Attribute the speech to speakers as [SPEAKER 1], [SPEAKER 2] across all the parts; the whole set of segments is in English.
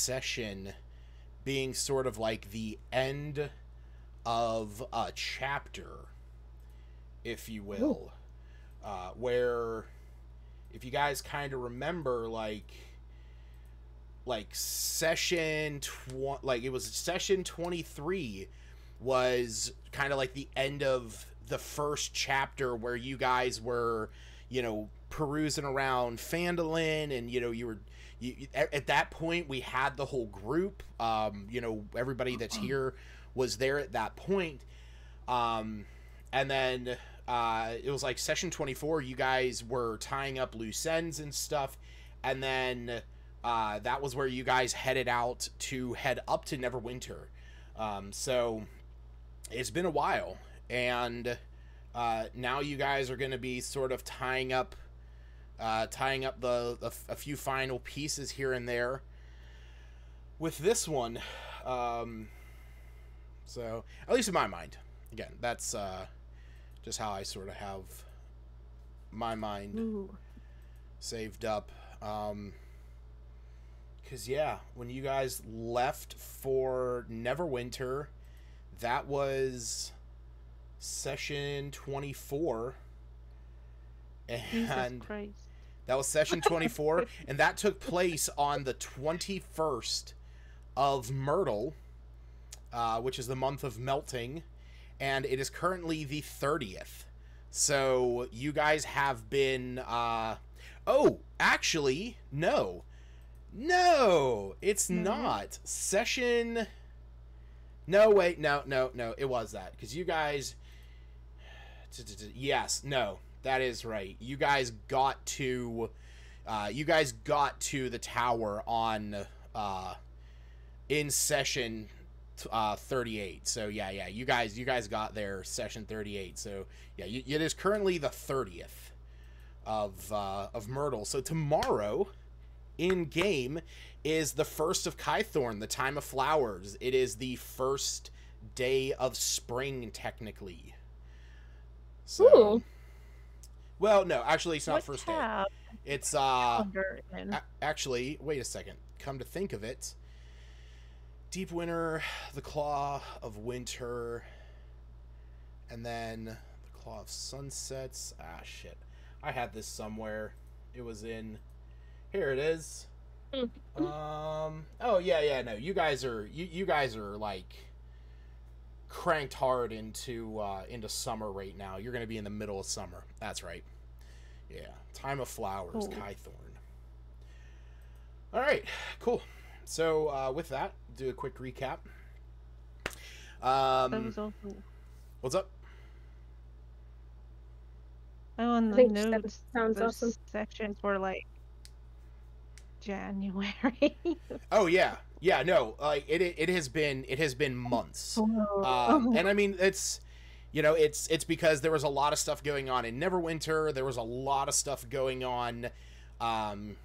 [SPEAKER 1] session being sort of like the end of a chapter, if you will, where, if you guys kind of remember, session it was session 23 was kind of like the end of the first chapter, where you guys were, perusing around Phandalin, and at that point we had the whole group, everybody that's here was there at that point, and then it was like session 24, you guys were tying up loose ends and stuff, and then that was where you guys headed out to head up to Neverwinter. So it's been a while, and now you guys are going to be sort of tying up a few final pieces here and there with this one. So at least in my mind, again, that's just how I sort of have my mind saved up. Because, yeah, when you guys left for Neverwinter, that was session 24. And that was session 24. And that took place on the 21st of Myrtle, which is the month of melting. And it is currently the 30th. So you guys have been... oh, actually, no. No, it's not. Session... No, wait, no, it was that. Because you guys... Yes, no, that is right. You guys got to... the tower on... in session 38. So, yeah, you guys got there session 38. So, yeah, it is currently the 30th of Myrtle. So, tomorrow... in game is the first of Kythorn, the time of flowers. It is the first day of spring, technically. So,
[SPEAKER 2] ooh.
[SPEAKER 1] Well, no, actually, it's not
[SPEAKER 3] What
[SPEAKER 1] first
[SPEAKER 3] tab?
[SPEAKER 1] day. It's actually, wait a second. Come to think of it, Deep Winter, the Claw of Winter, and then the Claw of Sunsets. Ah, shit. I had this somewhere. It was in... Here it is. Oh yeah, no. You guys are like cranked hard into summer right now. You're gonna be in the middle of summer. That's right. Yeah. Time of flowers,
[SPEAKER 3] Cool.
[SPEAKER 1] Kythorn. Alright, cool. So with that, do a quick recap.
[SPEAKER 3] That was also...
[SPEAKER 1] What's up?
[SPEAKER 3] Oh, on
[SPEAKER 2] I
[SPEAKER 3] the
[SPEAKER 2] think that
[SPEAKER 3] notes,
[SPEAKER 2] sounds
[SPEAKER 3] those
[SPEAKER 2] awesome.
[SPEAKER 3] sections were like January.
[SPEAKER 1] Oh yeah, no, like it has been months, and I mean it's because there was a lot of stuff going on in Neverwinter. There was a lot of stuff going on, that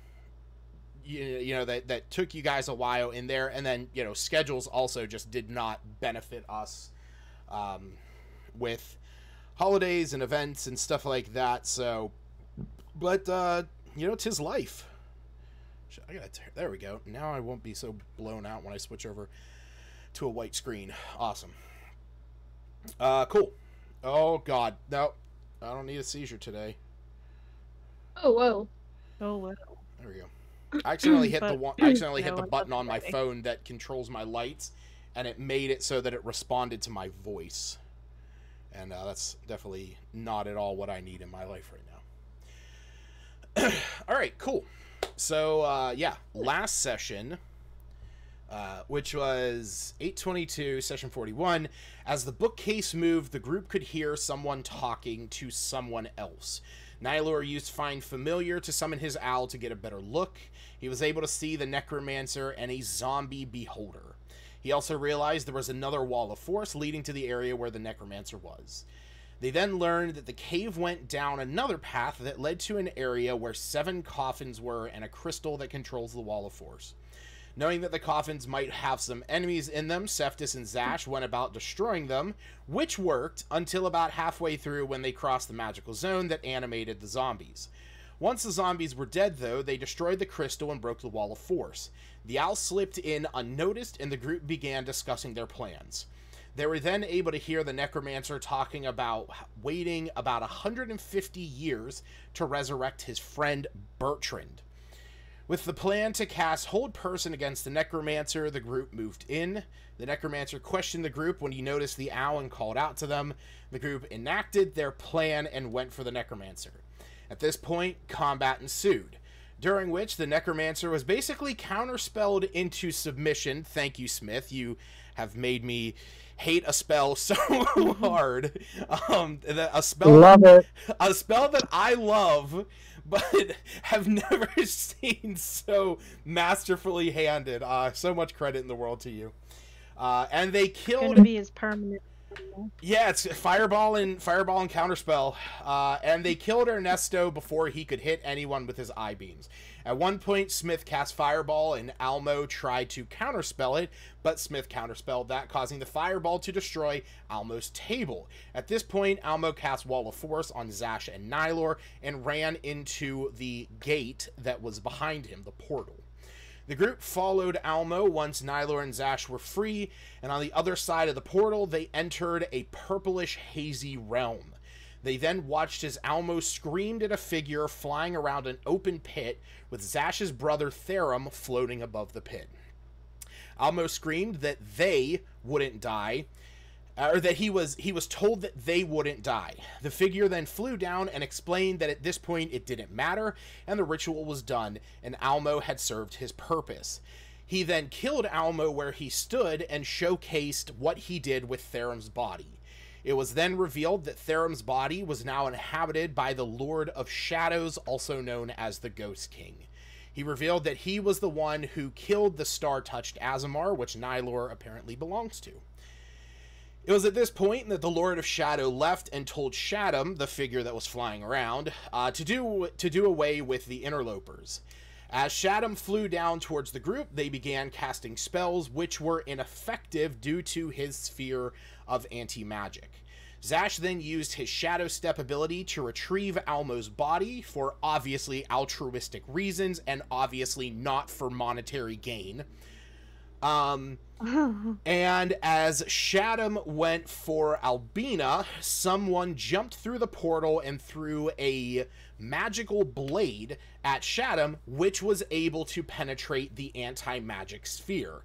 [SPEAKER 1] took you guys a while in there, and then schedules also just did not benefit us, with holidays and events and stuff like that. So, but 'tis life. There we go. Now I won't be so blown out when I switch over to a white screen. Awesome. Cool. Oh god, no, I don't need a seizure today.
[SPEAKER 2] Oh, whoa.
[SPEAKER 3] Oh, well.
[SPEAKER 1] There we go. I accidentally hit the
[SPEAKER 3] No,
[SPEAKER 1] button on my
[SPEAKER 3] that's
[SPEAKER 1] phone that controls my lights, and it made it so that it responded to my voice. And that's definitely not at all what I need in my life right now. All right, cool. So, yeah, last session, which was 822, session 41, as the bookcase moved, the group could hear someone talking to someone else. Nylor used Find Familiar to summon his owl to get a better look. He was able to see the Necromancer and a zombie beholder. He also realized there was another wall of force leading to the area where the Necromancer was. They then learned that the cave went down another path that led to an area where 7 coffins were and a crystal that controls the wall of force. Knowing that the coffins might have some enemies in them, Cephas and Zash went about destroying them, which worked until about halfway through when they crossed the magical zone that animated the zombies. Once the zombies were dead, though, they destroyed the crystal and broke the wall of force. The owl slipped in unnoticed, and the group began discussing their plans. They were then able to hear the necromancer talking about waiting about 150 years to resurrect his friend Bertrand. With the plan to cast Hold Person against the necromancer, the group moved in. The necromancer questioned the group when he noticed the owl and called out to them. The group enacted their plan and went for the necromancer. At this point, combat ensued, during which the necromancer was basically counterspelled into submission. Thank you, Smith. You have made me hate a spell so hard. A spell,
[SPEAKER 4] Love it.
[SPEAKER 1] a spell that I love, but have never seen so masterfully handed. So much credit in the world to you. And they
[SPEAKER 3] It's
[SPEAKER 1] killed.
[SPEAKER 3] gonna be his permanent.
[SPEAKER 1] Yeah, it's fireball and counterspell. And they killed Ernesto before he could hit anyone with his eye beams. At one point, Smith cast fireball, and Almo tried to counterspell it, but Smith counterspelled that, causing the fireball to destroy Almo's table. At this point, Almo cast Wall of Force on Zash and Nylor and ran into the gate that was behind him, the portal. The group followed Almo once Nylor and Zash were free, and on the other side of the portal, they entered a purplish, hazy realm. They then watched as Almo screamed at a figure flying around an open pit, with Zash's brother Therum floating above the pit. Almo screamed that they wouldn't die, or that he was told that they wouldn't die. The figure then flew down and explained that at this point it didn't matter, and the ritual was done, and Almo had served his purpose. He then killed Almo where he stood and showcased what he did with Therum's body. It was then revealed that Therum's body was now inhabited by the Lord of Shadows, also known as the Ghost King. He revealed that he was the one who killed the star-touched Azamar, which Nylor apparently belongs to. It was at this point that the Lord of Shadow left and told Shaddam, the figure that was flying around, to do away with the interlopers. As Shaddam flew down towards the group, they began casting spells which were ineffective due to his sphere of anti-magic. Zash then used his Shadow Step ability to retrieve Almo's body for obviously altruistic reasons and obviously not for monetary gain. And as Shaddam went for Albina, someone jumped through the portal and threw a magical blade at Shaddam, which was able to penetrate the anti-magic sphere.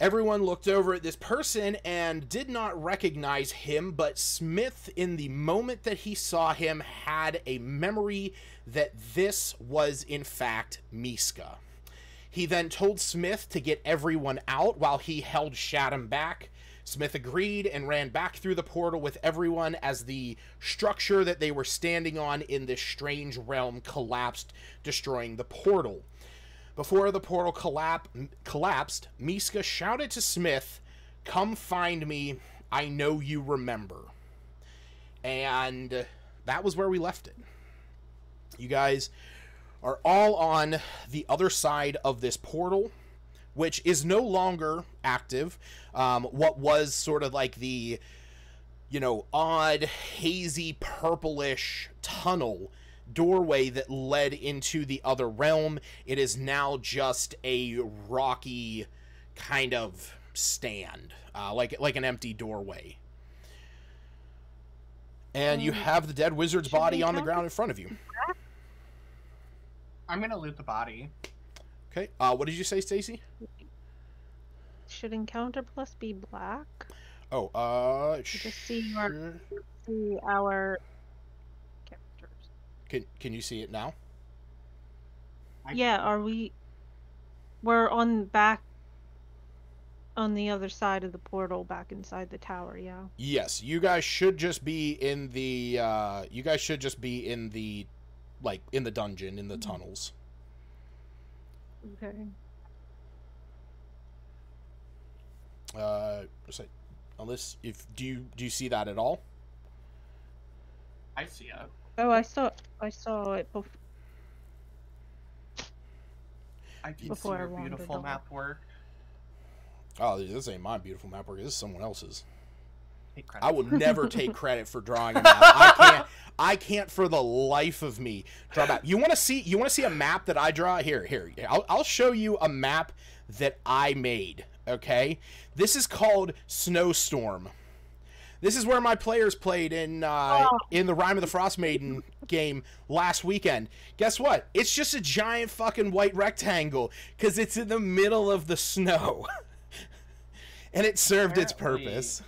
[SPEAKER 1] Everyone looked over at this person and did not recognize him, but Smith, in the moment that he saw him, had a memory that this was, in fact, Miska. He then told Smith to get everyone out while he held Shaddam back. Smith agreed and ran back through the portal with everyone as the structure that they were standing on in this strange realm collapsed, destroying the portal. Before the portal collapsed, Miska shouted to Smith, "Come find me, I know you remember." And that was where we left it. You guys are all on the other side of this portal, which is no longer active. What was sort of like the, odd, hazy, purplish tunnel doorway that led into the other realm, it is now just a rocky kind of stand, like an empty doorway. And you have the dead wizard's body on the ground in front of you.
[SPEAKER 5] I'm gonna loot the body.
[SPEAKER 1] Okay. What did you say, Stacy?
[SPEAKER 3] Should Encounter Plus be black?
[SPEAKER 1] Oh,
[SPEAKER 3] Just see our characters.
[SPEAKER 1] Can you see it now?
[SPEAKER 3] Yeah, we're on the other side of the portal, back inside the tower, yeah.
[SPEAKER 1] Yes, you guys should just be in the in the dungeon, in the tunnels.
[SPEAKER 3] Okay.
[SPEAKER 1] Unless do you see that at all?
[SPEAKER 5] I see it.
[SPEAKER 3] Oh, I saw it before.
[SPEAKER 5] I can see
[SPEAKER 3] Before I
[SPEAKER 5] your
[SPEAKER 3] wandered
[SPEAKER 5] beautiful
[SPEAKER 3] over.
[SPEAKER 5] map work.
[SPEAKER 1] Oh, this ain't my beautiful map work. This is someone else's.
[SPEAKER 5] take credit.
[SPEAKER 1] I will never take credit for drawing a map. I can't for the life of me draw a map. You want to see a map that I draw? Here. I'll show you a map that I made, okay? This is called Snowstorm. This is where my players played in the Rime of the Frost Maiden game last weekend. Guess what? It's just a giant fucking white rectangle because it's in the middle of the snow. And it served its purpose.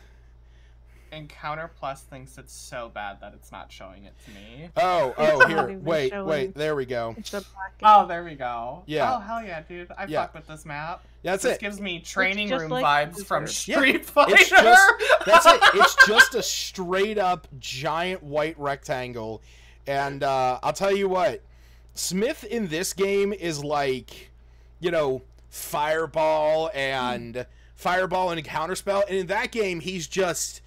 [SPEAKER 5] Encounter Plus thinks it's so bad that it's not showing it to me.
[SPEAKER 1] Oh,
[SPEAKER 3] not
[SPEAKER 1] here.
[SPEAKER 3] even
[SPEAKER 1] Wait,
[SPEAKER 3] showing.
[SPEAKER 1] there we go.
[SPEAKER 3] It's a black.
[SPEAKER 5] Oh, there we go.
[SPEAKER 1] Yeah.
[SPEAKER 5] Oh, hell yeah, dude. I
[SPEAKER 1] Yeah.
[SPEAKER 5] fuck with this map.
[SPEAKER 1] Yeah, that's
[SPEAKER 5] This
[SPEAKER 1] it.
[SPEAKER 5] gives me training
[SPEAKER 3] just
[SPEAKER 5] room
[SPEAKER 3] like
[SPEAKER 5] vibes from
[SPEAKER 3] Blizzard.
[SPEAKER 5] Street Fighter.
[SPEAKER 1] It's just that's it. It's just a straight up giant white rectangle, and I'll tell you what, Smith in this game is like, Fireball and Counterspell, and in that game he's just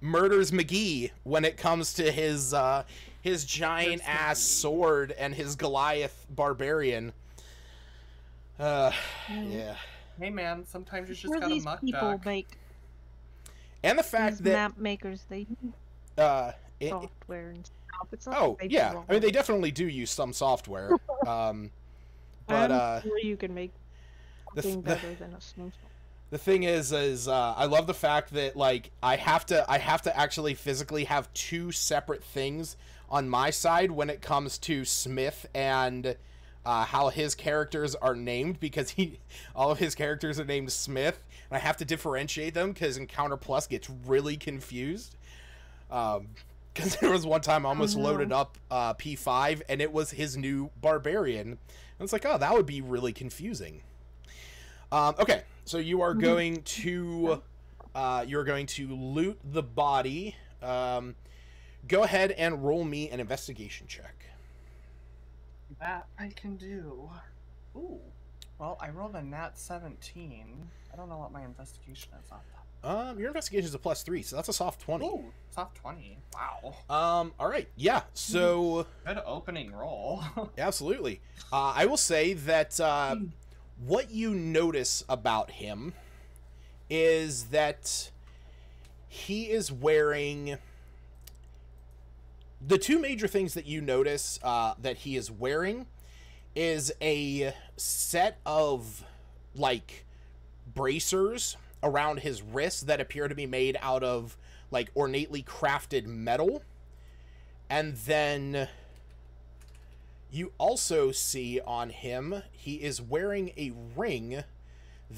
[SPEAKER 1] murders McGee when it comes to his giant ass sword and his Goliath barbarian. Yeah.
[SPEAKER 5] Hey man, sometimes you just
[SPEAKER 3] Where
[SPEAKER 5] gotta
[SPEAKER 3] these
[SPEAKER 5] muck
[SPEAKER 3] people
[SPEAKER 5] duck.
[SPEAKER 3] make
[SPEAKER 1] And the fact
[SPEAKER 3] these
[SPEAKER 1] that
[SPEAKER 3] map makers? They use
[SPEAKER 1] it-
[SPEAKER 3] software and stuff. It's not
[SPEAKER 1] oh
[SPEAKER 3] like they do
[SPEAKER 1] yeah,
[SPEAKER 3] all
[SPEAKER 1] I mean they
[SPEAKER 3] of it.
[SPEAKER 1] definitely do use some software, but
[SPEAKER 3] I'm sure you can make
[SPEAKER 1] the
[SPEAKER 3] something
[SPEAKER 1] the,
[SPEAKER 3] better than a snowstorm.
[SPEAKER 1] the thing is I love the fact that like I have to actually physically have two separate things on my side when it comes to Smith and how his characters are named, because all of his characters are named Smith, and I have to differentiate them because Encounter Plus gets really confused. Because there was one time I almost loaded up P5 and it was his new barbarian, and it's like, oh, that would be really confusing. Okay, so you are going to loot the body. Go ahead and roll me an investigation check.
[SPEAKER 5] That I can do. Ooh. Well, I rolled a nat 17. I don't know what my investigation is on that.
[SPEAKER 1] Your investigation is a +3, so that's a soft 20.
[SPEAKER 5] Ooh, soft 20. Wow.
[SPEAKER 1] All right, yeah. So
[SPEAKER 5] Good opening roll.
[SPEAKER 1] absolutely, I will say that what you notice about him is that he is wearing. The two major things that you notice that he is wearing is a set of, like, bracers around his wrists that appear to be made out of, like, ornately crafted metal. And then you also see on him, he is wearing a ring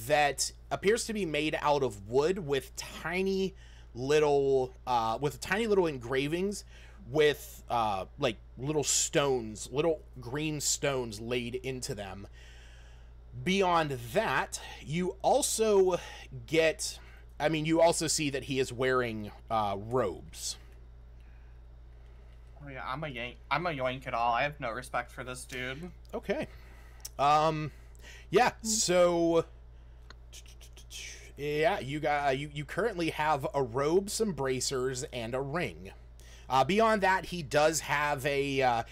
[SPEAKER 1] that appears to be made out of wood with tiny little engravings with like little stones, little green stones laid into them. Beyond that, you also see that he is wearing robes.
[SPEAKER 5] Oh yeah, I'm a yoink it all. I have no respect for this dude.
[SPEAKER 1] Okay. Yeah, so yeah, you currently have a robe, some bracers, and a ring. Beyond that, he does have a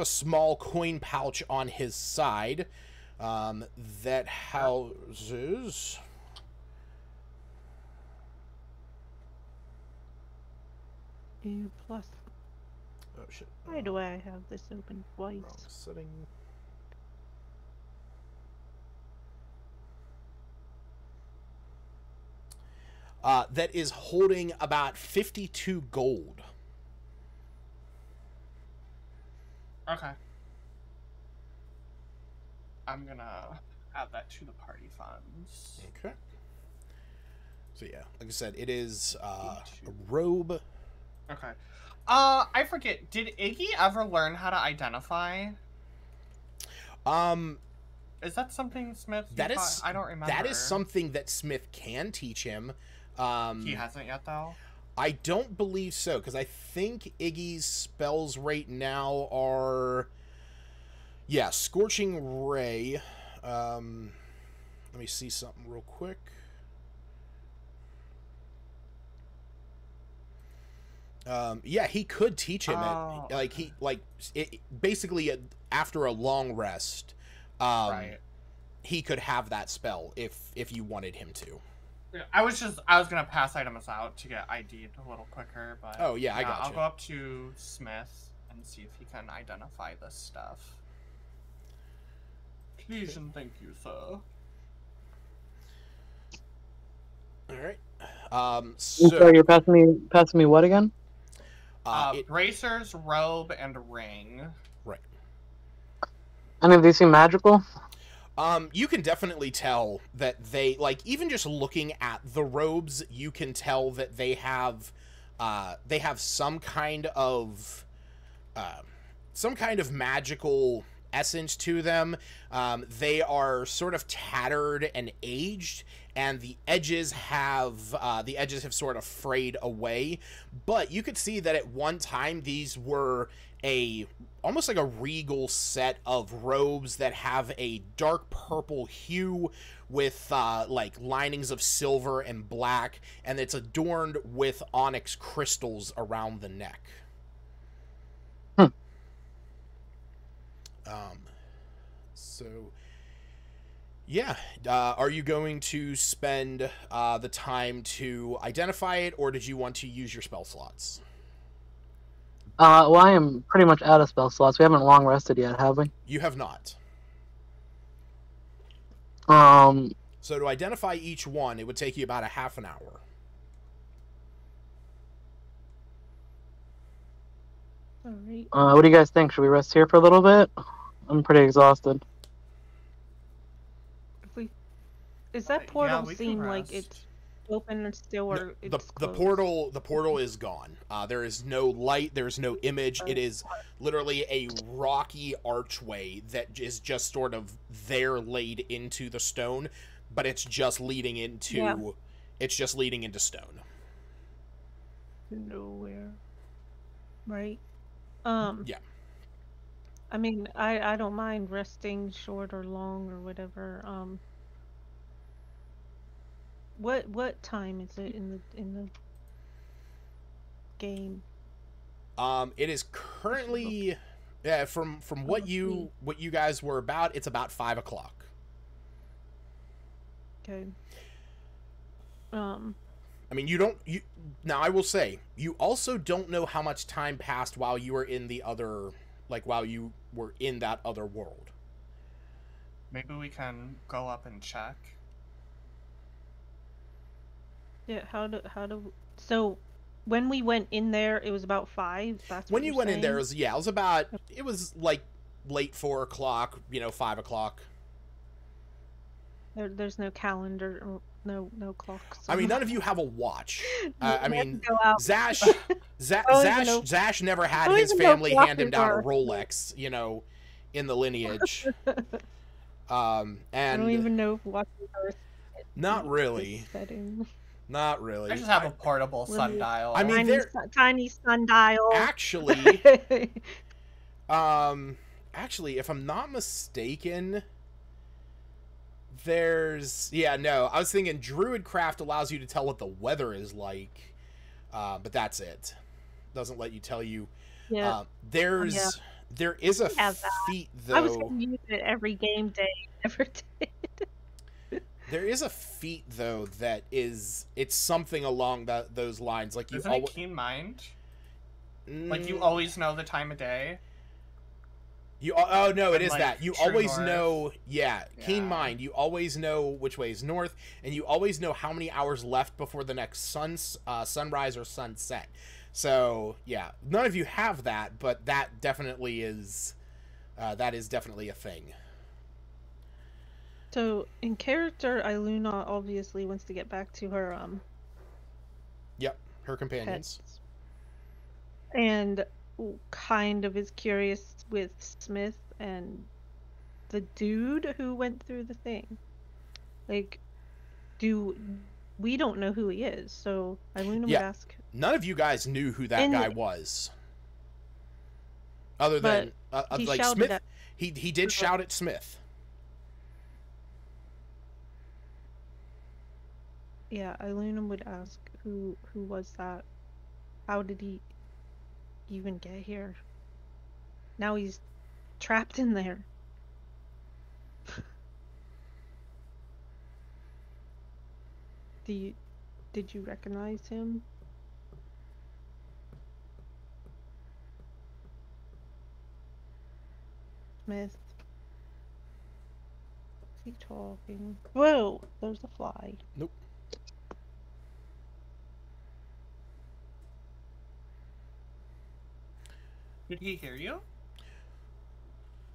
[SPEAKER 1] small coin pouch on his side that houses.
[SPEAKER 3] Plus,
[SPEAKER 1] Oh shit!
[SPEAKER 3] why do I have this open twice?
[SPEAKER 1] Wrong setting. That is holding about 52 gold.
[SPEAKER 5] Okay. I'm gonna add that to the party funds.
[SPEAKER 1] Okay. So yeah, like I said, it is a robe.
[SPEAKER 5] Okay. I forget. Did Iggy ever learn how to identify? Is that something Smith? I don't remember.
[SPEAKER 1] That is something that Smith can teach him.
[SPEAKER 5] He hasn't yet, though.
[SPEAKER 1] I don't believe so, because I think Iggy's spells right now are, yeah, Scorching Ray. Let me see something real quick. Yeah, he could teach him it. Basically after a long rest,
[SPEAKER 5] Right.
[SPEAKER 1] he could have that spell if you wanted him to.
[SPEAKER 5] I was gonna pass items out to get ID'd a little quicker, but
[SPEAKER 1] Oh yeah, I got
[SPEAKER 5] I'll
[SPEAKER 1] you.
[SPEAKER 5] go up to Smith and see if he can identify this stuff. Please and thank you, sir.
[SPEAKER 1] All right.
[SPEAKER 4] So you're passing me what again?
[SPEAKER 5] Bracers, robe, and ring.
[SPEAKER 1] Right.
[SPEAKER 4] Any of these seem magical?
[SPEAKER 1] You can definitely tell that they, like, even just looking at the robes, you can tell that they have some kind of magical essence to them. They are sort of tattered and aged, and the edges have sort of frayed away. But you could see that at one time these were almost like a regal set of robes that have a dark purple hue with like linings of silver and black, and it's adorned with onyx crystals around the neck. So yeah, are you going to spend the time to identify it, or did you want to use your spell slots?
[SPEAKER 4] Well, I am pretty much out of spell slots. We haven't long rested yet, have we?
[SPEAKER 1] You have not. So to identify each one, it would take you about a half an hour.
[SPEAKER 3] All right.
[SPEAKER 4] What do you guys think? Should we rest here for a little bit? I'm pretty exhausted.
[SPEAKER 3] Does that portal
[SPEAKER 5] we can
[SPEAKER 3] seem like
[SPEAKER 5] rest.
[SPEAKER 3] it's open and still, or
[SPEAKER 1] the
[SPEAKER 3] it's
[SPEAKER 1] portal is gone. There is no light, there's no image. It is literally a rocky archway that is just sort of there laid into the stone, but it's just leading into stone.
[SPEAKER 3] Nowhere. Right?
[SPEAKER 1] Yeah.
[SPEAKER 3] I mean, I don't mind resting short or long or whatever. What time is it in the game?
[SPEAKER 1] It is currently from what you guys were about, it's about 5 o'clock.
[SPEAKER 3] Okay.
[SPEAKER 1] I mean, now I will say, you also don't know how much time passed while you were in while you were in that other world.
[SPEAKER 5] Maybe we can go up and check.
[SPEAKER 3] Yeah, so when we went in there, it was about 5. That's
[SPEAKER 1] When
[SPEAKER 3] what
[SPEAKER 1] you
[SPEAKER 3] you're
[SPEAKER 1] went in there,
[SPEAKER 3] saying?
[SPEAKER 1] it was like late 4 o'clock, 5 o'clock.
[SPEAKER 3] There's no calendar, or no clocks.
[SPEAKER 1] I mean, none of you have a watch. I mean,
[SPEAKER 3] Go out.
[SPEAKER 1] Zash never had
[SPEAKER 3] don't
[SPEAKER 1] his
[SPEAKER 3] even know
[SPEAKER 1] family hand him down a
[SPEAKER 3] watches
[SPEAKER 1] Rolex, in the lineage.
[SPEAKER 3] I
[SPEAKER 1] And
[SPEAKER 3] don't even know if watches are
[SPEAKER 1] not really.
[SPEAKER 3] setting.
[SPEAKER 1] Not really.
[SPEAKER 5] I just have a portable sundial.
[SPEAKER 1] I mean,
[SPEAKER 3] tiny sundial.
[SPEAKER 1] Actually, actually, if I'm not mistaken, I was thinking Druidcraft allows you to tell what the weather is like, but that's it. Doesn't let you tell you.
[SPEAKER 3] Yeah.
[SPEAKER 1] There is a
[SPEAKER 3] Have that.
[SPEAKER 1] feat
[SPEAKER 3] I was
[SPEAKER 1] though.
[SPEAKER 3] gonna use it every game day. Never did.
[SPEAKER 1] There is a feat though it's something along those lines. Like you
[SPEAKER 5] Isn't it Keen Mind? Like you always know the time of day.
[SPEAKER 1] Oh no, it is
[SPEAKER 5] like,
[SPEAKER 1] that. You
[SPEAKER 5] true
[SPEAKER 1] always
[SPEAKER 5] north.
[SPEAKER 1] know, Keen
[SPEAKER 5] Yeah.
[SPEAKER 1] Mind. You always know which way is north, and you always know how many hours left before the next sunrise or sunset. So yeah, none of you have that, but that definitely is definitely a thing.
[SPEAKER 3] So in character, Iluna obviously wants to get back to her
[SPEAKER 1] Yep, her companions.
[SPEAKER 3] pets, and kind of is curious with Smith and the dude who went through the thing. Like, we don't know who he is, so Iluna would
[SPEAKER 1] Yeah.
[SPEAKER 3] ask.
[SPEAKER 1] None of you guys knew who that guy was, other than
[SPEAKER 3] he
[SPEAKER 1] like
[SPEAKER 3] shouted
[SPEAKER 1] Smith.
[SPEAKER 3] at-
[SPEAKER 1] He did shout at Smith.
[SPEAKER 3] Yeah, Iluna would ask who was that? How did he even get here? Now he's trapped in there. Did you recognize him? Smith. Is he talking? Whoa! There's a fly.
[SPEAKER 1] Nope.
[SPEAKER 5] Did he hear you?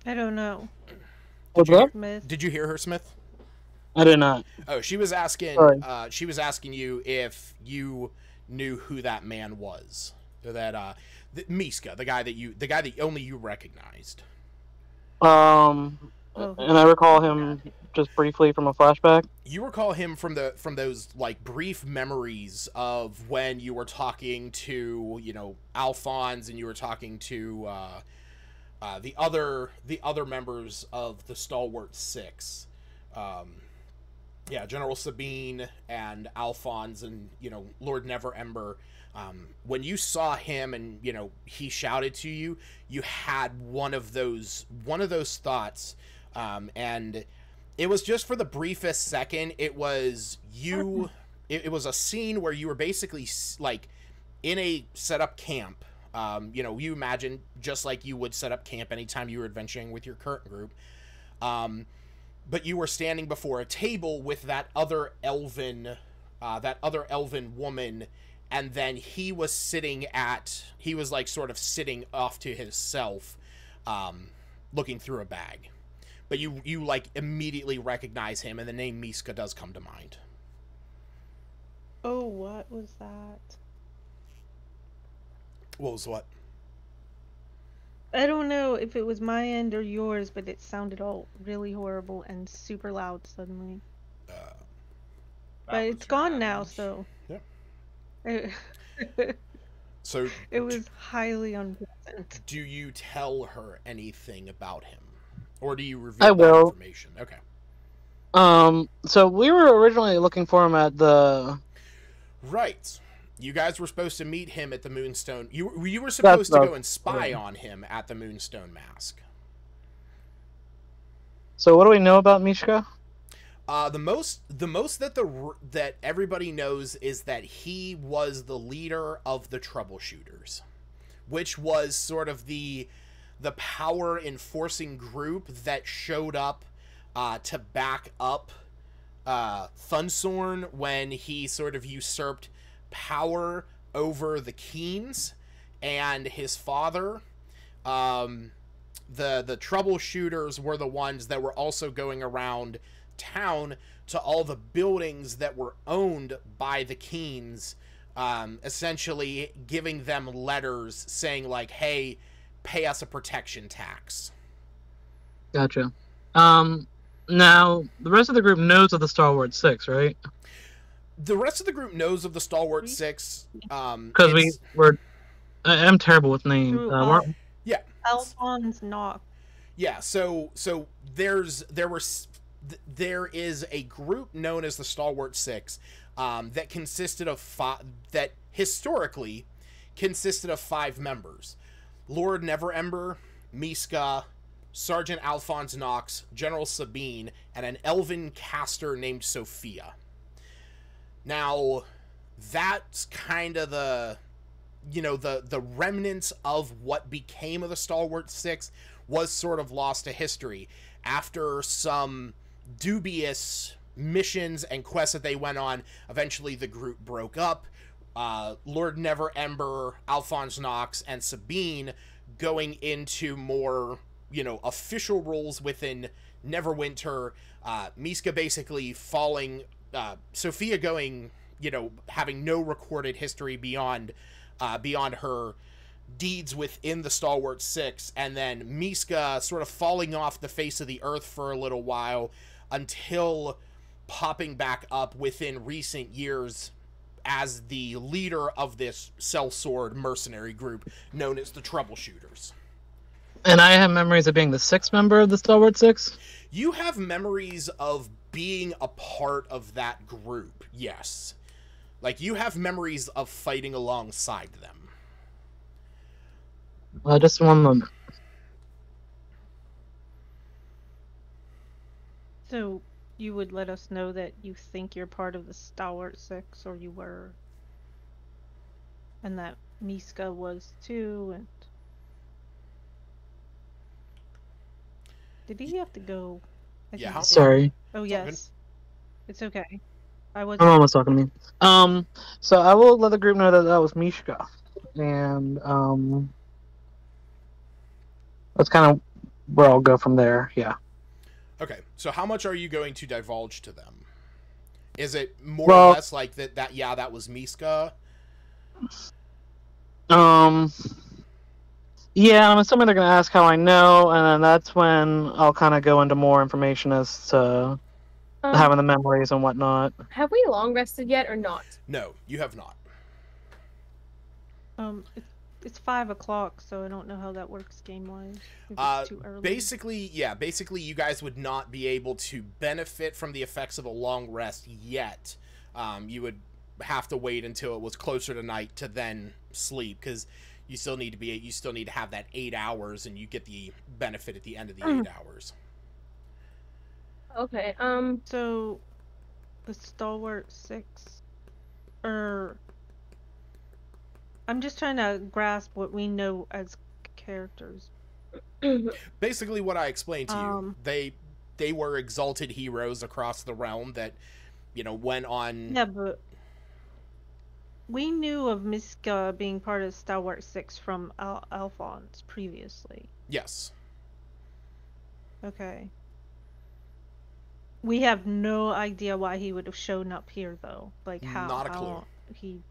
[SPEAKER 3] I don't know.
[SPEAKER 4] What's up?
[SPEAKER 3] Smith.
[SPEAKER 1] Did you hear her, Smith?
[SPEAKER 4] I did not.
[SPEAKER 1] Oh, she was asking.
[SPEAKER 4] Sorry.
[SPEAKER 1] She was asking you if you knew who that man was. That Miska, the guy that only you recognized.
[SPEAKER 3] Oh.
[SPEAKER 4] And I recall him just briefly from a flashback.
[SPEAKER 1] You recall him from those like brief memories of when you were talking to, you know, Alphonse, and you were talking to the other members of the Stalwart Six. Yeah, General Sabine and Alphonse and, you know, Lord Neverember. When you saw him and, you know, he shouted to you, you had one of those thoughts, and it was just for the briefest second. It was you. It was a scene where you were basically like in a set up camp. You know, you imagine just like you would set up camp anytime you were adventuring with your current group. But you were standing before a table with that other elven woman, and then he was like sort of sitting off to himself, looking through a bag. But you like immediately recognize him, and the name Miska does come to mind.
[SPEAKER 3] Oh, what was that?
[SPEAKER 1] What was what?
[SPEAKER 3] I don't know if it was my end or yours, but it sounded all really horrible and super loud suddenly. But it's gone now, so.
[SPEAKER 1] Yeah. So.
[SPEAKER 3] It was highly unpleasant.
[SPEAKER 1] Do you tell her anything about him, or do you reveal that information? Okay.
[SPEAKER 4] So we were originally looking for him at the.
[SPEAKER 1] Right. You guys were supposed to meet him at the Moonstone. You were supposed to go and spy on him at the Moonstone Mask.
[SPEAKER 4] So what do we know about Mishka?
[SPEAKER 1] The most that everybody knows is that he was the leader of the Troubleshooters, which was sort of the power enforcing group that showed up to back up Thunsorn when he sort of usurped power over the Keens and his father. The Troubleshooters were the ones that were also going around town to all the buildings that were owned by the Keens, essentially giving them letters saying like, hey, pay us a protection tax.
[SPEAKER 4] Gotcha. Now the rest of the group knows of the Stalwart Six, right?
[SPEAKER 1] The rest of the group knows of the Stalwart Six.
[SPEAKER 4] Because I'm terrible with names.
[SPEAKER 1] Yeah.
[SPEAKER 3] Alphonse Knox.
[SPEAKER 1] Yeah. So there is a group known as the Stalwart Six, that consisted of that historically consisted of 5 members: Lord Neverember, Miska, Sergeant Alphonse Knox, General Sabine, and an elven caster named Sophia. Now, that's kind of the remnants of what became of the Stalwart Six was sort of lost to history after some dubious missions and quests that they went on. Eventually, the group broke up. Lord Neverember, Alphonse Knox, and Sabine going into more, official roles within Neverwinter. Miska basically falling... Sophia going, having no recorded history beyond her deeds within the Stalwart Six, and then Miska sort of falling off the face of the earth for a little while until popping back up within recent years as the leader of this sellsword mercenary group known as the Troubleshooters.
[SPEAKER 4] And I have memories of being the 6th member of the Stalwart Six?
[SPEAKER 1] You have memories of being a part of that group, yes. Like, you have memories of fighting alongside them.
[SPEAKER 4] Just one moment.
[SPEAKER 3] So, you would let us know that you think you're part of the Stalwart Six, or you were, and that Miska was too, and did he have to go? I
[SPEAKER 1] Yeah,
[SPEAKER 3] think
[SPEAKER 1] how-
[SPEAKER 3] he did.
[SPEAKER 4] Sorry,
[SPEAKER 3] Oh
[SPEAKER 1] It's all good.
[SPEAKER 3] yes, it's okay. I was.
[SPEAKER 4] my mom was talking to me. So I will let the group know that that was Mishka, and that's kind of where I'll go from there. Yeah.
[SPEAKER 1] Okay, so how much are you going to divulge to them? Is it more
[SPEAKER 4] Well-
[SPEAKER 1] or less like that? Yeah, that was Miska.
[SPEAKER 4] Yeah, I'm assuming they're gonna ask how I know, and then that's when I'll kind of go into more information as to having the memories and whatnot.
[SPEAKER 2] Have we long rested yet or not?
[SPEAKER 1] No, you have not.
[SPEAKER 3] It's 5 o'clock, so I don't know how that works game wise. It's too early.
[SPEAKER 1] Basically, you guys would not be able to benefit from the effects of a long rest yet. You would have to wait until it was closer to night to then sleep, because you still need to have that 8 hours, and you get the benefit at the end of the 8 hours.
[SPEAKER 2] Okay.
[SPEAKER 3] So, the Stalwart Six, I'm just trying to grasp what we know as characters.
[SPEAKER 1] Basically, what I explained to you,
[SPEAKER 3] Um,
[SPEAKER 1] they were exalted heroes across the realm that, went on.
[SPEAKER 3] Yeah, but we knew of Miska being part of Stalwart Six from Alphonse previously.
[SPEAKER 1] Yes.
[SPEAKER 3] Okay. We have no idea why he would have shown up here, though. Like, how?
[SPEAKER 1] Not a clue.
[SPEAKER 3] He.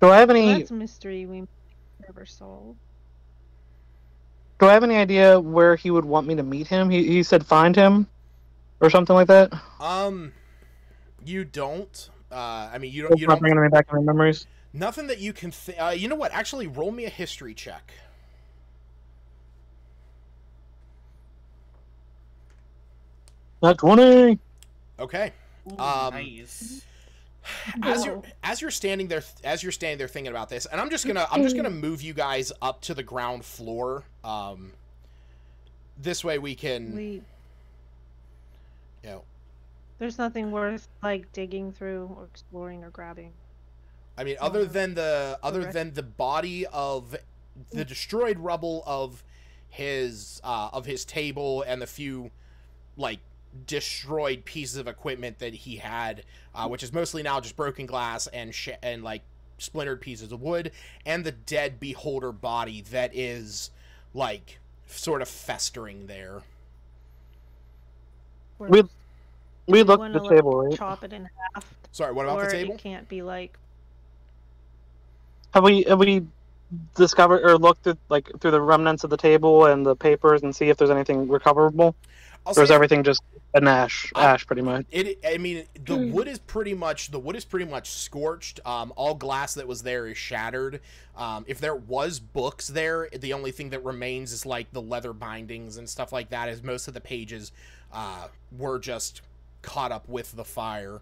[SPEAKER 4] Do I have any?
[SPEAKER 3] That's a mystery we never solved.
[SPEAKER 4] Do I have any idea where he would want me to meet him? He said find him, or something like that.
[SPEAKER 1] You don't. You
[SPEAKER 4] It's not
[SPEAKER 1] don't.
[SPEAKER 4] bringing me back any memories.
[SPEAKER 1] Nothing that you can. You know what? Actually, roll me a history check.
[SPEAKER 4] Not 20.
[SPEAKER 1] Okay.
[SPEAKER 5] Ooh,
[SPEAKER 1] Um,
[SPEAKER 5] nice.
[SPEAKER 1] As you're standing there thinking about this, and I'm just gonna move you guys up to the ground floor. This way we can,
[SPEAKER 3] There's nothing worth like digging through or exploring or grabbing.
[SPEAKER 1] other than the body of the destroyed rubble of his table and the few destroyed pieces of equipment that he had, which is mostly now just broken glass and splintered pieces of wood, and the dead beholder body that is sort of festering there.
[SPEAKER 4] We looked at
[SPEAKER 3] Wanna,
[SPEAKER 4] the table, right?
[SPEAKER 3] Chop it in half.
[SPEAKER 1] Sorry, what about
[SPEAKER 3] or
[SPEAKER 1] the table?
[SPEAKER 3] It can't be like.
[SPEAKER 4] Have we discovered or looked at through the remnants of the table and the papers and see if there's anything recoverable, or is everything just an ash pretty much?
[SPEAKER 1] The wood is pretty much scorched. All glass that was there is shattered. If there was books there, the only thing that remains is the leather bindings and stuff like that, as most of the pages were just caught up with the fire.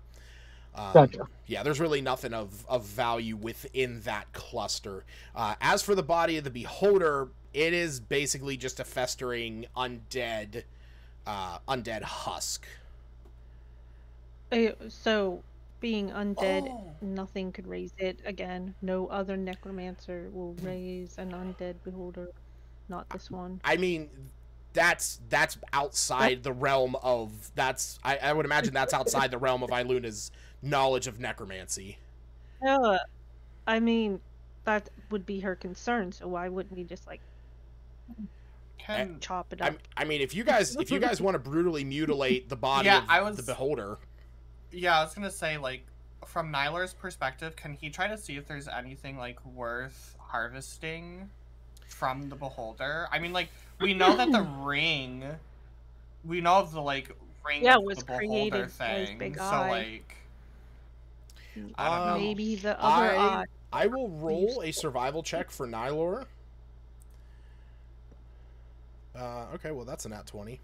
[SPEAKER 4] Gotcha.
[SPEAKER 1] Yeah, there's really nothing of value within that cluster. As for the body of the beholder, it is basically just a festering undead husk.
[SPEAKER 3] So, being undead,
[SPEAKER 5] Oh.
[SPEAKER 3] nothing could raise it again. No other necromancer will raise an undead beholder. Not this one.
[SPEAKER 1] That's outside the realm of I would imagine that's outside the realm of Iluna's knowledge of necromancy.
[SPEAKER 3] Yeah, that would be her concern. So why wouldn't we just
[SPEAKER 5] Can
[SPEAKER 3] chop it up?
[SPEAKER 1] If you guys want to brutally mutilate the body of the beholder.
[SPEAKER 5] Yeah, I was gonna say, from Nylar's perspective, can he try to see if there's anything worth harvesting from the beholder? We know that the ring, we know of the ring
[SPEAKER 3] Yeah,
[SPEAKER 5] of
[SPEAKER 3] was
[SPEAKER 5] the beholder
[SPEAKER 3] created as
[SPEAKER 5] thing.
[SPEAKER 3] Big
[SPEAKER 5] So
[SPEAKER 3] Eye.
[SPEAKER 5] I don't know.
[SPEAKER 3] Maybe the other eye.
[SPEAKER 1] I will roll a survival check for Nylar. Okay, well that's a nat 20.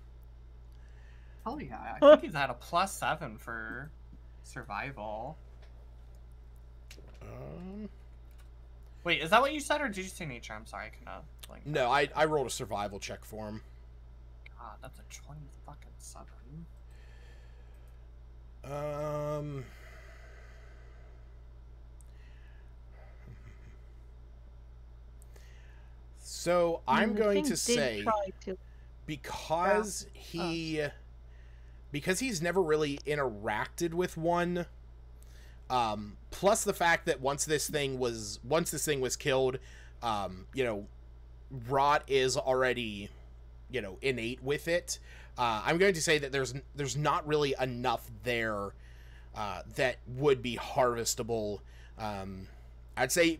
[SPEAKER 5] Oh yeah, I think he's at a +7 for survival. Wait, is that what you said, or did you say nature? I'm sorry, I cannot.
[SPEAKER 1] No, I rolled a survival check for him.
[SPEAKER 5] God, that's a 20 fucking 7.
[SPEAKER 1] So I'm
[SPEAKER 3] the
[SPEAKER 1] going
[SPEAKER 3] thing
[SPEAKER 1] to
[SPEAKER 3] did
[SPEAKER 1] say,
[SPEAKER 3] try to-
[SPEAKER 1] because he's never really interacted with one, plus the fact that once this thing was killed, you know, rot is already, you know, innate with it. I'm going to say that there's not really enough there that would be harvestable. I'd say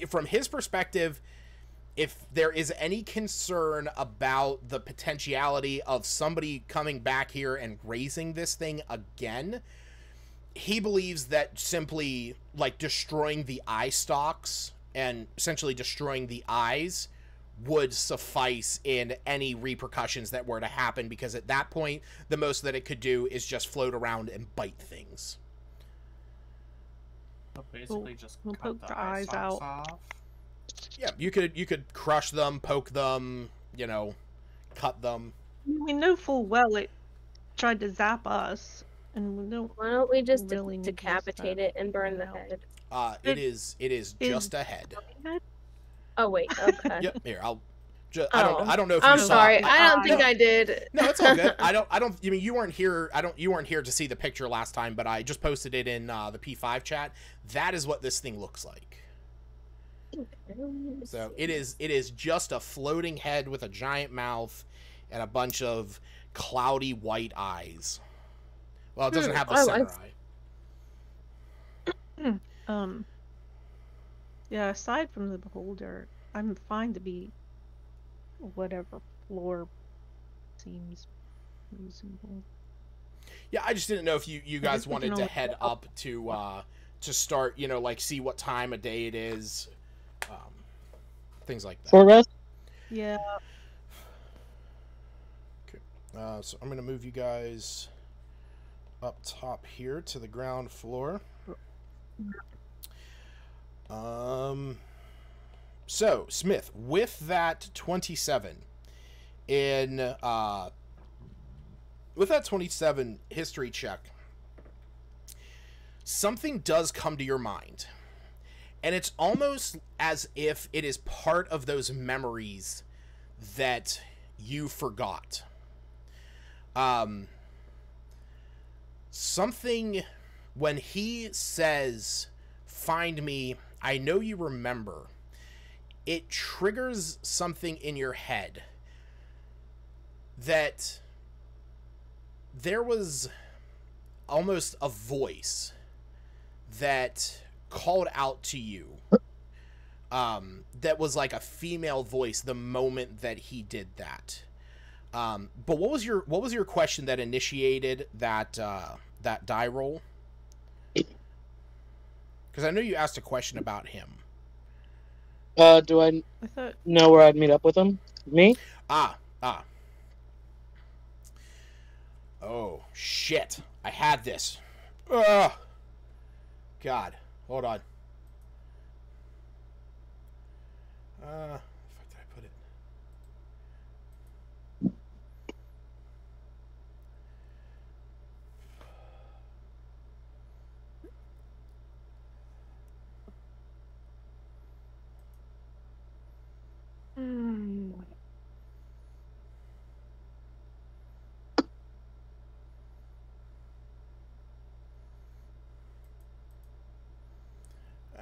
[SPEAKER 1] from his perspective, if there is any concern about the potentiality of somebody coming back here and raising this thing again, he believes that simply, like, destroying the eye stalks and essentially destroying the eyes would suffice in any repercussions that were to happen, because at that point, the most that it could do is just float around and bite things.
[SPEAKER 5] So basically just
[SPEAKER 3] we'll
[SPEAKER 5] cut
[SPEAKER 3] poke
[SPEAKER 5] the
[SPEAKER 3] the
[SPEAKER 5] eye
[SPEAKER 3] eyes
[SPEAKER 5] stalks
[SPEAKER 3] out.
[SPEAKER 5] off.
[SPEAKER 1] Yeah, you could crush them, poke them, you know, cut them.
[SPEAKER 3] We know full well it tried to zap us, and we don't.
[SPEAKER 2] Why don't we just
[SPEAKER 3] Really need this
[SPEAKER 2] decapitate
[SPEAKER 3] stuff
[SPEAKER 2] it and burn the
[SPEAKER 3] now.
[SPEAKER 2] head?
[SPEAKER 1] It is just a head.
[SPEAKER 2] Oh wait, okay.
[SPEAKER 1] Yep. Here, I
[SPEAKER 2] Oh,
[SPEAKER 1] don't know if
[SPEAKER 2] I'm
[SPEAKER 1] you saw.
[SPEAKER 2] sorry. I don't think
[SPEAKER 1] no.
[SPEAKER 2] I did.
[SPEAKER 1] No, it's all good. I don't. I mean, you weren't here. You weren't here to see the picture last time, but I just posted it in the P5 chat. That is what this thing looks like. So it is just a floating head with a giant mouth and a bunch of cloudy white eyes. Well, it doesn't have the center eye.
[SPEAKER 3] Yeah, aside from the beholder, I'm fine to be whatever floor seems reasonable.
[SPEAKER 1] Yeah, I just didn't know if you guys
[SPEAKER 3] guess we
[SPEAKER 1] wanted
[SPEAKER 3] can
[SPEAKER 1] to
[SPEAKER 3] only
[SPEAKER 1] head
[SPEAKER 3] go
[SPEAKER 1] up to start, you know, like see what time of day it is, things like that.
[SPEAKER 4] For rest?
[SPEAKER 3] Yeah.
[SPEAKER 1] Okay. So I'm gonna move you guys up top here to the ground floor. So Smith, with that 27 with that 27 history check, something does come to your mind, and it's almost as if it is part of those memories that you forgot. Something, when he says, "Find me, I know you remember," it triggers something in your head that there was almost a voice that called out to you, that was like a female voice the moment that he did that. But what was your question that initiated that die roll? Because I know you asked a question about him.
[SPEAKER 4] Do I
[SPEAKER 3] thought
[SPEAKER 4] know where I'd meet up with him? Me?
[SPEAKER 1] Oh, shit. I had this. Ugh. God. Hold on. Where the fuck did I put it?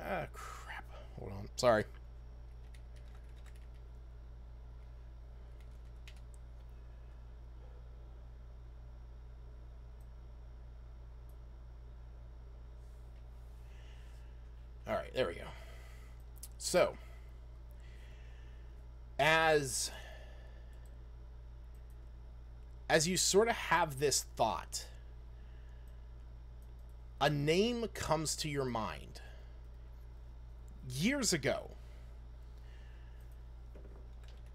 [SPEAKER 1] Ah, crap. Hold on. Sorry. All right, there we go. So, as you sort of have this thought, a name comes to your mind. Years ago,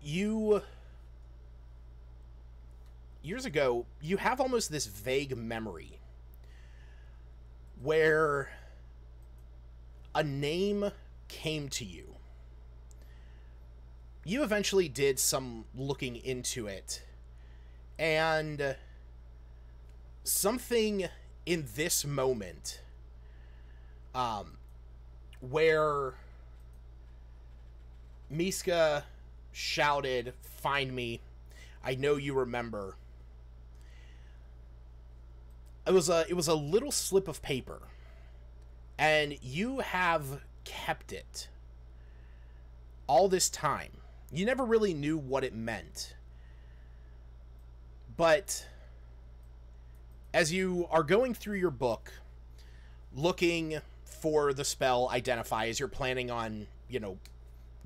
[SPEAKER 1] you have almost this vague memory where a name came to you. You eventually did some looking into it, And something in this moment, where Miska shouted, "Find me. I know you remember." It was a little slip of paper, and you have kept it all this time. You never really knew what it meant. But as you are going through your book, looking for the spell Identify, as you're planning on,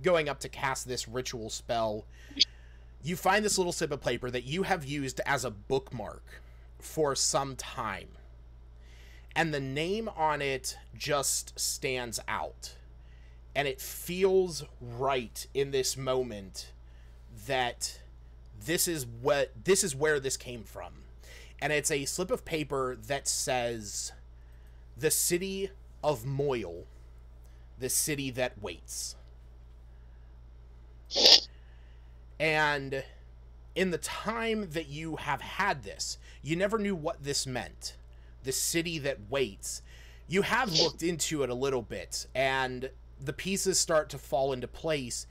[SPEAKER 1] going up to cast this ritual spell, you find this little slip of paper that you have used as a bookmark for some time. And the name on it just stands out. And it feels right in this moment that this is where this came from. And it's a slip of paper that says, "The city of Moyle, the city that waits." And in the time that you have had this, you never knew what this meant. The city that waits. You have looked into it a little bit, and the pieces start to fall into place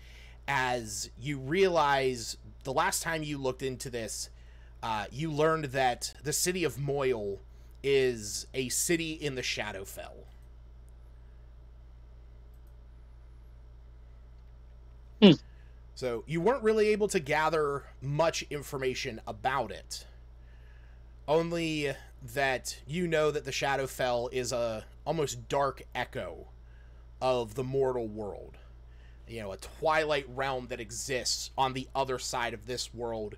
[SPEAKER 1] as you realize the last time you looked into this, you learned that the city of Moyle is a city in the Shadowfell. So you weren't really able to gather much information about it. Only that you know that the Shadowfell is a almost dark echo of the mortal world. A twilight realm that exists on the other side of this world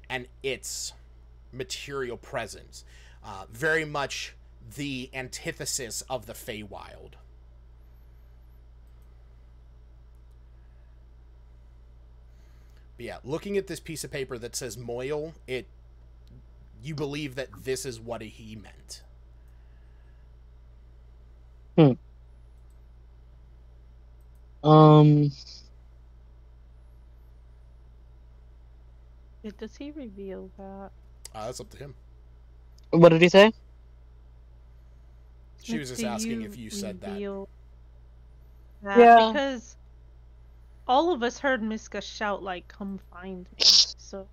[SPEAKER 1] and its material presence. Very much the antithesis of the Feywild. But yeah, looking at this piece of paper that says Moyle, you believe that this is what he meant.
[SPEAKER 3] Does he reveal that?
[SPEAKER 1] That's up to him.
[SPEAKER 4] What did he say?
[SPEAKER 1] She was just asking if you said that.
[SPEAKER 4] Yeah.
[SPEAKER 3] Because all of us heard Miska shout, like, "Come find me," so...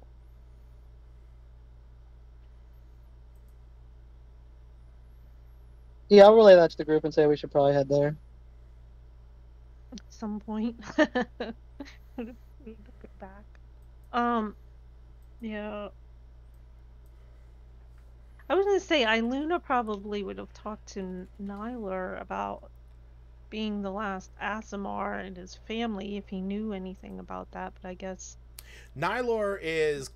[SPEAKER 4] Yeah, I'll relay that to the group and say we should probably head there.
[SPEAKER 3] At some point. Get back. Yeah. I was gonna say, Iluna probably would have talked to Nylar about being the last Aasimar and his family if he knew anything about that, but I guess...
[SPEAKER 1] Nylar is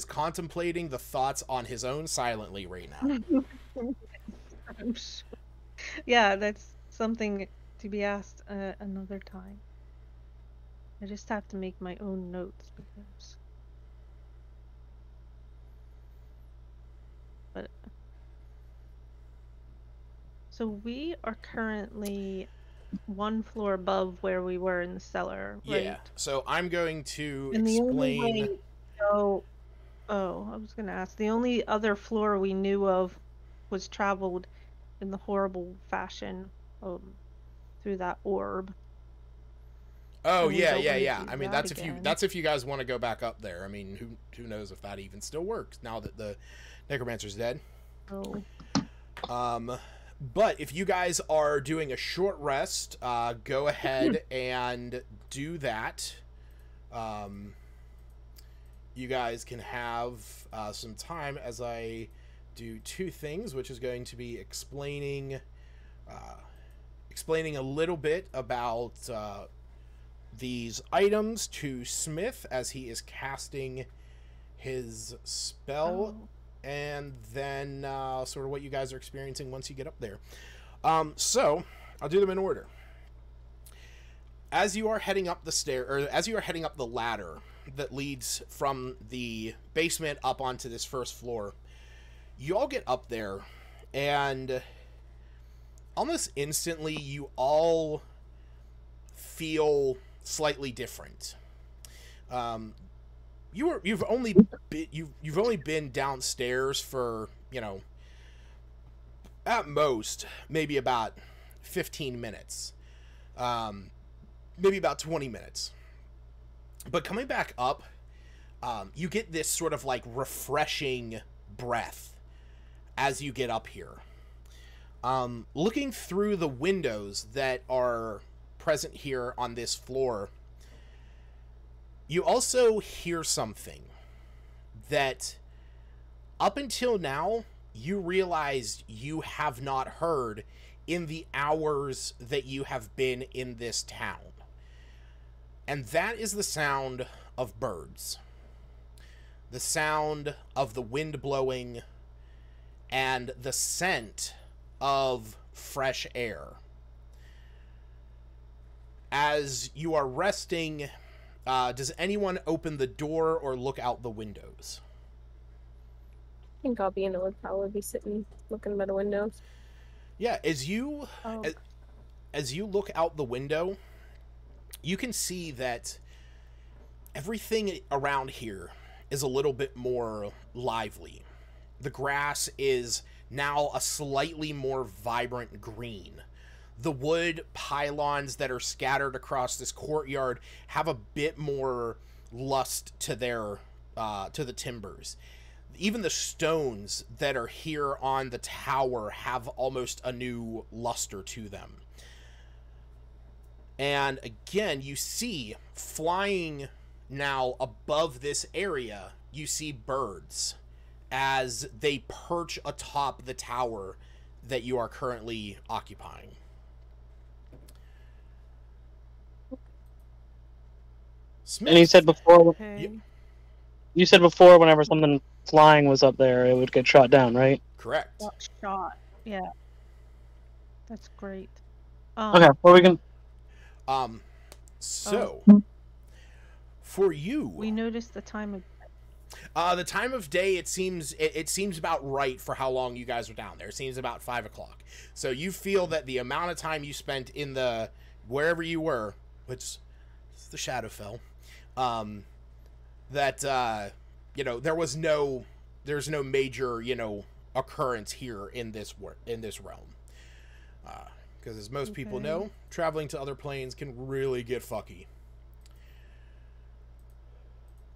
[SPEAKER 1] contemplating the thoughts on his own silently right now.
[SPEAKER 3] I'm sure. Yeah, that's something to be asked another time. I just have to make my own notes because... But... So we are currently one floor above where we were in the cellar, right?
[SPEAKER 1] Yeah, so I'm going to
[SPEAKER 3] And the only
[SPEAKER 1] explain...
[SPEAKER 3] way... I was gonna ask. The only other floor we knew of was traveled in the horrible fashion through that orb.
[SPEAKER 1] Oh,
[SPEAKER 3] And we
[SPEAKER 1] yeah.
[SPEAKER 3] don't wanna
[SPEAKER 1] I
[SPEAKER 3] do
[SPEAKER 1] mean,
[SPEAKER 3] that
[SPEAKER 1] that's if you guys want to go back up there. I mean, who knows if that even still works now that the necromancer's dead.
[SPEAKER 3] Oh.
[SPEAKER 1] But if you guys are doing a short rest, go ahead and do that. You guys can have some time as I do two things, which is going to be explaining a little bit about these items to Smith as he is casting his spell. And then sort of what you guys are experiencing once you get up there. So I'll do them in order. As you are heading up the the ladder that leads from the basement up onto this first floor, you all get up there, and almost instantly you all feel slightly different. You've only you've only been downstairs for, you know, at most maybe about 15 minutes, maybe about 20 minutes. But coming back up, you get this sort of like refreshing breath as you get up here. Looking through the windows that are present here on this floor, you also hear something that up until now you realize you have not heard in the hours that you have been in this town. And that is the sound of birds. The sound of the wind blowing and the scent of fresh air. As you are resting, does anyone open the door or look out the windows?
[SPEAKER 2] I think Albina would probably be sitting looking by the windows.
[SPEAKER 1] Yeah, as you look out the window, you can see that everything around here is a little bit more lively. The grass is now a slightly more vibrant green. The wood pylons that are scattered across this courtyard have a bit more lust to their to the timbers. Even the stones that are here on the tower have almost a new luster to them. And again, you see flying now above this area, you see birds as they perch atop the tower that you are currently occupying. Smith.
[SPEAKER 4] And you said before,
[SPEAKER 3] Okay.
[SPEAKER 4] you said before, whenever something flying was up there, it would get shot down, right?
[SPEAKER 1] Correct.
[SPEAKER 3] Got shot. Yeah. That's great.
[SPEAKER 4] Okay, well we can.
[SPEAKER 1] So for you,
[SPEAKER 3] We noticed the time of
[SPEAKER 1] the time of day, it seems about right for how long you guys were down there. It seems about 5 o'clock. So you feel that the amount of time you spent in the wherever you were, which is the Shadowfell, that there's no major occurrence here in this realm. Because as most people
[SPEAKER 3] Okay.
[SPEAKER 1] know, traveling to other planes can really get fucky.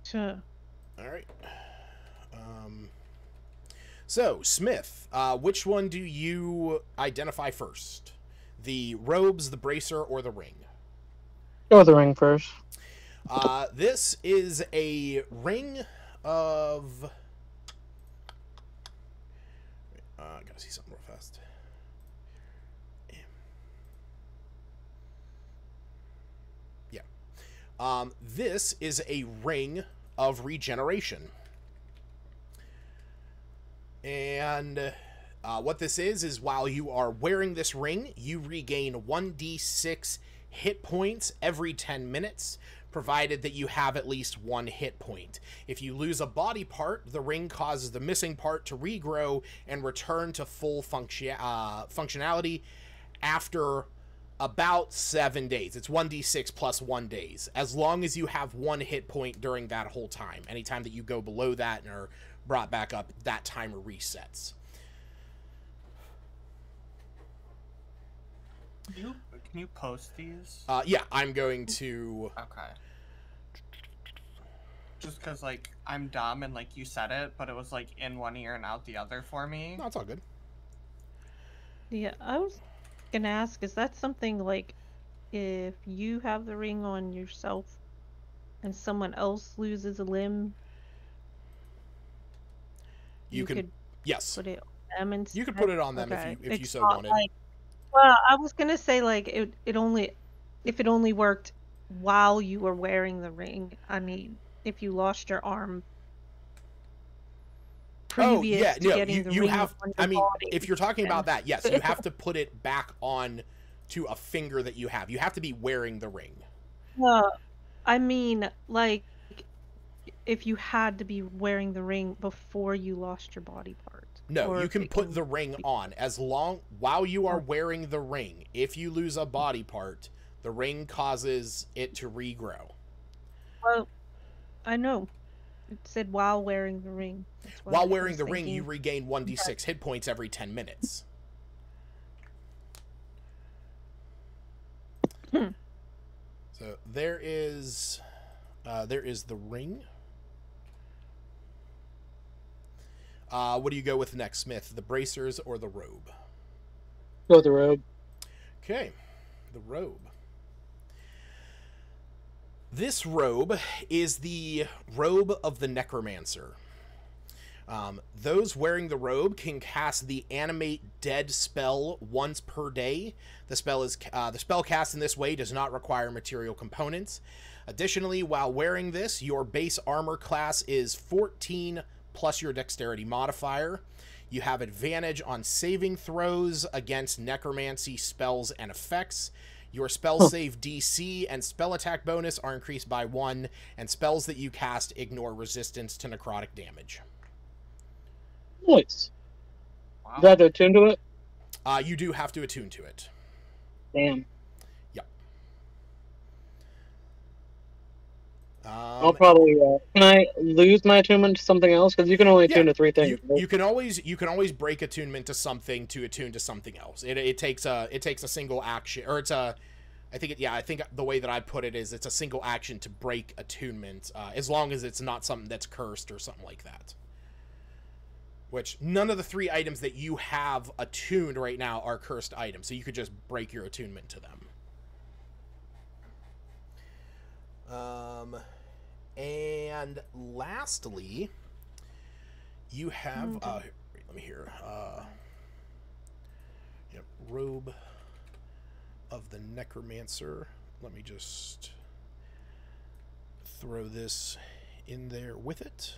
[SPEAKER 3] Sure.
[SPEAKER 1] All right. So, Smith, which one do you identify first? The robes, the bracer, or the ring?
[SPEAKER 4] Go with the ring first.
[SPEAKER 1] This is a ring of... I gotta see something real fast. Yeah. This is a ring of regeneration. And what this is while you are wearing this ring, you regain 1d6 hit points every 10 minutes, provided that you have at least one hit point. If you lose a body part, the ring causes the missing part to regrow and return to full functionality after about 7 days. It's 1d6 plus 1 days, as long as you have one hit point during that whole time. Anytime that you go below that and are brought back up, that timer resets.
[SPEAKER 5] Can you post these?
[SPEAKER 1] Yeah, I'm going to...
[SPEAKER 5] Okay. Just because, like, I'm dumb and, like, you said it, but it was, like, in one ear and out the other for me.
[SPEAKER 1] No, it's all good.
[SPEAKER 3] Yeah, I was gonna ask, is that something like if you have the ring on yourself and someone else loses a limb,
[SPEAKER 1] You can...
[SPEAKER 3] could
[SPEAKER 1] Yes.
[SPEAKER 3] put it on them instead?
[SPEAKER 1] You could put it on them
[SPEAKER 3] Okay.
[SPEAKER 1] if you
[SPEAKER 3] It's
[SPEAKER 1] so
[SPEAKER 3] not
[SPEAKER 1] wanted.
[SPEAKER 3] like- well, I was gonna say like it only worked while you were wearing the ring. I mean, if you lost your arm previous to getting the
[SPEAKER 1] you
[SPEAKER 3] ring
[SPEAKER 1] have...
[SPEAKER 3] on your
[SPEAKER 1] I mean,
[SPEAKER 3] body,
[SPEAKER 1] if you're talking about
[SPEAKER 3] then-
[SPEAKER 1] that, yes, you have to put it back on to a finger that you have. You have to be wearing the ring.
[SPEAKER 3] I mean, like, if you had to be wearing the ring before you lost your body part.
[SPEAKER 1] No,
[SPEAKER 3] or
[SPEAKER 1] you
[SPEAKER 3] if
[SPEAKER 1] can
[SPEAKER 3] it
[SPEAKER 1] put the ring on while you are
[SPEAKER 3] Oh.
[SPEAKER 1] wearing the ring. If you lose a body part, the ring causes it to regrow.
[SPEAKER 3] Well, I know. It said while wearing the ring. That's what
[SPEAKER 1] While
[SPEAKER 3] I
[SPEAKER 1] wearing
[SPEAKER 3] was
[SPEAKER 1] the ring,
[SPEAKER 3] thinking.
[SPEAKER 1] you regain 1d6 hit points every 10 minutes. So there is the ring. What do you go with next, Smith? The bracers or the robe?
[SPEAKER 4] Go with the robe.
[SPEAKER 1] Okay, the robe. This robe is the robe of the necromancer. Those wearing the robe can cast the animate dead spell once per day. The spell cast in this way does not require material components. Additionally, while wearing this, your base armor class is 14 plus your dexterity modifier. You have advantage on saving throws against necromancy spells and effects. Your spell save DC and spell attack bonus are increased by 1, and spells that you cast ignore resistance to necrotic damage.
[SPEAKER 4] Nice.
[SPEAKER 5] Wow.
[SPEAKER 4] Do I have to attune to it?
[SPEAKER 1] You do have to attune to it.
[SPEAKER 4] Damn.
[SPEAKER 1] Yep.
[SPEAKER 4] I'll probably. Can I lose my attunement to something else? Because you can only attune to 3 things.
[SPEAKER 1] You can always break attunement to something to attune to something else. It takes a single action, or it's a. I think the way that I put it is it's a single action to break attunement, as long as it's not something that's cursed or something like that. Which none of the 3 items that you have attuned right now are cursed items, so you could just break your attunement to them. And lastly, you have let me hear. Yep, robe of the necromancer. Let me just throw this in there with it.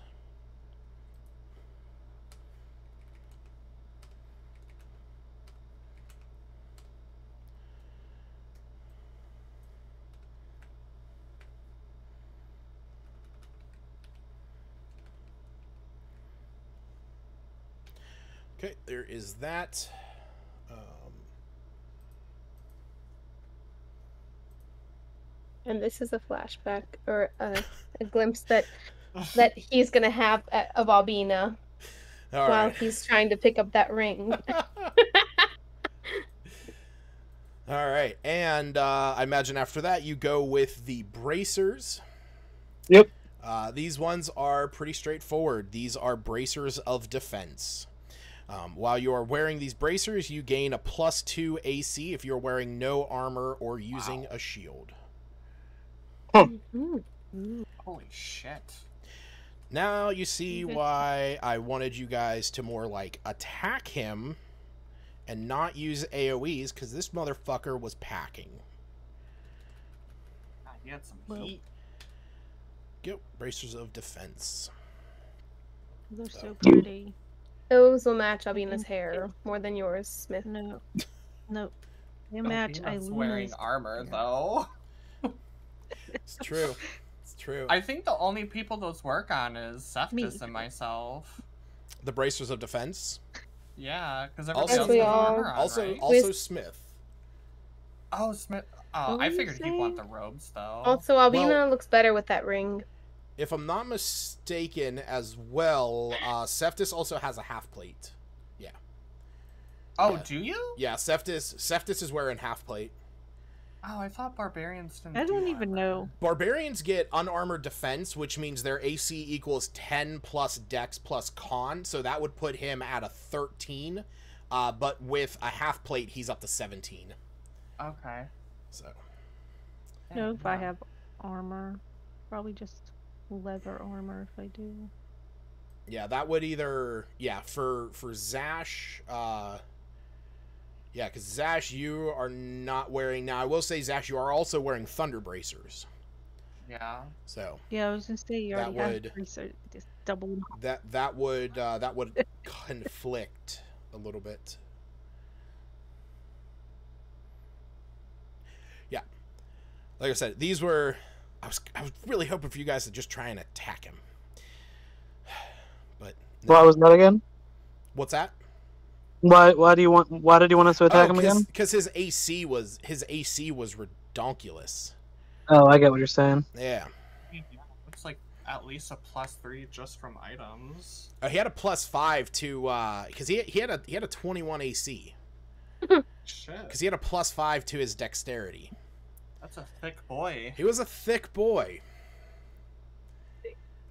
[SPEAKER 1] Okay, there is that.
[SPEAKER 2] And this is a flashback or a glimpse that he's gonna have of Albina
[SPEAKER 1] All
[SPEAKER 2] while
[SPEAKER 1] right.
[SPEAKER 2] he's trying to pick up that ring.
[SPEAKER 1] All right, and I imagine after that you go with the bracers.
[SPEAKER 4] Yep.
[SPEAKER 1] These ones are pretty straightforward. These are bracers of defense. While you are wearing these bracers, you gain a +2 AC if you're wearing no armor or using a shield.
[SPEAKER 5] Holy shit.
[SPEAKER 1] Now you see why I wanted you guys to more like attack him and not use AoEs, because this motherfucker was packing.
[SPEAKER 5] God, he had some
[SPEAKER 3] Well.
[SPEAKER 5] heat.
[SPEAKER 1] Go, bracers of defense.
[SPEAKER 3] They're so pretty.
[SPEAKER 2] Those will match Albina's hair more than yours, Smith.
[SPEAKER 3] No. They match
[SPEAKER 5] Albina's wearing
[SPEAKER 3] Iluna's.
[SPEAKER 5] armor, though.
[SPEAKER 1] It's true. It's true.
[SPEAKER 5] I think the only people those work on is
[SPEAKER 3] Me.
[SPEAKER 5] Cephas and myself.
[SPEAKER 1] The bracers of defense.
[SPEAKER 5] Yeah, because
[SPEAKER 1] Also-
[SPEAKER 5] everybody else has
[SPEAKER 2] Also-
[SPEAKER 5] armor on,
[SPEAKER 1] Also,
[SPEAKER 5] right?
[SPEAKER 1] also Smith.
[SPEAKER 5] Oh, Smith. Oh,
[SPEAKER 3] What
[SPEAKER 5] I
[SPEAKER 3] were you
[SPEAKER 5] figured he'd want the
[SPEAKER 3] saying?
[SPEAKER 5] robes, though.
[SPEAKER 2] Also, Albina
[SPEAKER 1] Well-
[SPEAKER 2] looks better with that ring.
[SPEAKER 1] If I'm not mistaken, as well, Cephas also has a half plate.
[SPEAKER 5] Oh,
[SPEAKER 1] yeah.
[SPEAKER 5] do you?
[SPEAKER 1] Yeah, Cephas is wearing half plate.
[SPEAKER 5] Oh, I thought barbarians didn't
[SPEAKER 3] I don't
[SPEAKER 5] do
[SPEAKER 3] even
[SPEAKER 5] armor.
[SPEAKER 3] know.
[SPEAKER 1] Barbarians get unarmored defense, which means their AC equals 10 plus Dex plus Con, so that would put him at a 13. But with a half plate, he's up to 17.
[SPEAKER 5] Okay.
[SPEAKER 1] So
[SPEAKER 3] No, if I
[SPEAKER 5] Yeah.
[SPEAKER 3] have armor. Probably just leather armor if I do.
[SPEAKER 1] yeah, that would either for Zash. Yeah, because Zash, you are not wearing. Now, I will say, Zash, you are also wearing Thunder Bracers.
[SPEAKER 5] Yeah.
[SPEAKER 1] So
[SPEAKER 3] Yeah, I was gonna say you
[SPEAKER 1] That
[SPEAKER 3] already
[SPEAKER 1] would-
[SPEAKER 3] have research. Just double them.
[SPEAKER 1] that would conflict a little bit. Yeah, like I said, these were. I was really hoping for you guys to just try and attack him, but no.
[SPEAKER 4] Why was that again?
[SPEAKER 1] What's that?
[SPEAKER 4] Why did you want us to attack him again?
[SPEAKER 1] Because his AC was redonkulous.
[SPEAKER 4] Oh, I get what you're saying.
[SPEAKER 1] Yeah.
[SPEAKER 5] Looks like at least a +3 just from items.
[SPEAKER 1] He had a +5 to because he had a 21 AC.
[SPEAKER 5] Shit.
[SPEAKER 1] Because he had a +5 to his dexterity.
[SPEAKER 5] That's a thick boy.
[SPEAKER 1] He was a thick boy.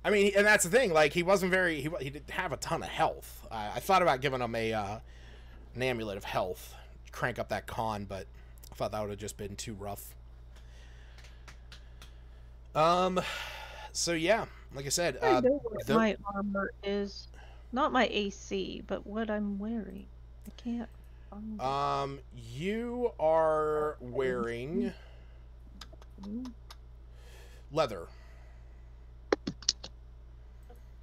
[SPEAKER 1] I mean, and that's the thing. Like, he wasn't very. He didn't have a ton of health. I thought about giving him an amulet of health, crank up that con, but I thought that would have just been too rough. So yeah, like I said,
[SPEAKER 3] I know what my armor is. Not my AC, but what I'm wearing. I can't find it.
[SPEAKER 1] You are wearing leather.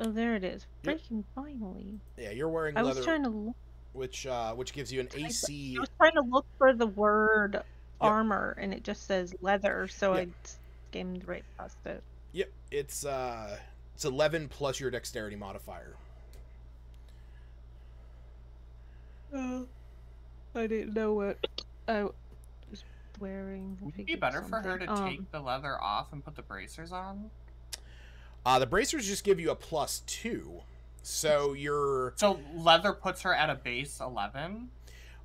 [SPEAKER 3] Oh, there it is.
[SPEAKER 1] Yep.
[SPEAKER 3] Freaking finally.
[SPEAKER 1] Yeah, you're wearing
[SPEAKER 3] I
[SPEAKER 1] leather.
[SPEAKER 3] was trying to look.
[SPEAKER 1] Which gives you an AC.
[SPEAKER 3] I was trying to look for the word armor, and it just says leather, so I skimmed right past it.
[SPEAKER 1] Yep, it's 11 plus your dexterity modifier.
[SPEAKER 3] I didn't know what I was wearing.
[SPEAKER 5] Would it be better for her to take the leather off and put the bracers on?
[SPEAKER 1] The bracers just give you a +2. So you're...
[SPEAKER 5] So leather puts her at a base 11?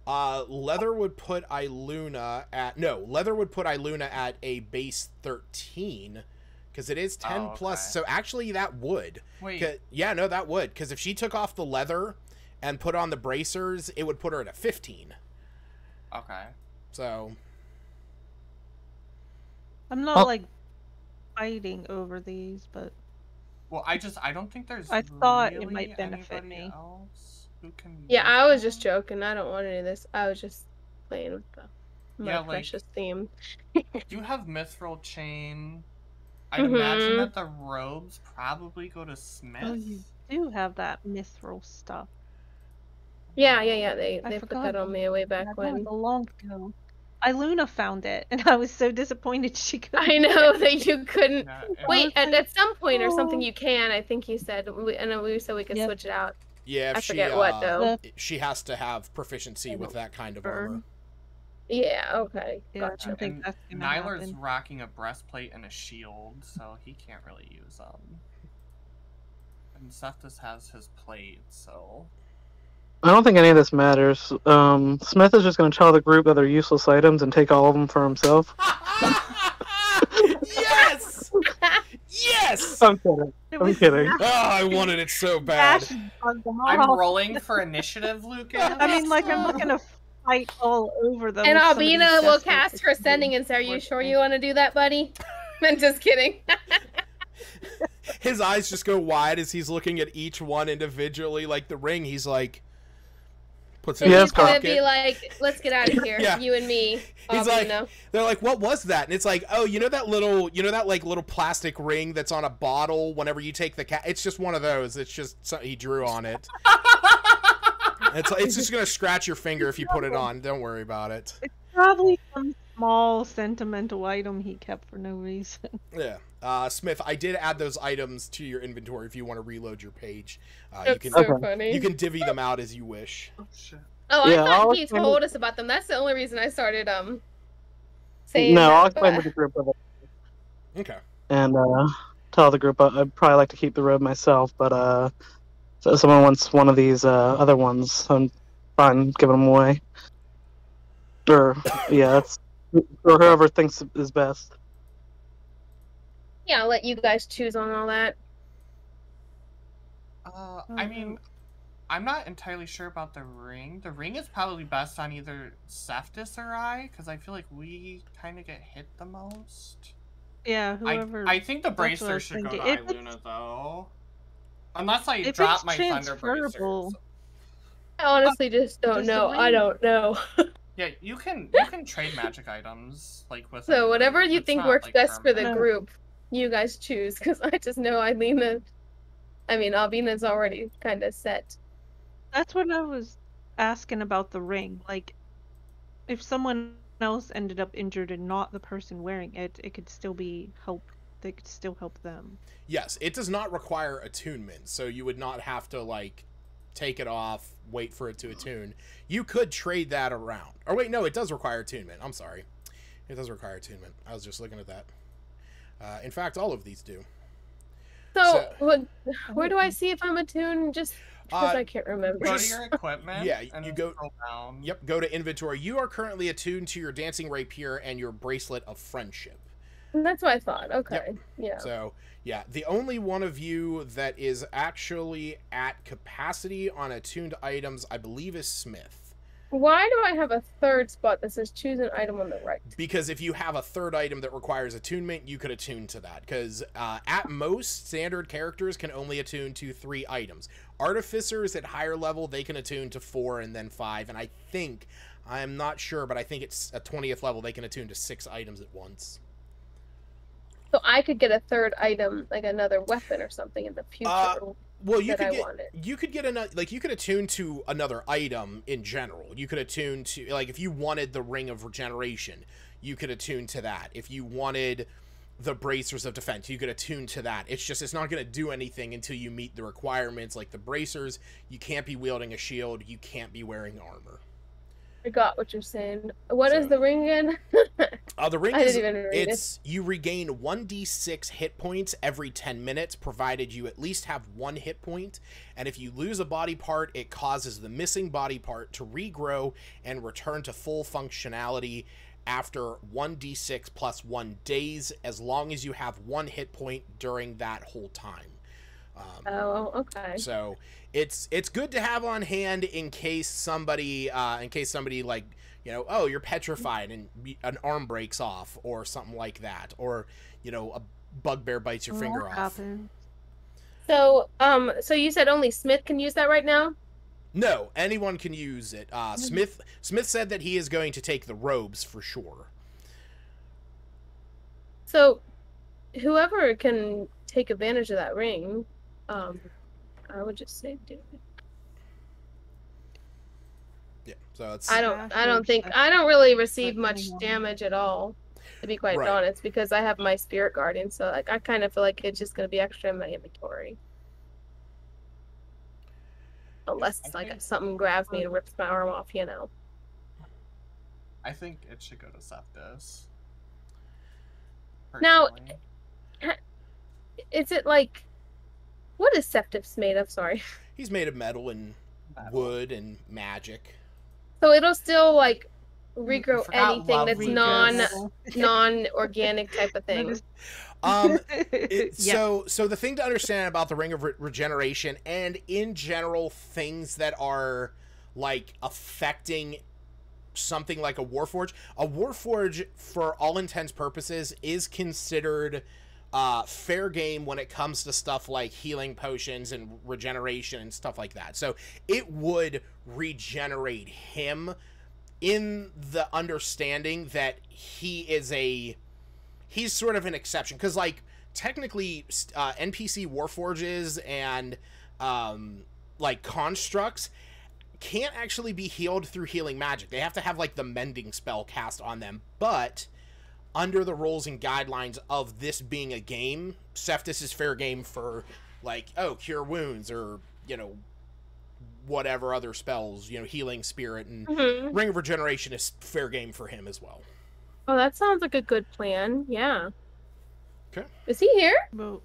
[SPEAKER 1] Leather would put Iluna at... No, leather would put Iluna at a base 13. Because it is 10 plus. So actually that would.
[SPEAKER 5] Wait.
[SPEAKER 1] Yeah, no, that would. Because if she took off the leather and put on the bracers, it would put her at a 15.
[SPEAKER 5] Okay.
[SPEAKER 1] So...
[SPEAKER 3] I'm not, like, fighting over these, but...
[SPEAKER 5] Well, I don't think there's
[SPEAKER 3] I thought it
[SPEAKER 5] really
[SPEAKER 3] might benefit me.
[SPEAKER 5] Else who can
[SPEAKER 2] Yeah,
[SPEAKER 5] use
[SPEAKER 2] I was
[SPEAKER 5] them.
[SPEAKER 2] just joking. I don't want any of this. I was just playing with my precious theme.
[SPEAKER 5] You have Mithril Chain. I'd imagine that the robes probably go to Smith.
[SPEAKER 3] Oh, you do have that mithril stuff.
[SPEAKER 2] Yeah. They put
[SPEAKER 3] forgot
[SPEAKER 2] that on me way back
[SPEAKER 3] that
[SPEAKER 2] when.
[SPEAKER 3] was a long ago. Iluna found it, and I was so disappointed she couldn't.
[SPEAKER 2] I know that you couldn't.
[SPEAKER 5] Yeah,
[SPEAKER 2] Wait,
[SPEAKER 3] I was
[SPEAKER 2] at some point or something
[SPEAKER 3] oh.
[SPEAKER 2] you can. I think you said. And then we said we could
[SPEAKER 3] Yep.
[SPEAKER 2] switch it out.
[SPEAKER 1] Yeah, if
[SPEAKER 2] I forget what though.
[SPEAKER 1] she has to have proficiency with that kind of armor.
[SPEAKER 2] Yeah. Okay.
[SPEAKER 3] Yeah,
[SPEAKER 2] Gotcha.
[SPEAKER 3] I think
[SPEAKER 5] and
[SPEAKER 3] that's gonna
[SPEAKER 5] Nylar's
[SPEAKER 3] happen.
[SPEAKER 5] rocking a breastplate and a shield, so he can't really use them. And Sethus has his plate, so...
[SPEAKER 4] I don't think any of this matters. Smith is just going to tell the group that they're useless items and take all of them for himself.
[SPEAKER 1] Yes! Yes!
[SPEAKER 4] I'm kidding. I'm kidding.
[SPEAKER 1] Oh, I wanted it so bad.
[SPEAKER 3] Dash on them
[SPEAKER 5] I'm
[SPEAKER 3] all.
[SPEAKER 5] rolling for initiative, Lucas.
[SPEAKER 3] I mean, like, I'm not gonna fight all over them.
[SPEAKER 2] And
[SPEAKER 3] with some of these
[SPEAKER 2] Albina will
[SPEAKER 3] desperate
[SPEAKER 2] cast for ascending and say, "Are you sure you want to do that, buddy?" I'm just kidding.
[SPEAKER 1] His eyes just go wide as he's looking at each one individually. Like the ring, he's like... Puts it in
[SPEAKER 2] He's
[SPEAKER 1] his
[SPEAKER 2] gonna
[SPEAKER 1] pocket.
[SPEAKER 2] be like, "Let's get out of here,
[SPEAKER 1] Yeah.
[SPEAKER 2] you and me."
[SPEAKER 1] He's
[SPEAKER 2] Albina.
[SPEAKER 1] like, they're like, what was that? And it's like, oh, you know that like little plastic ring that's on a bottle whenever you take the cat. It's just one of those. It's just something he drew on it. It's just gonna scratch your finger if you put it on. Don't worry about it.
[SPEAKER 3] It's probably some small sentimental item he kept for no reason.
[SPEAKER 1] Yeah. Smith, I did add those items to your inventory if you want to reload your page. You
[SPEAKER 2] That's
[SPEAKER 1] can
[SPEAKER 2] so funny.
[SPEAKER 1] you can divvy them out as you wish.
[SPEAKER 5] Oh, shit.
[SPEAKER 2] Oh,
[SPEAKER 4] Yeah,
[SPEAKER 2] I thought
[SPEAKER 4] I'll
[SPEAKER 2] he
[SPEAKER 4] explain
[SPEAKER 2] told us about them. That's the only reason I started saying
[SPEAKER 4] No,
[SPEAKER 2] that,
[SPEAKER 4] I'll explain
[SPEAKER 2] but-
[SPEAKER 4] to the group of it
[SPEAKER 1] Okay.
[SPEAKER 4] and tell the group I'd probably like to keep the robe myself, but so if someone wants one of these other ones, I'm fine giving them away. Or yeah, that's or whoever thinks is best.
[SPEAKER 2] Yeah, I'll let you guys choose on all that.
[SPEAKER 5] I mean, I'm not entirely sure about the ring. The ring is probably best on either Sethus or I, because I feel like we kind of get hit the most.
[SPEAKER 3] Yeah, whoever.
[SPEAKER 5] I think the
[SPEAKER 3] what I was
[SPEAKER 5] bracer should go to
[SPEAKER 3] thinking. If it's-
[SPEAKER 5] Iluna, though. Unless I
[SPEAKER 3] if
[SPEAKER 5] drop
[SPEAKER 3] it's
[SPEAKER 5] my thunder
[SPEAKER 3] transferable-
[SPEAKER 5] bracers.
[SPEAKER 2] I honestly just don't
[SPEAKER 3] Just
[SPEAKER 2] know.
[SPEAKER 3] the
[SPEAKER 2] I
[SPEAKER 3] ring.
[SPEAKER 2] don't know.
[SPEAKER 5] Yeah, you can trade magic items like with.
[SPEAKER 2] So whatever
[SPEAKER 5] anything.
[SPEAKER 2] you
[SPEAKER 5] It's
[SPEAKER 2] think
[SPEAKER 5] not,
[SPEAKER 2] works
[SPEAKER 5] like,
[SPEAKER 2] best for the
[SPEAKER 5] permanent.
[SPEAKER 2] group, you guys choose. Because I just know Albina's already kind of set.
[SPEAKER 3] That's what I was asking about the ring. Like, if someone else ended up injured and not the person wearing it, it could still be help. They could still help them.
[SPEAKER 1] Yes, it does not require attunement, so you would not have to like take it off, wait for it to attune. You could trade that around. Or wait, no, it does require attunement. I'm sorry. It does require attunement. I was just looking at that. In fact, all of these do.
[SPEAKER 2] So, where do I see if I'm attuned? Just because I can't remember.
[SPEAKER 5] Go to your equipment.
[SPEAKER 1] Yeah,
[SPEAKER 5] and
[SPEAKER 1] you
[SPEAKER 5] then
[SPEAKER 1] go.
[SPEAKER 5] scroll down.
[SPEAKER 1] Yep, go to inventory. You are currently attuned to your dancing rapier and your bracelet of friendship.
[SPEAKER 2] That's what I thought. Okay. Yeah.
[SPEAKER 1] So, yeah, the only one of you that is actually at capacity on attuned items, I believe, is Smith.
[SPEAKER 2] Why do I have a third spot that says choose an item on the right?
[SPEAKER 1] Because if you have a third item that requires attunement, you could attune to that. Because at most, standard characters can only attune to 3 items. Artificers at higher level, they can attune to 4 and then 5. And I think, I'm not sure, but I think it's at 20th level, they can attune to 6 items at once.
[SPEAKER 2] So I could get a third item, like another weapon or something in the future.
[SPEAKER 1] Well, you could get another, like, you could attune to another item in general. You could attune to, like, if you wanted the Ring of Regeneration, you could attune to that. If you wanted the Bracers of Defense, you could attune to that. It's just, it's not going to do anything until you meet the requirements. Like the Bracers, you can't be wielding a shield, you can't be wearing armor.
[SPEAKER 2] I got what you're saying. What is the ring again?
[SPEAKER 1] The ring
[SPEAKER 2] I
[SPEAKER 1] is,
[SPEAKER 2] didn't even read
[SPEAKER 1] it's, you regain 1d6 hit points every 10 minutes, provided you at least have 1 hit point. And if you lose a body part, it causes the missing body part to regrow and return to full functionality after 1d6 plus 1 days, as long as you have 1 hit point during that whole time.
[SPEAKER 2] Oh, okay.
[SPEAKER 1] So it's good to have on hand in case somebody like, you know, oh, you're petrified and an arm breaks off or something like that, or, you know, a bugbear bites your finger off.
[SPEAKER 2] So so you said only Smith can use that right now?
[SPEAKER 1] No, anyone can use it. Smith said that he is going to take the robes for sure.
[SPEAKER 2] So whoever can take advantage of that ring, I would just say do it.
[SPEAKER 1] Yeah, so it's.
[SPEAKER 2] I don't really receive much damage at all, to be quite honest, because I have my Spirit Guardian, so like I kind of feel like it's just gonna be extra in my inventory. Unless it's like something grabs me and rips my arm off, you know.
[SPEAKER 5] I think it should go to Septis.
[SPEAKER 2] Now, is it like, what is Septis made of? Sorry.
[SPEAKER 1] He's made of metal and wood and magic.
[SPEAKER 2] So it'll still like regrow anything that's non-organic type of thing.
[SPEAKER 1] So the thing to understand about the Ring of Regeneration, and in general things that are like affecting something like a Warforge for all intents purposes is considered fair game when it comes to stuff like healing potions and regeneration and stuff like that. So it would regenerate him, in the understanding that he's sort of an exception, because like technically NPC Warforges and like constructs can't actually be healed through healing magic. They have to have like the mending spell cast on them. But under the rules and guidelines of this being a game, Septis is fair game for like, oh, cure wounds, or, you know, whatever other spells, you know, healing spirit, and Ring of Regeneration is fair game for him as well.
[SPEAKER 2] Oh, that sounds like a good plan. Yeah.
[SPEAKER 1] Okay.
[SPEAKER 2] Is he here?
[SPEAKER 3] Well,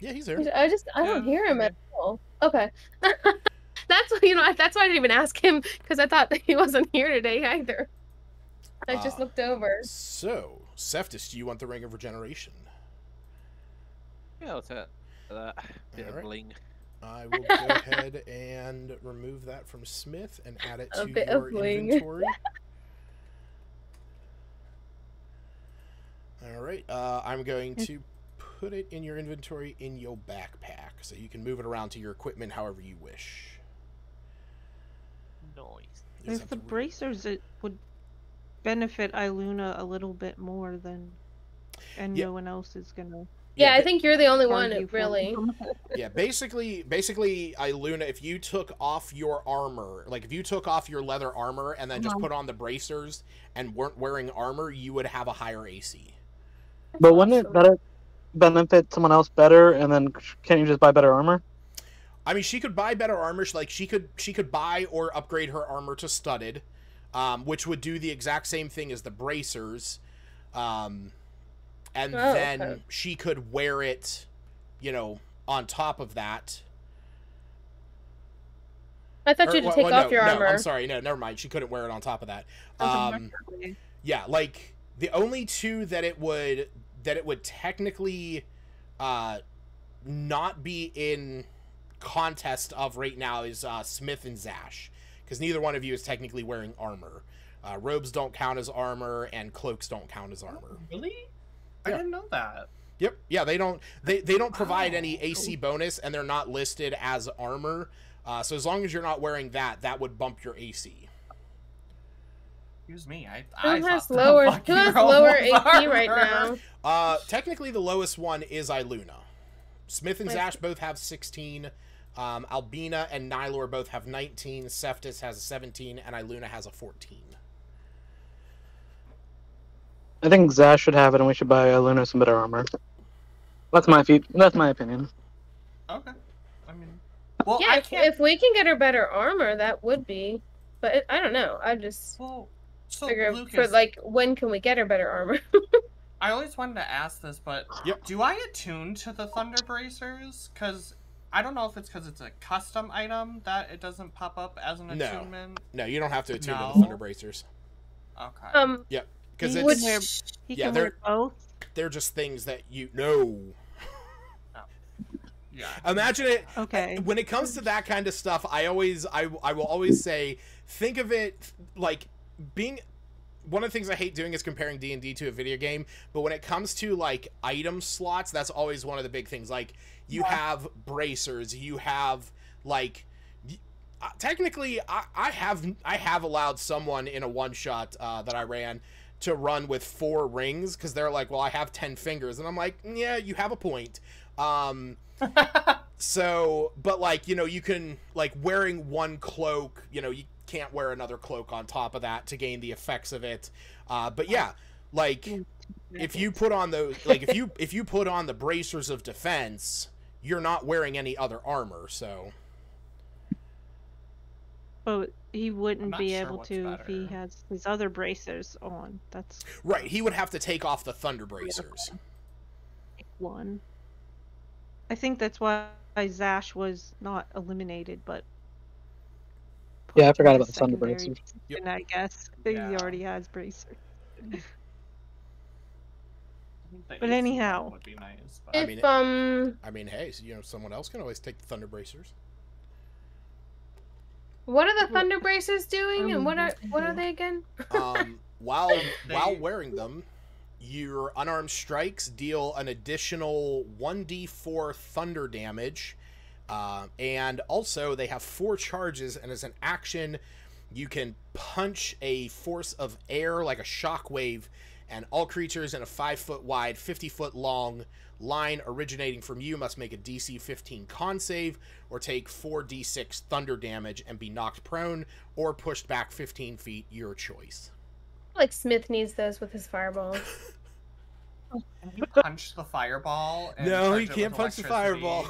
[SPEAKER 1] yeah, he's there.
[SPEAKER 2] I don't hear him at all. Okay. That's why I didn't even ask him, because I thought that he wasn't here today either. I just looked over.
[SPEAKER 1] So, Septis, do you want the Ring of Regeneration?
[SPEAKER 6] Yeah, I'll take that. Bit of bling.
[SPEAKER 1] I will go ahead and remove that from Smith and add it to your inventory. Alright, I'm going to put it in your inventory in your backpack, so you can move it around to your equipment however you wish.
[SPEAKER 6] Nice.
[SPEAKER 3] With the bracers, it would benefit Iluna a little bit more than, and no one else is gonna.
[SPEAKER 2] Yeah, I think you're the only one, really.
[SPEAKER 1] Yeah, basically, Iluna, if you took off your armor, like if you took off your leather armor and then just put on the bracers and weren't wearing armor, you would have a higher AC.
[SPEAKER 4] But wouldn't it benefit someone else better, and then can't you just buy better armor?
[SPEAKER 1] I mean, she could buy better armor. Like she could buy or upgrade her armor to studded, which would do the exact same thing as the bracers. And then she could wear it, you know, on top of that.
[SPEAKER 2] I thought you had to take off your armor.
[SPEAKER 1] I'm sorry. No, never mind. She couldn't wear it on top of that. Yeah, like the only two that it would technically not be in contest of right now is Smith and Zash, because neither one of you is technically wearing armor. Robes don't count as armor, and cloaks don't count as armor.
[SPEAKER 5] Really? I didn't know that.
[SPEAKER 1] Yep. Yeah, they don't provide any AC bonus, and they're not listed as armor. So as long as you're not wearing that, that would bump your AC.
[SPEAKER 5] Excuse me.
[SPEAKER 2] Who has lower AC right now?
[SPEAKER 1] Technically, the lowest one is Iluna. Smith and Zash both have 16. Albina and Nylor both have 19. Seftis has a 17, and Iluna has a 14.
[SPEAKER 4] I think Zash should have it, and we should buy Iluna some better armor. That's my opinion.
[SPEAKER 5] Okay. I mean, well,
[SPEAKER 2] yeah, if we can get her better armor, that would be. But I don't know. I just figure
[SPEAKER 5] Lucas,
[SPEAKER 2] for like when can we get her better armor?
[SPEAKER 5] I always wanted to ask this, but do I attune to the Thunder Bracers? Because I don't know if it's because it's a custom item that it doesn't pop up as an attunement.
[SPEAKER 1] No, you don't have to attune to the Thunder Bracers.
[SPEAKER 5] Okay.
[SPEAKER 1] Yep. Because
[SPEAKER 3] he can wear both.
[SPEAKER 1] They're just things that you know.
[SPEAKER 5] Yeah.
[SPEAKER 1] Imagine it.
[SPEAKER 3] Okay.
[SPEAKER 1] When it comes to that kind of stuff, I will always say, think of it like being. One of the things I hate doing is comparing D&D to a video game, but when it comes to like item slots, that's always one of the big things. Like you have bracers, you have like. Technically, I have allowed someone in a one shot that I ran to run with 4 rings, because they're like, well, I have 10 fingers, and I'm like, yeah, you have a point. So, but like, you know, you can like wearing one cloak, you know, you can't wear another cloak on top of that to gain the effects of it. But yeah, like if you put on those, like if you put on the bracers of defense, you're not wearing any other armor, so.
[SPEAKER 3] But he wouldn't be
[SPEAKER 5] sure
[SPEAKER 3] able
[SPEAKER 5] what's
[SPEAKER 3] to if he
[SPEAKER 5] better.
[SPEAKER 3] has his other bracers on. That's
[SPEAKER 1] Right, he would have to take off the Thunder Bracers.
[SPEAKER 3] one. I think that's why Zash was not eliminated, but
[SPEAKER 4] Yeah, I forgot
[SPEAKER 3] put
[SPEAKER 4] about the Thunder
[SPEAKER 3] secondary
[SPEAKER 4] Bracers.
[SPEAKER 3] position, I guess
[SPEAKER 5] Yeah.
[SPEAKER 3] he already has bracers.
[SPEAKER 5] The
[SPEAKER 3] But
[SPEAKER 5] AC
[SPEAKER 3] anyhow.
[SPEAKER 5] would be nice, but...
[SPEAKER 2] If
[SPEAKER 1] I mean, hey, you know, someone else can always take the Thunder Bracers.
[SPEAKER 2] what are the Thunder Bracers doing, and what are they again?
[SPEAKER 1] While wearing them, your unarmed strikes deal an additional 1d4 thunder damage, and also they have 4 charges, and as an action, you can punch a force of air like a shockwave, and all creatures in a 5-foot wide, 50-foot long line originating from you must make a DC 15 con save or take 4d6 thunder damage and be knocked prone or pushed back 15 feet, your choice.
[SPEAKER 2] Like Smith needs those with his fireballs.
[SPEAKER 5] Can you punch the fireball? And
[SPEAKER 1] No,
[SPEAKER 5] charge
[SPEAKER 1] you
[SPEAKER 5] it
[SPEAKER 1] can't
[SPEAKER 5] with
[SPEAKER 1] punch the
[SPEAKER 5] electricity?
[SPEAKER 1] fireball.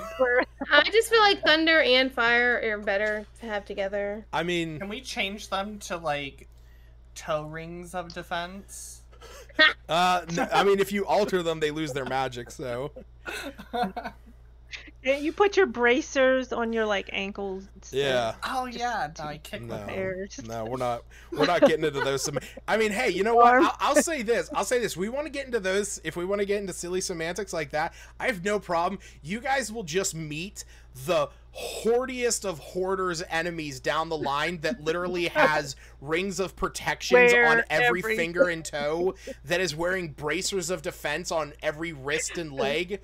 [SPEAKER 2] I just feel like thunder and fire are better to have together.
[SPEAKER 1] I mean,
[SPEAKER 5] Can we change them to, like, toe rings of defense?
[SPEAKER 1] no, I mean, if you alter them, they lose their magic, so.
[SPEAKER 3] Yeah, you put your bracers on your like ankles. instead.
[SPEAKER 1] Yeah.
[SPEAKER 5] Oh, yeah, no, I kick
[SPEAKER 1] No.
[SPEAKER 5] with
[SPEAKER 3] There.
[SPEAKER 1] No, we're not getting into those. I mean, hey, you know what? I'll say this. We want to get into those. If we want to get into silly semantics like that, I have no problem. You guys will just meet the hoardiest of hoarders enemies down the line that literally has rings of protections on every finger and toe, that is wearing bracers of defense on every wrist and leg.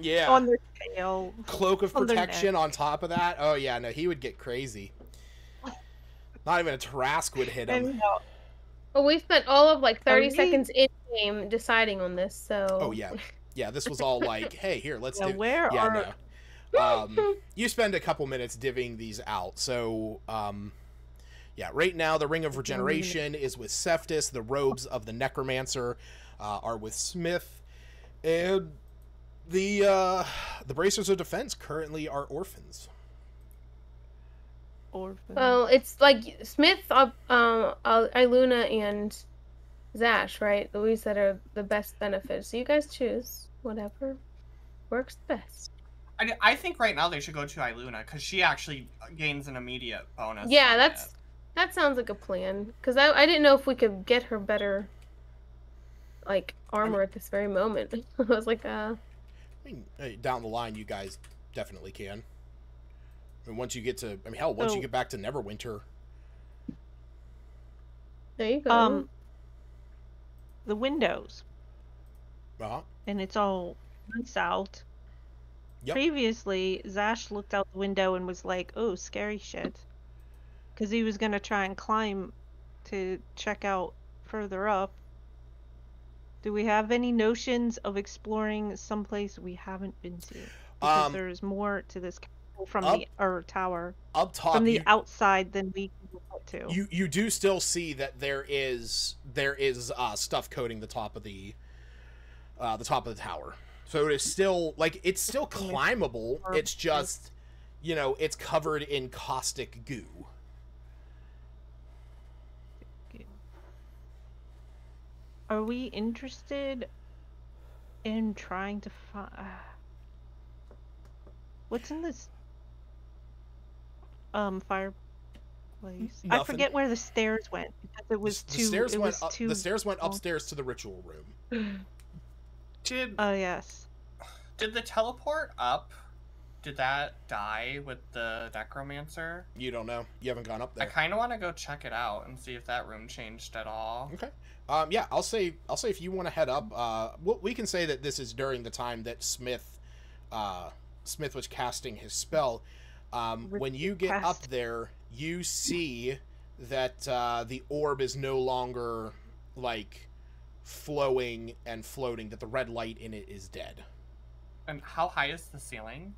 [SPEAKER 1] Yeah.
[SPEAKER 3] On their tail.
[SPEAKER 1] Cloak of
[SPEAKER 3] on their
[SPEAKER 1] protection
[SPEAKER 3] neck.
[SPEAKER 1] on top of that. Oh yeah, no, he would get crazy. Not even a Trask would hit him.
[SPEAKER 3] And,
[SPEAKER 2] Well, we spent all of like 30
[SPEAKER 3] we-
[SPEAKER 2] seconds in game deciding on this, so.
[SPEAKER 1] Oh yeah, yeah. This was all like, hey, here, let's
[SPEAKER 3] Yeah,
[SPEAKER 1] do.
[SPEAKER 3] where
[SPEAKER 1] Yeah,
[SPEAKER 3] are-
[SPEAKER 1] no. You spend a couple minutes divvying these out. So, yeah, right now the Ring of Regeneration is with Seftis. The robes of the Necromancer are with Smith, and the bracers of defense currently are orphans.
[SPEAKER 3] Orphan.
[SPEAKER 2] Well, it's like Smith, Iluna, and Zash, right? These that are the best benefits. So you guys choose whatever. works best.
[SPEAKER 5] I think right now they should go to Iluna because she actually gains an immediate bonus.
[SPEAKER 2] Yeah,
[SPEAKER 5] from it.
[SPEAKER 2] that sounds like a plan. Because I didn't know if we could get her better, like, armor at this very moment. I was like,
[SPEAKER 1] I mean, down the line, you guys definitely can. And once you get to, I mean, hell, once you get back to Neverwinter.
[SPEAKER 2] There you go.
[SPEAKER 3] The windows.
[SPEAKER 1] Uh-huh.
[SPEAKER 3] And it's all nice out.
[SPEAKER 1] Yep.
[SPEAKER 3] Previously, Zash looked out the window and was like, oh, scary shit. Because he was going to try and climb to check out further up. Do we have any notions of exploring someplace we haven't been to? Because there's more to this castle from the tower.
[SPEAKER 1] Up top,
[SPEAKER 3] from the outside than we can get to.
[SPEAKER 1] You do still see that there is stuff coating the top of the tower. So it is still, like, it's still climbable. It's just, you know, it's covered in caustic goo.
[SPEAKER 3] Are we interested in trying to find... What's in this fireplace? I forget where the stairs went because it was
[SPEAKER 1] The stairs went upstairs to the ritual room.
[SPEAKER 3] Oh yes.
[SPEAKER 5] Did the teleport up? Did that die with the necromancer?
[SPEAKER 1] You don't know. You haven't gone up there.
[SPEAKER 5] I kind of want to go check it out and see if that room changed at all.
[SPEAKER 1] Okay. Yeah, I'll say if you want to head up, we can say that this is during the time that Smith was casting his spell. When you get up there, you see that the orb is no longer, like, flowing and floating, that the red light in it is dead.
[SPEAKER 5] And how high is the ceiling?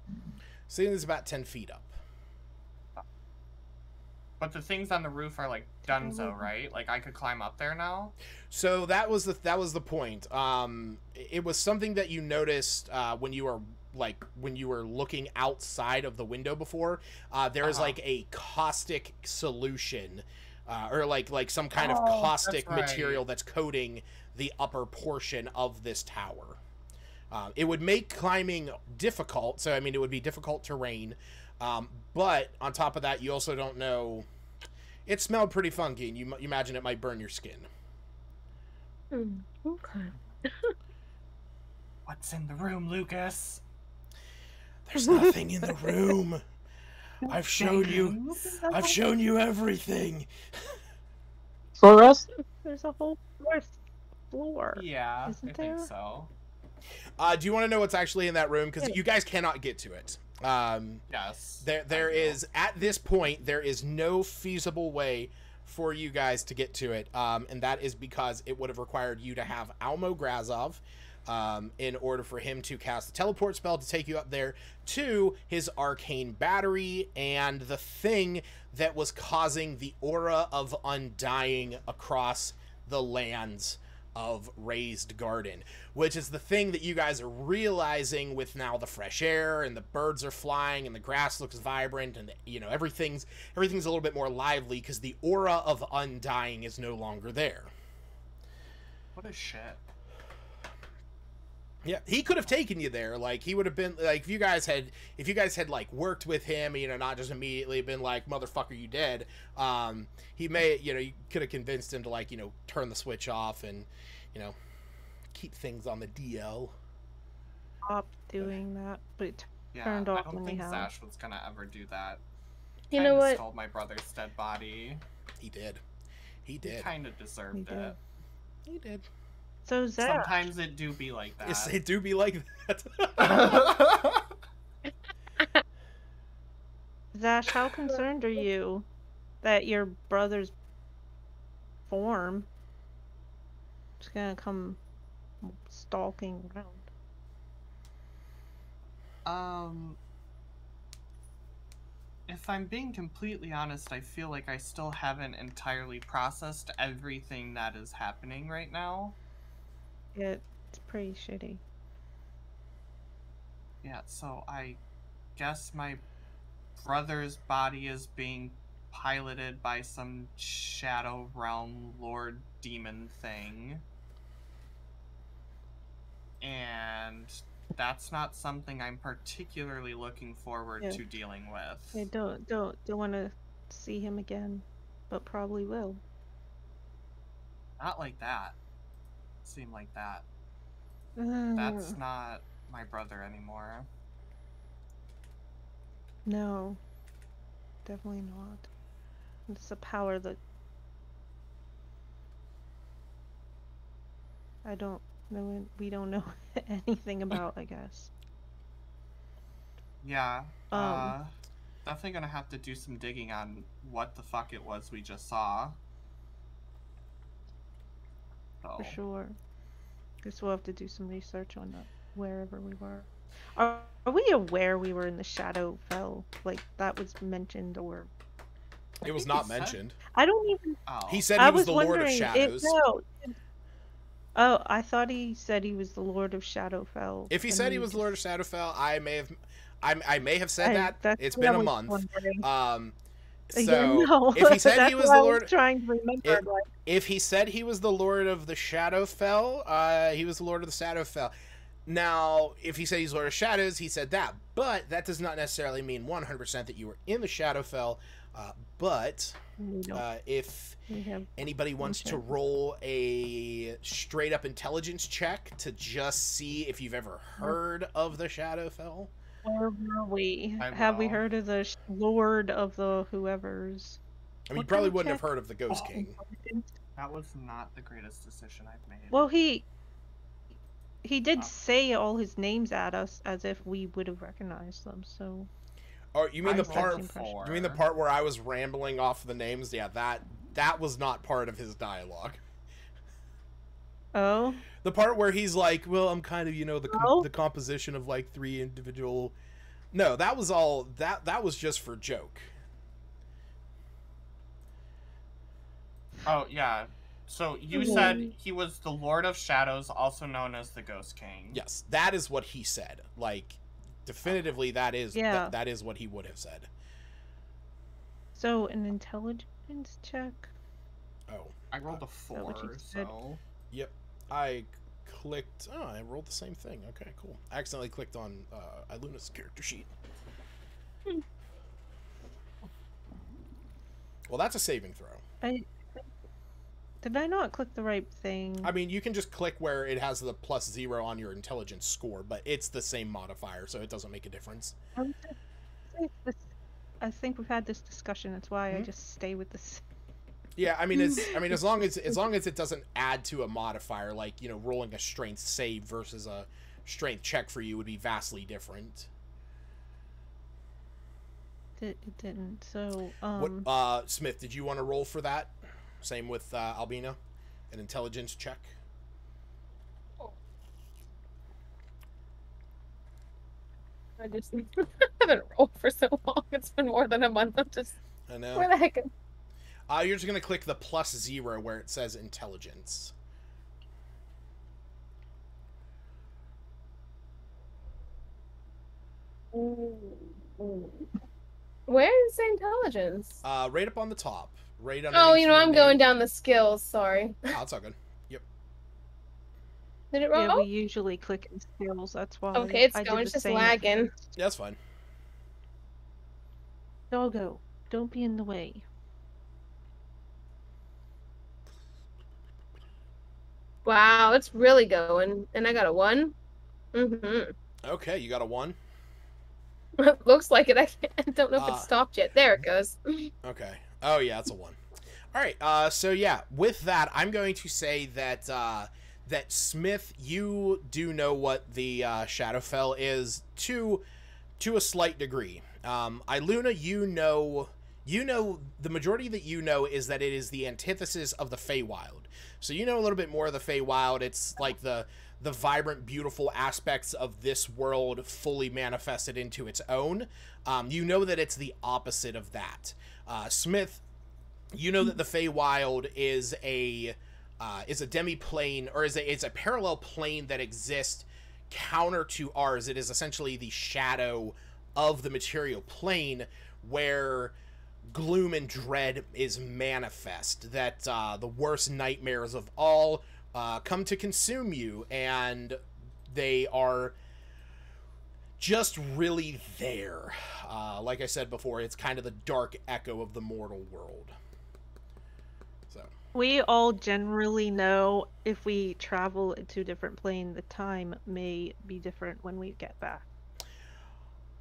[SPEAKER 1] Ceiling is about 10 feet up.
[SPEAKER 5] But the things on the roof are like donezo, right? Like I could climb up there now?
[SPEAKER 1] So that was the point. It was something that you noticed when you were looking outside of the window before. There is like a caustic solution, or like some kind of caustic material that's coating the upper portion of this tower. It would make climbing difficult, so I mean it would be difficult terrain. But on top of that, you also don't know. It smelled pretty funky, and you imagine it might burn your skin.
[SPEAKER 2] Okay.
[SPEAKER 5] What's in the room, Lucas?
[SPEAKER 1] There's nothing in the room. I've shown you everything.
[SPEAKER 4] For us?
[SPEAKER 3] There's a whole fourth floor.
[SPEAKER 5] Yeah,
[SPEAKER 3] Isn't
[SPEAKER 5] I
[SPEAKER 3] there?
[SPEAKER 5] think so.
[SPEAKER 1] Do you want to know what's actually in that room? Because you guys cannot get to it.
[SPEAKER 5] Yes.
[SPEAKER 1] There is, at this point, there is no feasible way for you guys to get to it. And that is because it would have required you to have Almograzov in order for him to cast the teleport spell to take you up there to his arcane battery and the thing that was causing the aura of undying across the lands of Raised Garden, which is the thing that you guys are realizing with now the fresh air and the birds are flying and the grass looks vibrant and everything's a little bit more lively because the aura of undying is no longer there.
[SPEAKER 5] What a shit.
[SPEAKER 1] Yeah, he could have taken you there. Like, he would have been like, if you guys had like worked with him, not just immediately been like, motherfucker, you dead. He may, you could have convinced him to, like, turn the switch off and, keep things on the DL.
[SPEAKER 3] Stop doing that, but it turned off.
[SPEAKER 5] I don't think Zash was gonna ever do that.
[SPEAKER 2] You know what?
[SPEAKER 5] Stole my brother's dead body.
[SPEAKER 1] He did. He
[SPEAKER 5] kind of deserved it.
[SPEAKER 1] He did.
[SPEAKER 3] So Zash,
[SPEAKER 5] sometimes it do be like that.
[SPEAKER 1] Yes, it do be like that.
[SPEAKER 3] Zash, how concerned are you that your brother's form is gonna come stalking around?
[SPEAKER 5] If I'm being completely honest, I feel like I still haven't entirely processed everything that is happening right now.
[SPEAKER 3] It's pretty shitty.
[SPEAKER 5] Yeah, so I guess my brother's body is being piloted by some Shadow Realm Lord Demon thing. And that's not something I'm particularly looking forward
[SPEAKER 3] Yeah.
[SPEAKER 5] to dealing with.
[SPEAKER 3] I don't want to see him again, but probably will.
[SPEAKER 5] Not like that. Seem like that. That's not my brother anymore.
[SPEAKER 3] No, definitely not. It's a power that I don't know. We don't know anything about, I guess.
[SPEAKER 5] Yeah.
[SPEAKER 3] Um.
[SPEAKER 5] Definitely gonna have to do some digging on what the fuck it was we just saw. So.
[SPEAKER 3] For sure. Guess we'll have to do some research on that wherever we were. Are we aware we were in the Shadowfell? Like that was mentioned, or
[SPEAKER 1] It was
[SPEAKER 5] think
[SPEAKER 1] not
[SPEAKER 5] he said-
[SPEAKER 1] mentioned.
[SPEAKER 3] I don't even.
[SPEAKER 5] Oh.
[SPEAKER 1] He said
[SPEAKER 3] I
[SPEAKER 1] he was
[SPEAKER 3] was
[SPEAKER 1] the Lord of
[SPEAKER 3] wondering.
[SPEAKER 1] Shadows.
[SPEAKER 3] No. Oh, I thought he said he was the Lord of Shadowfell.
[SPEAKER 1] If he
[SPEAKER 3] and
[SPEAKER 1] said he
[SPEAKER 3] we
[SPEAKER 1] was the
[SPEAKER 3] just-
[SPEAKER 1] Lord of Shadowfell, I may have said that. It's
[SPEAKER 3] what I
[SPEAKER 1] been a
[SPEAKER 3] was
[SPEAKER 1] month.
[SPEAKER 3] wondering.
[SPEAKER 1] So
[SPEAKER 3] Yeah, no.
[SPEAKER 1] if he said
[SPEAKER 3] That's
[SPEAKER 1] he was
[SPEAKER 3] what
[SPEAKER 1] the
[SPEAKER 3] I
[SPEAKER 1] Lord,
[SPEAKER 3] trying to remember.
[SPEAKER 1] It-
[SPEAKER 3] like,
[SPEAKER 1] if he said he was the Lord of the Shadowfell, he was the Lord of the Shadowfell. Now, if he said he's Lord of Shadows, he said that, but that does not necessarily mean 100% that you were in the Shadowfell. But
[SPEAKER 3] we don't.
[SPEAKER 1] if
[SPEAKER 3] We have.
[SPEAKER 1] anybody wants to
[SPEAKER 3] Okay.
[SPEAKER 1] roll a straight up intelligence check to just see if you've ever heard of the Shadowfell.
[SPEAKER 3] Where were we?
[SPEAKER 5] I
[SPEAKER 3] Have we
[SPEAKER 5] will.
[SPEAKER 3] heard of the Lord of the whoever's?
[SPEAKER 1] I mean, you
[SPEAKER 3] What
[SPEAKER 1] probably
[SPEAKER 3] kind of
[SPEAKER 1] wouldn't have
[SPEAKER 3] check?
[SPEAKER 1] heard of the Ghost King.
[SPEAKER 5] That was not the greatest decision I've made.
[SPEAKER 3] Well, he did
[SPEAKER 5] Oh.
[SPEAKER 3] say all his names at us as if we would have recognized them. So
[SPEAKER 1] Or you mean
[SPEAKER 5] I
[SPEAKER 1] the
[SPEAKER 3] rolled
[SPEAKER 1] part?
[SPEAKER 3] impression.
[SPEAKER 1] You mean the part where I was rambling off the names? Yeah, that was not part of his dialogue.
[SPEAKER 3] oh,
[SPEAKER 1] The part where he's like, "Well, I'm kind of,
[SPEAKER 3] Oh.
[SPEAKER 1] the composition of like 3 individual." No, that was all. That was just for joke.
[SPEAKER 5] Oh, yeah. So you said he was the Lord of Shadows, also known as the Ghost King.
[SPEAKER 1] Yes, that is what he said. Like, definitively, that is
[SPEAKER 3] Yeah.
[SPEAKER 1] that is what he would have said.
[SPEAKER 3] so an intelligence check.
[SPEAKER 1] Oh,
[SPEAKER 5] I rolled a
[SPEAKER 3] that what you
[SPEAKER 5] 4,
[SPEAKER 3] said?
[SPEAKER 5] so...
[SPEAKER 1] yep. I clicked. Oh, I rolled the same thing. Okay, cool. I accidentally clicked on Iluna's character sheet. Well, that's a saving throw.
[SPEAKER 3] Did I not click the right thing?
[SPEAKER 1] I mean, you can just click where it has the +0 on your intelligence score, but it's the same modifier, so it doesn't make a difference.
[SPEAKER 3] I think we've had this discussion. That's why I
[SPEAKER 1] Mhm.
[SPEAKER 3] just stay with this.
[SPEAKER 1] Yeah, I mean, as long as it doesn't add to a modifier, like rolling a strength save versus a strength check for you would be vastly different.
[SPEAKER 3] It didn't. So
[SPEAKER 1] What, Smith? Did you want to roll for that? Same with Albina, an intelligence check.
[SPEAKER 2] I just haven't rolled for so long. It's been more than a month. I'm just
[SPEAKER 1] I know.
[SPEAKER 2] where the heck?
[SPEAKER 1] You're just gonna click the +0 where it says intelligence.
[SPEAKER 2] Where is the intelligence?
[SPEAKER 1] Right up on the top, right
[SPEAKER 2] Oh,
[SPEAKER 1] underneath your
[SPEAKER 2] I'm
[SPEAKER 1] name.
[SPEAKER 2] going down the skills. Sorry.
[SPEAKER 1] Oh, it's all good.
[SPEAKER 2] Did it roll?
[SPEAKER 3] yeah, we usually click in skills. That's why.
[SPEAKER 2] Okay, it's
[SPEAKER 3] I did
[SPEAKER 2] going.
[SPEAKER 3] the
[SPEAKER 2] It's just
[SPEAKER 3] same at
[SPEAKER 2] lagging.
[SPEAKER 3] first.
[SPEAKER 1] Yeah, that's fine.
[SPEAKER 3] Doggo, don't be in the way.
[SPEAKER 2] Wow, it's really going. And I got a 1. Mm-hmm.
[SPEAKER 1] Okay, you got a 1.
[SPEAKER 2] Looks like it. I don't know if
[SPEAKER 1] Uh,
[SPEAKER 2] it's stopped yet. There it goes.
[SPEAKER 1] Okay. Oh yeah, it's a 1. All right. So yeah, with that, I'm going to say that that Smith, you do know what the Shadowfell is to a slight degree. Iluna, you know the majority that you know is that it is the antithesis of the Feywild. So you know a little bit more of the Feywild. It's like the vibrant, beautiful aspects of this world fully manifested into its own. You know that it's the opposite of that. Smith, you know that the Feywild is a demi-plane, or is a parallel plane that exists counter to ours. It is essentially the shadow of the material plane where gloom and dread is manifest, that the worst nightmares of all come to consume you, and they are just really there. Like I said before, it's kind of the dark echo of the mortal world. So
[SPEAKER 3] We all generally know if we travel to a different plane, the time may be different when we get back.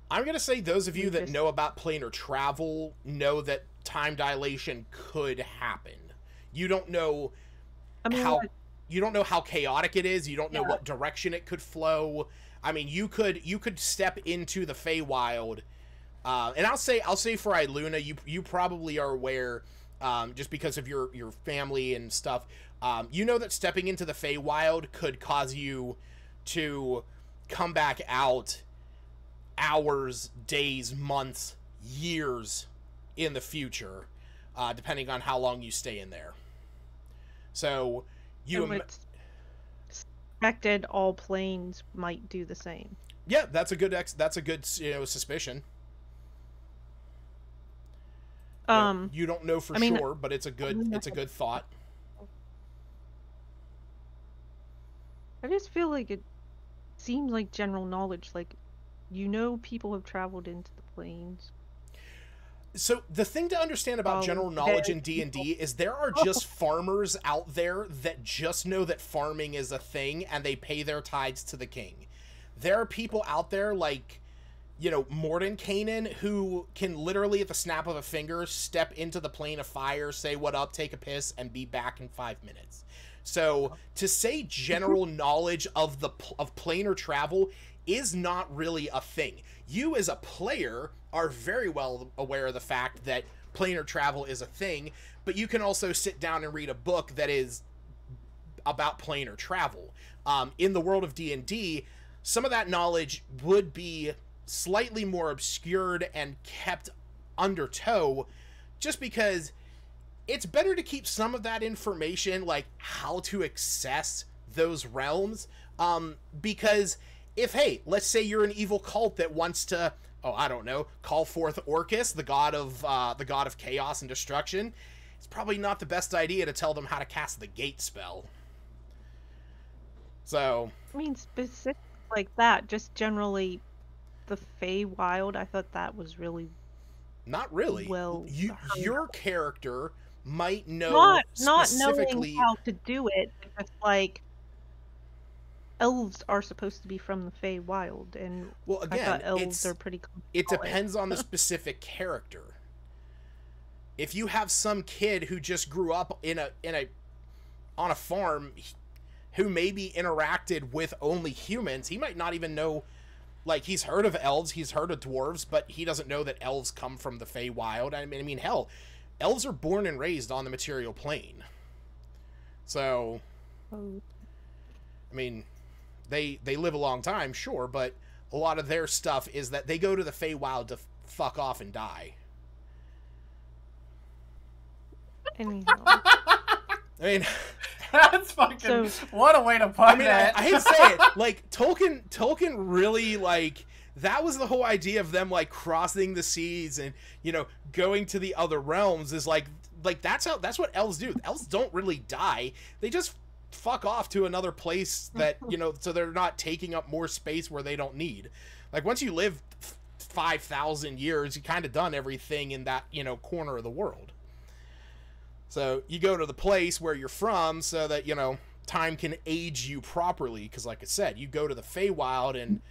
[SPEAKER 1] I'm going to say those of you that
[SPEAKER 3] just-
[SPEAKER 1] know about planar travel know that time dilation could happen. You don't know
[SPEAKER 3] I mean,
[SPEAKER 1] how
[SPEAKER 3] like,
[SPEAKER 1] you don't know how chaotic it is. You don't know
[SPEAKER 3] Yeah.
[SPEAKER 1] what direction it could flow. I mean, you could step into the Feywild, and I'll say for Iluna, you probably are aware, just because of your family and stuff. You know that stepping into the Feywild could cause you to come back out hours, days, months, years in the future, depending on how long you stay in there. So
[SPEAKER 3] and it's expected all planes might do the same.
[SPEAKER 1] yeah, that's a good suspicion. You don't know for sure, but it's a good thought.
[SPEAKER 3] I just feel like it seems like general knowledge, like people have traveled into the planes.
[SPEAKER 1] So the thing to understand about general knowledge in D&D is there are just farmers out there that just know that farming is a thing and they pay their tithes to the king. There are people out there like, Mordenkainen, who can literally at the snap of a finger step into the plane of fire, say what up, take a piss, and be back in 5 minutes. So to say general knowledge of planar travel is not really a thing. You as a player are very well aware of the fact that planar travel is a thing, but you can also sit down and read a book that is about planar travel. In the world of D&D, some of that knowledge would be slightly more obscured and kept under tow, just because it's better to keep some of that information, like how to access those realms, because let's say you're an evil cult that wants to, call forth Orcus, the god of chaos and destruction. It's probably not the best idea to tell them how to cast the gate spell. So,
[SPEAKER 3] I mean, specific like that, just generally the Feywild, I thought that was really
[SPEAKER 1] not really.
[SPEAKER 3] well.
[SPEAKER 1] Your character might know
[SPEAKER 3] not
[SPEAKER 1] specifically
[SPEAKER 3] knowing how to do it, but just like elves are supposed to be from the Feywild, and
[SPEAKER 1] well, again,
[SPEAKER 3] I thought elves are pretty.
[SPEAKER 1] It depends on the specific character. If you have some kid who just grew up on a farm, who maybe interacted with only humans, he might not even know. Like, he's heard of elves, he's heard of dwarves, but he doesn't know that elves come from the Feywild. I mean, hell, elves are born and raised on the material plane. So, I mean, they live a long time, sure, but a lot of their stuff is that they go to the Feywild to fuck off and die.
[SPEAKER 3] Anyhow.
[SPEAKER 1] I mean...
[SPEAKER 5] That's fucking... what a way to put it.
[SPEAKER 1] I hate to say it. Like, Tolkien really, like... That was the whole idea of them, like, crossing the seas and, going to the other realms is, like that's what elves do. Elves don't really die. They just fuck off to another place that, so they're not taking up more space where they don't need. Like, once you live 5,000 years, you kind of done everything in that, corner of the world. So you go to the place where you're from so that, time can age you properly. Because like I said, you go to the Feywild and,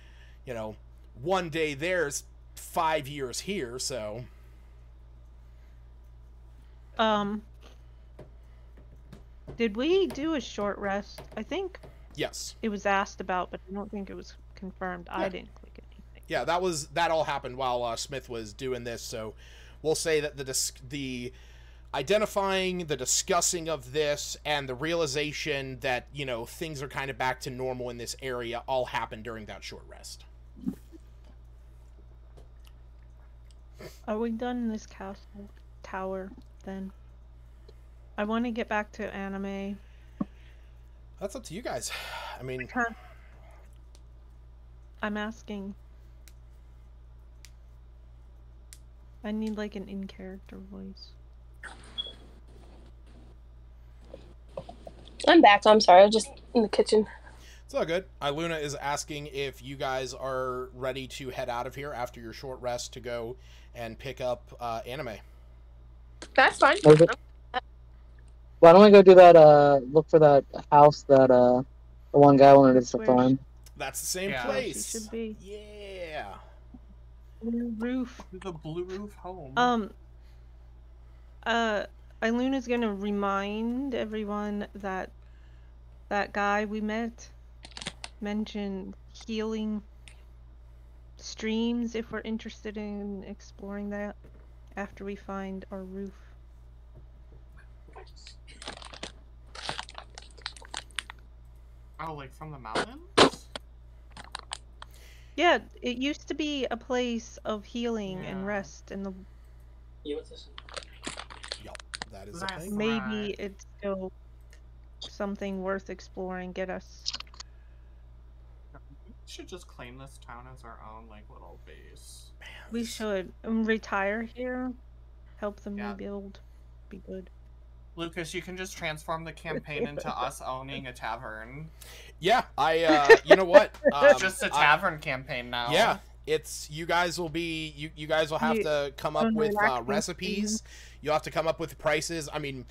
[SPEAKER 1] one day there's 5 years here, so...
[SPEAKER 3] Did we do a short rest? I think
[SPEAKER 1] yes.
[SPEAKER 3] It was asked about, but I don't think it was confirmed. Yeah. I didn't click anything.
[SPEAKER 1] Yeah, that all happened while Smith was doing this, so we'll say that the identifying, the discussing of this, and the realization that, things are kind of back to normal in this area all happened during that short rest.
[SPEAKER 3] Are we done in this castle tower, then? I want to get back to anime.
[SPEAKER 1] That's up to you guys. I mean...
[SPEAKER 3] I'm asking. I need, like, an in-character voice.
[SPEAKER 2] I'm back. I'm sorry. I was just in the kitchen.
[SPEAKER 1] It's all good. Iluna is asking if you guys are ready to head out of here after your short rest to go and pick up anime.
[SPEAKER 2] That's fine.
[SPEAKER 4] Okay. Why don't we go do that, look for that house that, the one guy wanted us to
[SPEAKER 3] Where-
[SPEAKER 4] find?
[SPEAKER 1] That's the same
[SPEAKER 5] Yeah.
[SPEAKER 1] place.
[SPEAKER 3] She should be.
[SPEAKER 1] Yeah.
[SPEAKER 3] Blue roof.
[SPEAKER 5] The blue roof home.
[SPEAKER 3] Iluna's gonna remind everyone that that guy we met mentioned healing streams if we're interested in exploring that after we find our roof.
[SPEAKER 5] Oh, like from the mountains?
[SPEAKER 3] Yeah, it used to be a place of healing and
[SPEAKER 5] Yeah.
[SPEAKER 3] rest, and
[SPEAKER 1] Yup. That is a
[SPEAKER 5] That's
[SPEAKER 1] thing.
[SPEAKER 3] maybe
[SPEAKER 5] Right.
[SPEAKER 3] it's still something worth exploring. Get us.
[SPEAKER 5] We should just claim this town as our own, like, little base.
[SPEAKER 1] Man,
[SPEAKER 3] We
[SPEAKER 1] this-
[SPEAKER 3] should retire here, help them
[SPEAKER 5] Yeah.
[SPEAKER 3] rebuild. Be good.
[SPEAKER 5] Lucas, you can just transform the campaign into us owning a tavern.
[SPEAKER 1] Yeah, you know what?
[SPEAKER 5] Just a
[SPEAKER 1] I-
[SPEAKER 5] tavern campaign now.
[SPEAKER 1] Yeah, it's you guys will be you guys will have
[SPEAKER 3] You-
[SPEAKER 1] to come up with
[SPEAKER 3] relaxing
[SPEAKER 1] recipes. You'll have to come up with prices. I mean,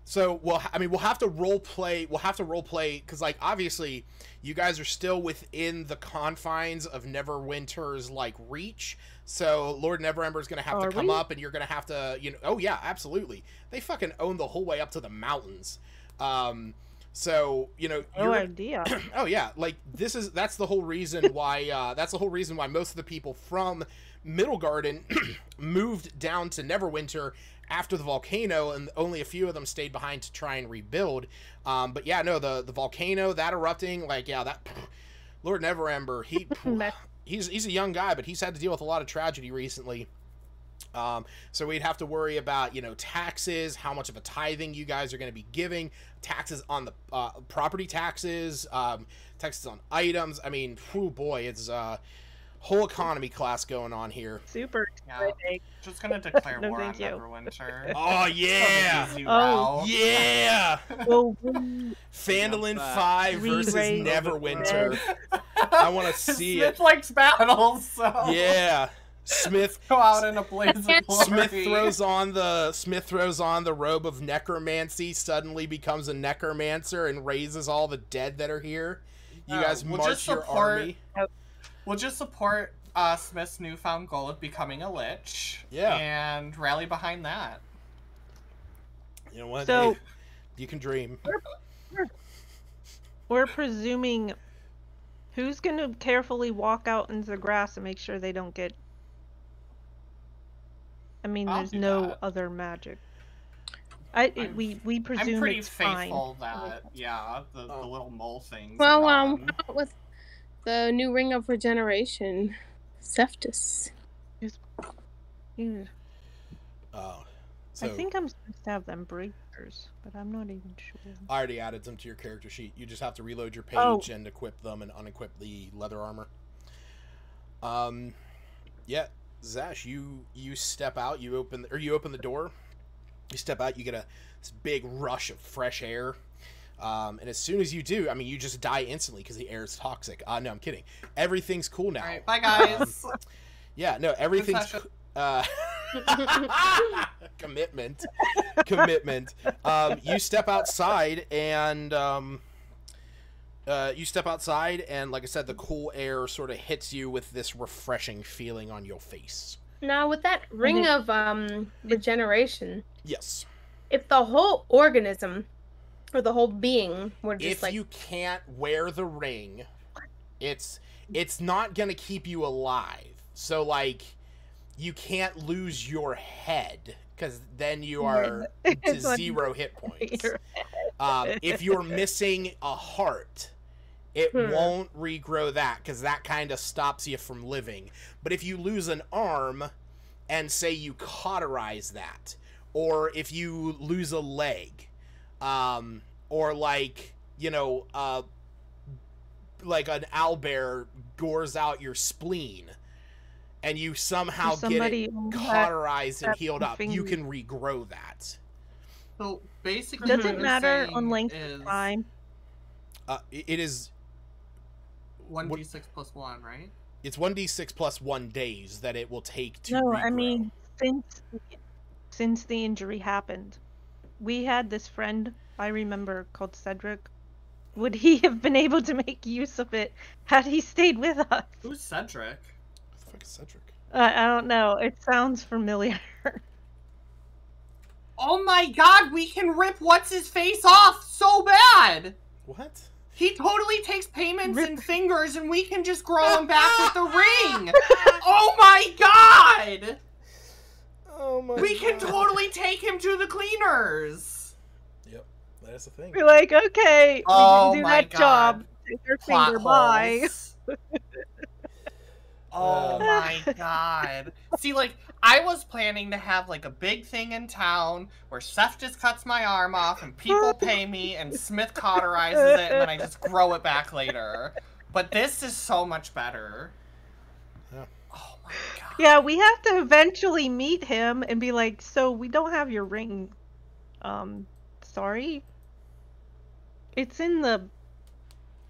[SPEAKER 1] so we'll have to role play. We'll have to role play because like obviously you guys are still within the confines of Neverwinter's like reach. So Lord Neverember is going to have to
[SPEAKER 3] Are
[SPEAKER 1] come
[SPEAKER 3] we?
[SPEAKER 1] up, and you're going to have to oh yeah, absolutely. They fucking own the whole way up to the mountains. So
[SPEAKER 3] No
[SPEAKER 1] you're
[SPEAKER 3] idea.
[SPEAKER 1] oh yeah, like that's the whole reason why most of the people from Middle Garden moved down to Neverwinter after the volcano, and only a few of them stayed behind to try and rebuild. But yeah, no, the volcano that erupting, like yeah, that Lord Neverember, he's a young guy, but he's had to deal with a lot of tragedy recently. So we'd have to worry about, taxes, how much of a tithing you guys are going to be giving, taxes on the property taxes, taxes on items. I mean, whew, boy, it's whole economy class going on here.
[SPEAKER 3] Super
[SPEAKER 5] Yeah.
[SPEAKER 3] exciting.
[SPEAKER 5] Just gonna declare
[SPEAKER 3] No,
[SPEAKER 5] war on
[SPEAKER 3] thank you.
[SPEAKER 5] Neverwinter.
[SPEAKER 1] Oh yeah,
[SPEAKER 5] Easy
[SPEAKER 3] Oh,
[SPEAKER 5] route.
[SPEAKER 1] yeah,
[SPEAKER 3] Well,
[SPEAKER 1] Phandalin
[SPEAKER 6] Yeah.
[SPEAKER 1] 5 versus
[SPEAKER 3] Re-raise
[SPEAKER 1] Neverwinter. I want to see
[SPEAKER 5] Smith
[SPEAKER 1] it.
[SPEAKER 5] likes battles, so
[SPEAKER 1] Yeah, Smith.
[SPEAKER 5] go out in a blaze of glory.
[SPEAKER 1] Smith throws on the robe of necromancy, suddenly becomes a necromancer, and raises all the dead that are here. You guys
[SPEAKER 5] We'll
[SPEAKER 1] march
[SPEAKER 5] just
[SPEAKER 1] your
[SPEAKER 5] support-
[SPEAKER 1] army.
[SPEAKER 5] We'll just support Smith's newfound goal of becoming a lich.
[SPEAKER 1] Yeah.
[SPEAKER 5] And rally behind that.
[SPEAKER 1] You know what?
[SPEAKER 3] So-
[SPEAKER 1] Hey, you can dream.
[SPEAKER 3] we're presuming who's going to carefully walk out into the grass and make sure they don't get. I mean,
[SPEAKER 5] I'll
[SPEAKER 3] there's
[SPEAKER 5] do
[SPEAKER 3] no
[SPEAKER 5] that.
[SPEAKER 3] other magic.
[SPEAKER 5] I'm-
[SPEAKER 3] We presume
[SPEAKER 5] I'm pretty
[SPEAKER 3] it's fine.
[SPEAKER 5] faithful that, yeah, the
[SPEAKER 1] Oh.
[SPEAKER 5] little mole things.
[SPEAKER 2] Well,
[SPEAKER 5] are
[SPEAKER 2] how
[SPEAKER 5] gone.
[SPEAKER 2] about with the new ring of regeneration, Cephtus?
[SPEAKER 3] Yeah.
[SPEAKER 1] Oh,
[SPEAKER 3] I
[SPEAKER 1] so
[SPEAKER 3] think I'm supposed to have them breakers, but I'm not even sure.
[SPEAKER 1] I already added them to your character sheet. You just have to reload your page
[SPEAKER 3] Oh.
[SPEAKER 1] and equip them and unequip the leather armor. Yeah, Zash, you step out. You open the door. You step out. You get this big rush of fresh air. And as soon as you do, I mean, you just die instantly because the air is toxic. No, I'm kidding. Everything's cool now.
[SPEAKER 5] Alright, bye guys.
[SPEAKER 1] Yeah, no, everything's
[SPEAKER 5] session.
[SPEAKER 1] commitment. You step outside and like I said, the cool air sort of hits you with this refreshing feeling on your face.
[SPEAKER 2] Now, with that ring of regeneration,
[SPEAKER 1] Yes.
[SPEAKER 2] if the whole organism or the whole being were just
[SPEAKER 1] If
[SPEAKER 2] like,
[SPEAKER 1] you can't wear the ring, it's not gonna keep you alive. So like, you can't lose your head because then you are to
[SPEAKER 3] It's like-
[SPEAKER 1] 0 hit points.
[SPEAKER 3] Your
[SPEAKER 1] If you're missing a heart, it won't regrow that because that kind of stops you from living. But if you lose an arm and say you cauterize that, or if you lose a leg, or like, like an owlbear gores out your spleen and you somehow get
[SPEAKER 3] somebody
[SPEAKER 1] it
[SPEAKER 3] who had
[SPEAKER 1] cauterized and
[SPEAKER 3] that
[SPEAKER 1] healed up, you
[SPEAKER 3] finger.
[SPEAKER 1] can regrow that.
[SPEAKER 5] So basically,
[SPEAKER 3] Does
[SPEAKER 5] what
[SPEAKER 3] it
[SPEAKER 5] you're
[SPEAKER 3] matter
[SPEAKER 5] saying
[SPEAKER 3] on length
[SPEAKER 5] is,
[SPEAKER 3] of time?
[SPEAKER 1] It is
[SPEAKER 5] 1d6 plus 1, right?
[SPEAKER 1] It's 1d6 plus 1 days that it will take to
[SPEAKER 3] No,
[SPEAKER 1] regrow.
[SPEAKER 3] I mean since the injury happened, we had this friend I remember called Cedric. Would he have been able to make use of it had he stayed with us?
[SPEAKER 5] Who's Cedric?
[SPEAKER 1] What the fuck is Cedric?
[SPEAKER 3] I don't know. It sounds familiar.
[SPEAKER 5] Oh my god, we can rip what's-his-face off so bad!
[SPEAKER 1] What?
[SPEAKER 5] He totally takes payments in fingers and we can just grow him back with the ring! Oh my god!
[SPEAKER 1] Oh my
[SPEAKER 5] We can totally take him to the cleaners!
[SPEAKER 1] Yep, that's the thing.
[SPEAKER 3] We're like, okay,
[SPEAKER 5] Oh
[SPEAKER 3] we didn't do
[SPEAKER 5] my
[SPEAKER 3] that
[SPEAKER 5] God.
[SPEAKER 3] job. Take your
[SPEAKER 5] Plot
[SPEAKER 3] finger, bye.
[SPEAKER 5] holes. Oh my god. See, like, I was planning to have, like, a big thing in town where Seth just cuts my arm off and people pay me and Smith cauterizes it and then I just grow it back later. But this is so much better.
[SPEAKER 1] Yeah.
[SPEAKER 5] Oh my god.
[SPEAKER 3] Yeah, we have to eventually meet him and be like, so we don't have your ring. Sorry? It's in the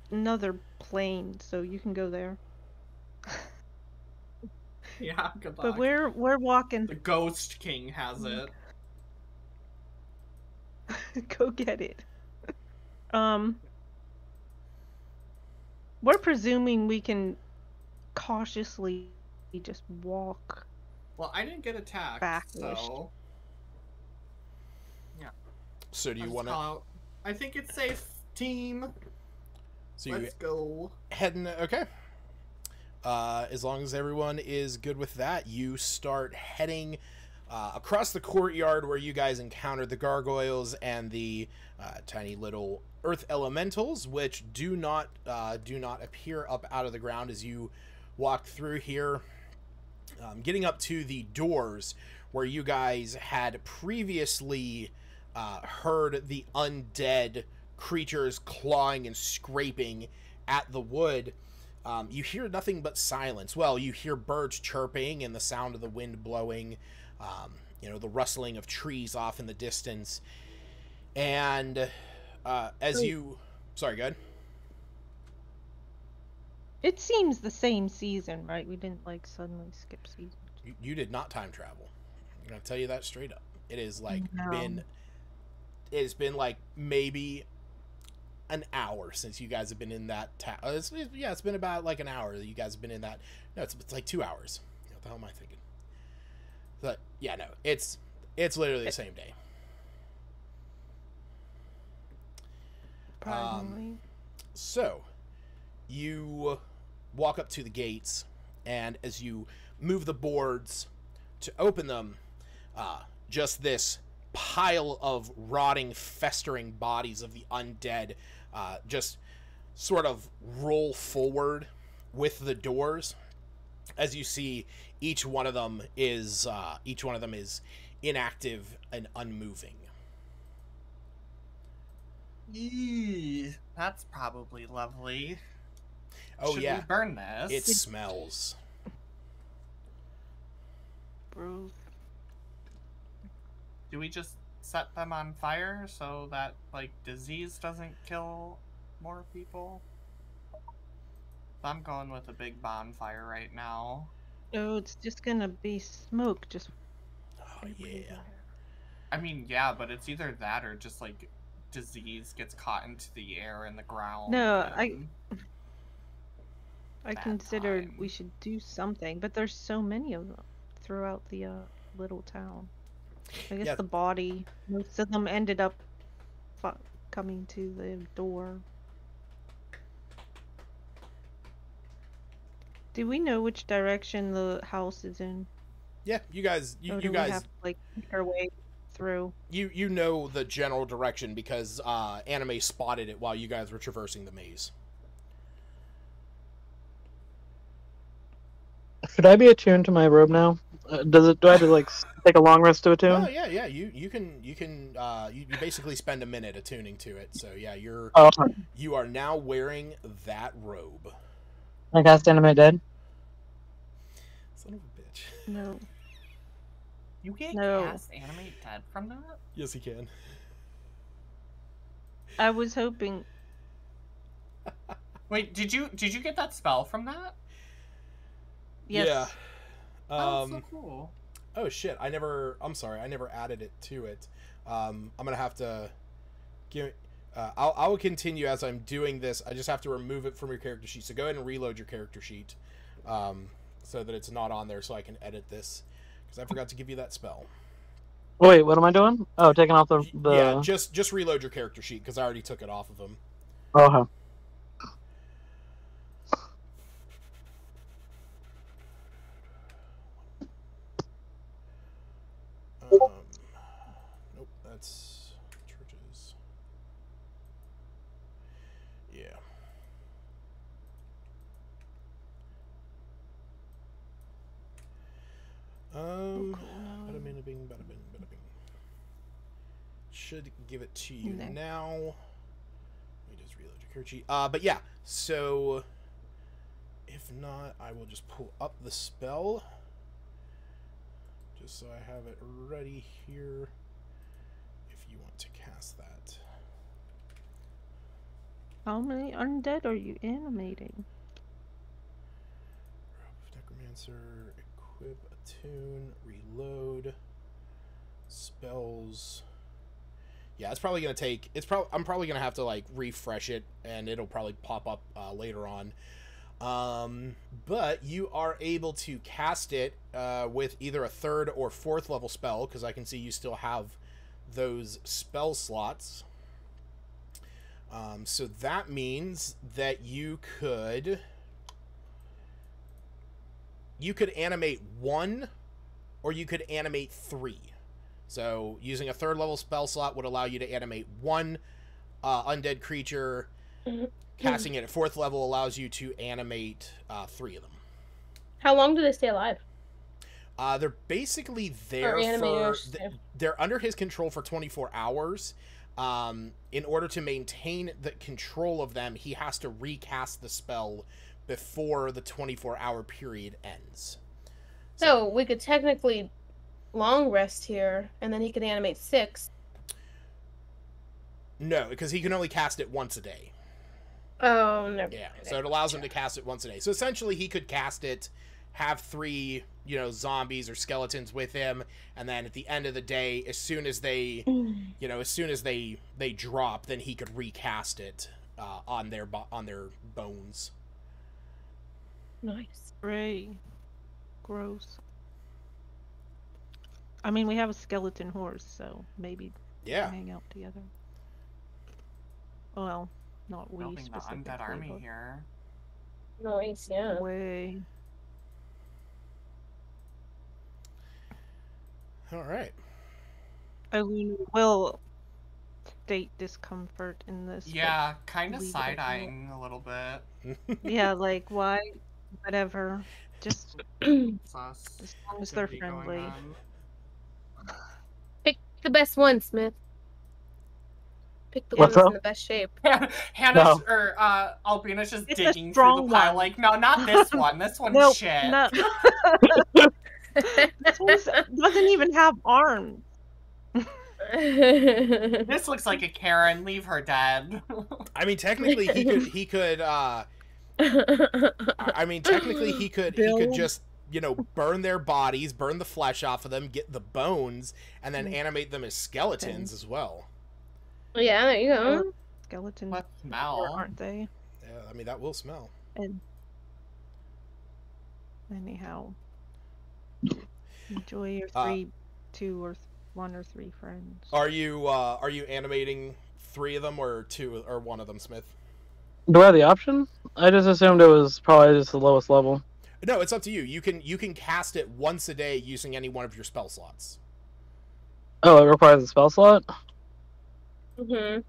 [SPEAKER 3] another plane, so you can go there.
[SPEAKER 5] Yeah, good luck.
[SPEAKER 3] But we're walking.
[SPEAKER 5] The Ghost King has it.
[SPEAKER 3] Go get it. We're presuming we can cautiously just walk.
[SPEAKER 5] Well, I didn't get attacked,
[SPEAKER 3] Backish.
[SPEAKER 5] so...
[SPEAKER 1] So do you
[SPEAKER 5] I'll just
[SPEAKER 1] want
[SPEAKER 5] call
[SPEAKER 1] to?
[SPEAKER 5] out, I think it's safe, team.
[SPEAKER 1] So you
[SPEAKER 5] Let's go.
[SPEAKER 1] heading? Okay. As long as everyone is good with that, you start heading across the courtyard where you guys encountered the gargoyles and the tiny little earth elementals, which do not appear up out of the ground as you walk through here. Getting up to the doors where you guys had previously heard the undead creatures clawing and scraping at the wood. You hear nothing but silence. Well, you hear birds chirping and the sound of the wind blowing, the rustling of trees off in the distance. And as you... Sorry, go ahead.
[SPEAKER 3] It seems the same season, right? We didn't like suddenly skip season.
[SPEAKER 1] You did not time travel. I'm going to tell you that straight up. It is like
[SPEAKER 3] No.
[SPEAKER 1] it's been like maybe an hour since you guys have been in that it's been about like an hour that you guys have been in that. No, it's like 2 hours. What the hell am I thinking? But yeah, no, it's literally the same day.
[SPEAKER 3] Surprisingly.
[SPEAKER 1] So you walk up to the gates, and as you move the boards to open them, just this pile of rotting, festering bodies of the undead just sort of roll forward with the doors. As you see, each one of them is inactive and unmoving.
[SPEAKER 5] Eee, that's probably lovely.
[SPEAKER 1] Oh
[SPEAKER 5] Should
[SPEAKER 1] yeah,
[SPEAKER 5] we burn this?
[SPEAKER 1] it smells.
[SPEAKER 3] Bro.
[SPEAKER 5] Do we just set them on fire so that, like, disease doesn't kill more people? I'm going with a big bonfire right now.
[SPEAKER 3] Oh, it's just gonna be smoke. Just.
[SPEAKER 1] Oh yeah.
[SPEAKER 5] I mean, yeah, but it's either that or just, like, disease gets caught into the air and the ground.
[SPEAKER 3] No,
[SPEAKER 5] and-
[SPEAKER 3] I
[SPEAKER 5] Bad
[SPEAKER 3] considered
[SPEAKER 5] time.
[SPEAKER 3] we should do something, but there's so many of them throughout the little town. I guess
[SPEAKER 1] Yeah.
[SPEAKER 3] the body, most of them ended up coming to the door. Do we know which direction the house is in?
[SPEAKER 1] Yeah, you guys,
[SPEAKER 3] Or
[SPEAKER 1] you
[SPEAKER 3] do we
[SPEAKER 1] guys,
[SPEAKER 3] have to, like, make our way through?
[SPEAKER 1] you know the general direction because Anime spotted it while you guys were traversing the maze.
[SPEAKER 4] Should I be attuned to my robe now? Do I have to like take a long rest to attune?
[SPEAKER 1] Oh yeah. You basically spend a minute attuning to it. So yeah,
[SPEAKER 4] Oh,
[SPEAKER 1] you are now wearing that robe.
[SPEAKER 4] I cast Animate Dead.
[SPEAKER 1] Son of a bitch.
[SPEAKER 3] No.
[SPEAKER 5] You can't
[SPEAKER 3] No.
[SPEAKER 5] cast Animate Dead from that?
[SPEAKER 1] Yes, he can.
[SPEAKER 3] I was hoping.
[SPEAKER 5] Wait, did you get that spell from that?
[SPEAKER 3] Yes.
[SPEAKER 1] Yeah.
[SPEAKER 5] Oh, so cool.
[SPEAKER 1] Oh shit! I'm sorry. I never added it to it. I'm gonna have to give. I will continue as I'm doing this. I just have to remove it from your character sheet. So go ahead and reload your character sheet, so that it's not on there, so I can edit this. Because I forgot to give you that spell.
[SPEAKER 4] Wait, what am I doing? Oh, taking off the.
[SPEAKER 1] Yeah, just reload your character sheet because I already took it off of him.
[SPEAKER 4] Oh.
[SPEAKER 1] Nope, that's churches. Yeah. Bada bing, bada bing, bada bing, bada bing. Should give it to you now. Let me just reload your character sheet. But yeah, so if not, I will just pull up the spell. Just so I have it ready here if you want to cast that.
[SPEAKER 3] How many undead are you animating?
[SPEAKER 1] Necromancer, equip, attune, reload, spells. Yeah, it's probably gonna take. I'm probably gonna have to like refresh it, and it'll probably pop up later on. But you are able to cast it with either a 3rd or 4th level spell, because I can see you still have those spell slots. So that means that you could animate 1, or you could animate 3. So using a 3rd level spell slot would allow you to animate 1 undead creature. Casting it at 4th level allows you to animate 3 of them.
[SPEAKER 2] How long do they stay alive?
[SPEAKER 1] They're basically there they're under his control for 24 hours. In order to maintain the control of them, he has to recast the spell before the 24-hour period ends.
[SPEAKER 2] So we could technically long rest here, and then he could animate 6.
[SPEAKER 1] No, because he can only cast it once a day.
[SPEAKER 2] Oh, never.
[SPEAKER 1] Yeah, so it allows him to cast it once a day. So essentially, he could cast it, have 3, zombies or skeletons with him, and then at the end of the day, as soon as they, they drop, then he could recast it on their bones.
[SPEAKER 2] Nice.
[SPEAKER 3] Ray. Gross. I mean, we have a skeleton horse, so maybe
[SPEAKER 1] Yeah.
[SPEAKER 3] hang out together. Well, not we
[SPEAKER 5] Building the
[SPEAKER 3] specifically.
[SPEAKER 5] undead army
[SPEAKER 3] but
[SPEAKER 5] here.
[SPEAKER 2] Nice, yeah.
[SPEAKER 3] Way.
[SPEAKER 1] All right.
[SPEAKER 3] Elune will state discomfort in this. but
[SPEAKER 5] Yeah, kind of
[SPEAKER 3] leave it at that.
[SPEAKER 5] side-eyeing a little bit.
[SPEAKER 3] Yeah, like, why? Whatever. Just
[SPEAKER 5] Sus.
[SPEAKER 3] as long as they're
[SPEAKER 5] Could be going
[SPEAKER 3] friendly.
[SPEAKER 5] on.
[SPEAKER 2] Pick the best one, Smith. Pick the one
[SPEAKER 4] What's
[SPEAKER 2] that's
[SPEAKER 4] up?
[SPEAKER 2] in the best shape.
[SPEAKER 5] Hannah
[SPEAKER 4] No.
[SPEAKER 5] or Albina's just
[SPEAKER 3] It's a
[SPEAKER 5] digging through
[SPEAKER 3] strong
[SPEAKER 5] the pile
[SPEAKER 3] one.
[SPEAKER 5] like, no, not this one. This one's
[SPEAKER 3] Nope,
[SPEAKER 5] shit.
[SPEAKER 3] no. This one doesn't even have arms.
[SPEAKER 5] This looks like a Karen. Leave her dead.
[SPEAKER 1] I mean, technically, he could. I mean, technically, he could
[SPEAKER 3] Build.
[SPEAKER 1] just, burn their bodies, burn the flesh off of them, get the bones, and then animate them as skeletons as well.
[SPEAKER 2] Yeah, there you go.
[SPEAKER 3] Skeleton
[SPEAKER 5] What
[SPEAKER 3] or
[SPEAKER 5] smell?
[SPEAKER 3] aren't they?
[SPEAKER 1] Yeah, I mean, that will smell.
[SPEAKER 3] And anyhow, enjoy your 1 or 3 friends.
[SPEAKER 1] Are you animating 3 of them or 2 or 1 of them, Smith?
[SPEAKER 4] Do I have the option? I just assumed it was probably just the lowest level.
[SPEAKER 1] No, it's up to you. You can cast it once a day using any one of your spell slots.
[SPEAKER 4] Oh, it requires a spell slot?
[SPEAKER 2] Mm-hmm.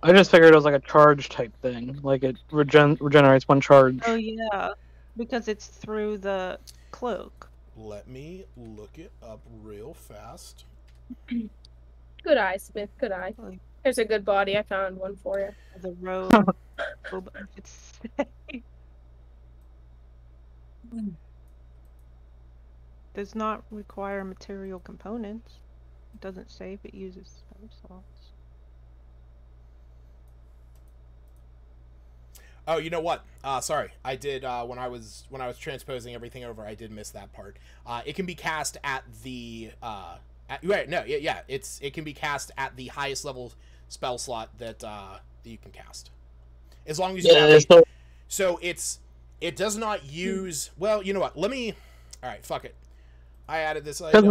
[SPEAKER 4] I just figured it was like a charge type thing. Like it regenerates 1 charge.
[SPEAKER 3] Oh yeah, because it's through the cloak.
[SPEAKER 1] Let me look it up real fast.
[SPEAKER 2] Good eye, Smith. Good eye. There's a good body. I found one for you.
[SPEAKER 3] The robe. It's does not require material components. It doesn't say if it uses spell slots.
[SPEAKER 1] Oh, you know what? Sorry, I did when I was transposing everything over. I did miss that part. It can be cast at the right. No, yeah. It can be cast at the highest level spell slot that you can cast, as long as you have. So it does not use. Well, you know what? Let me. All right, fuck it. I added this.
[SPEAKER 4] Because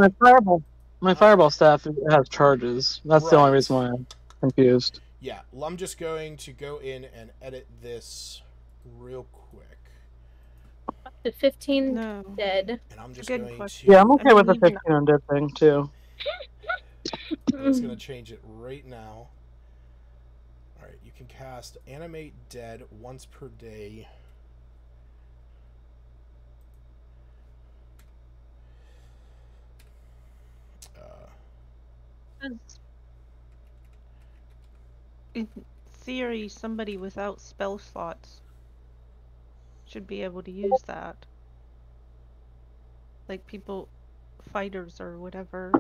[SPEAKER 4] my fireball staff has charges. That's the only reason why I'm confused.
[SPEAKER 1] Yeah, well, I'm just going to go in and edit this real quick.
[SPEAKER 2] Up to 15
[SPEAKER 3] No.
[SPEAKER 2] dead.
[SPEAKER 1] And I'm just
[SPEAKER 3] Good
[SPEAKER 1] going
[SPEAKER 3] question.
[SPEAKER 1] to.
[SPEAKER 4] Yeah, I'm okay with the
[SPEAKER 3] even-
[SPEAKER 4] 15 undead thing too.
[SPEAKER 1] I'm just going to change it right now. Alright, you can cast Animate Dead once per day.
[SPEAKER 3] In theory, somebody without spell slots should be able to use that. Like fighters or whatever.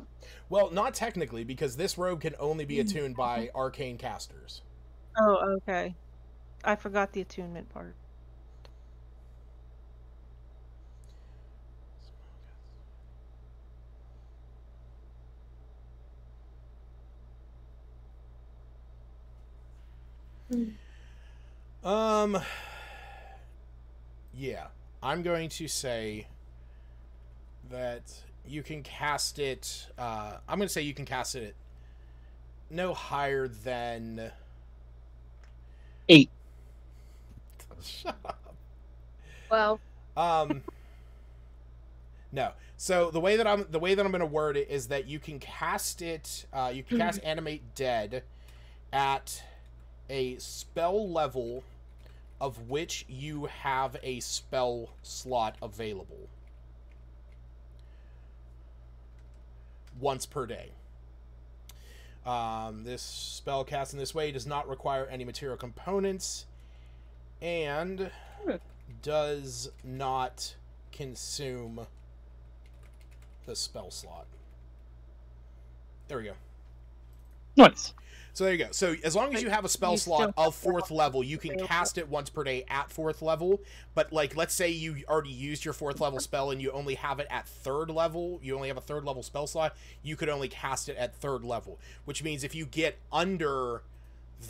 [SPEAKER 1] Well, not technically, because this robe can only be attuned by arcane casters.
[SPEAKER 3] Oh, okay. I forgot the attunement part.
[SPEAKER 1] Yeah, I'm going to say that you can cast it. I'm going to say you can cast it no higher than
[SPEAKER 4] 8.
[SPEAKER 1] Shut up.
[SPEAKER 2] Well,
[SPEAKER 1] no. So the way that I'm going to word it is that you can cast it. You can cast Animate Dead at a spell level of which you have a spell slot available once per day. This spell cast in this way does not require any material components and does not consume the spell slot. There we go.
[SPEAKER 4] Nice.
[SPEAKER 1] So there you go. So as long as you have a spell
[SPEAKER 3] You
[SPEAKER 1] slot
[SPEAKER 3] still
[SPEAKER 1] of 4th level, you can
[SPEAKER 3] available.
[SPEAKER 1] cast it once per day at 4th level. But like, let's say you already used your 4th level spell and you only have it at 3rd level. You only have a 3rd level spell slot. You could only cast it at 3rd level, which means if you get under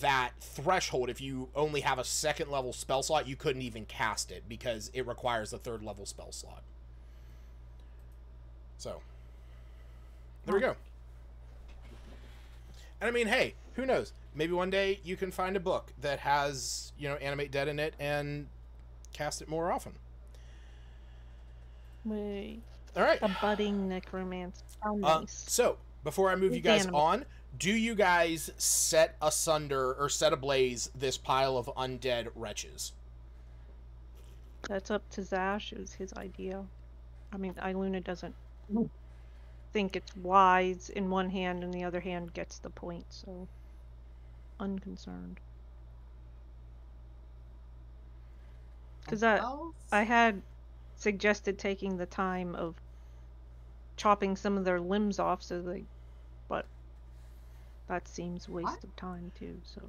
[SPEAKER 1] that threshold, if you only have a 2nd level spell slot, you couldn't even cast it because it requires a 3rd level spell slot. So there we go. And I mean, hey, who knows? Maybe one day you can find a book that has, Animate Dead in it and cast it more often.
[SPEAKER 3] Wait.
[SPEAKER 1] All right.
[SPEAKER 3] A budding necromancer. How nice.
[SPEAKER 1] So, before I move you guys
[SPEAKER 3] Animate.
[SPEAKER 1] on, do you guys set asunder or set ablaze this pile of undead wretches?
[SPEAKER 3] That's up to Zash. It was his idea. I mean, Iluna doesn't think it's wise in one hand, and the other hand gets the point, so unconcerned. Because I had suggested taking the time of chopping some of their limbs off, but that seems waste of time too. So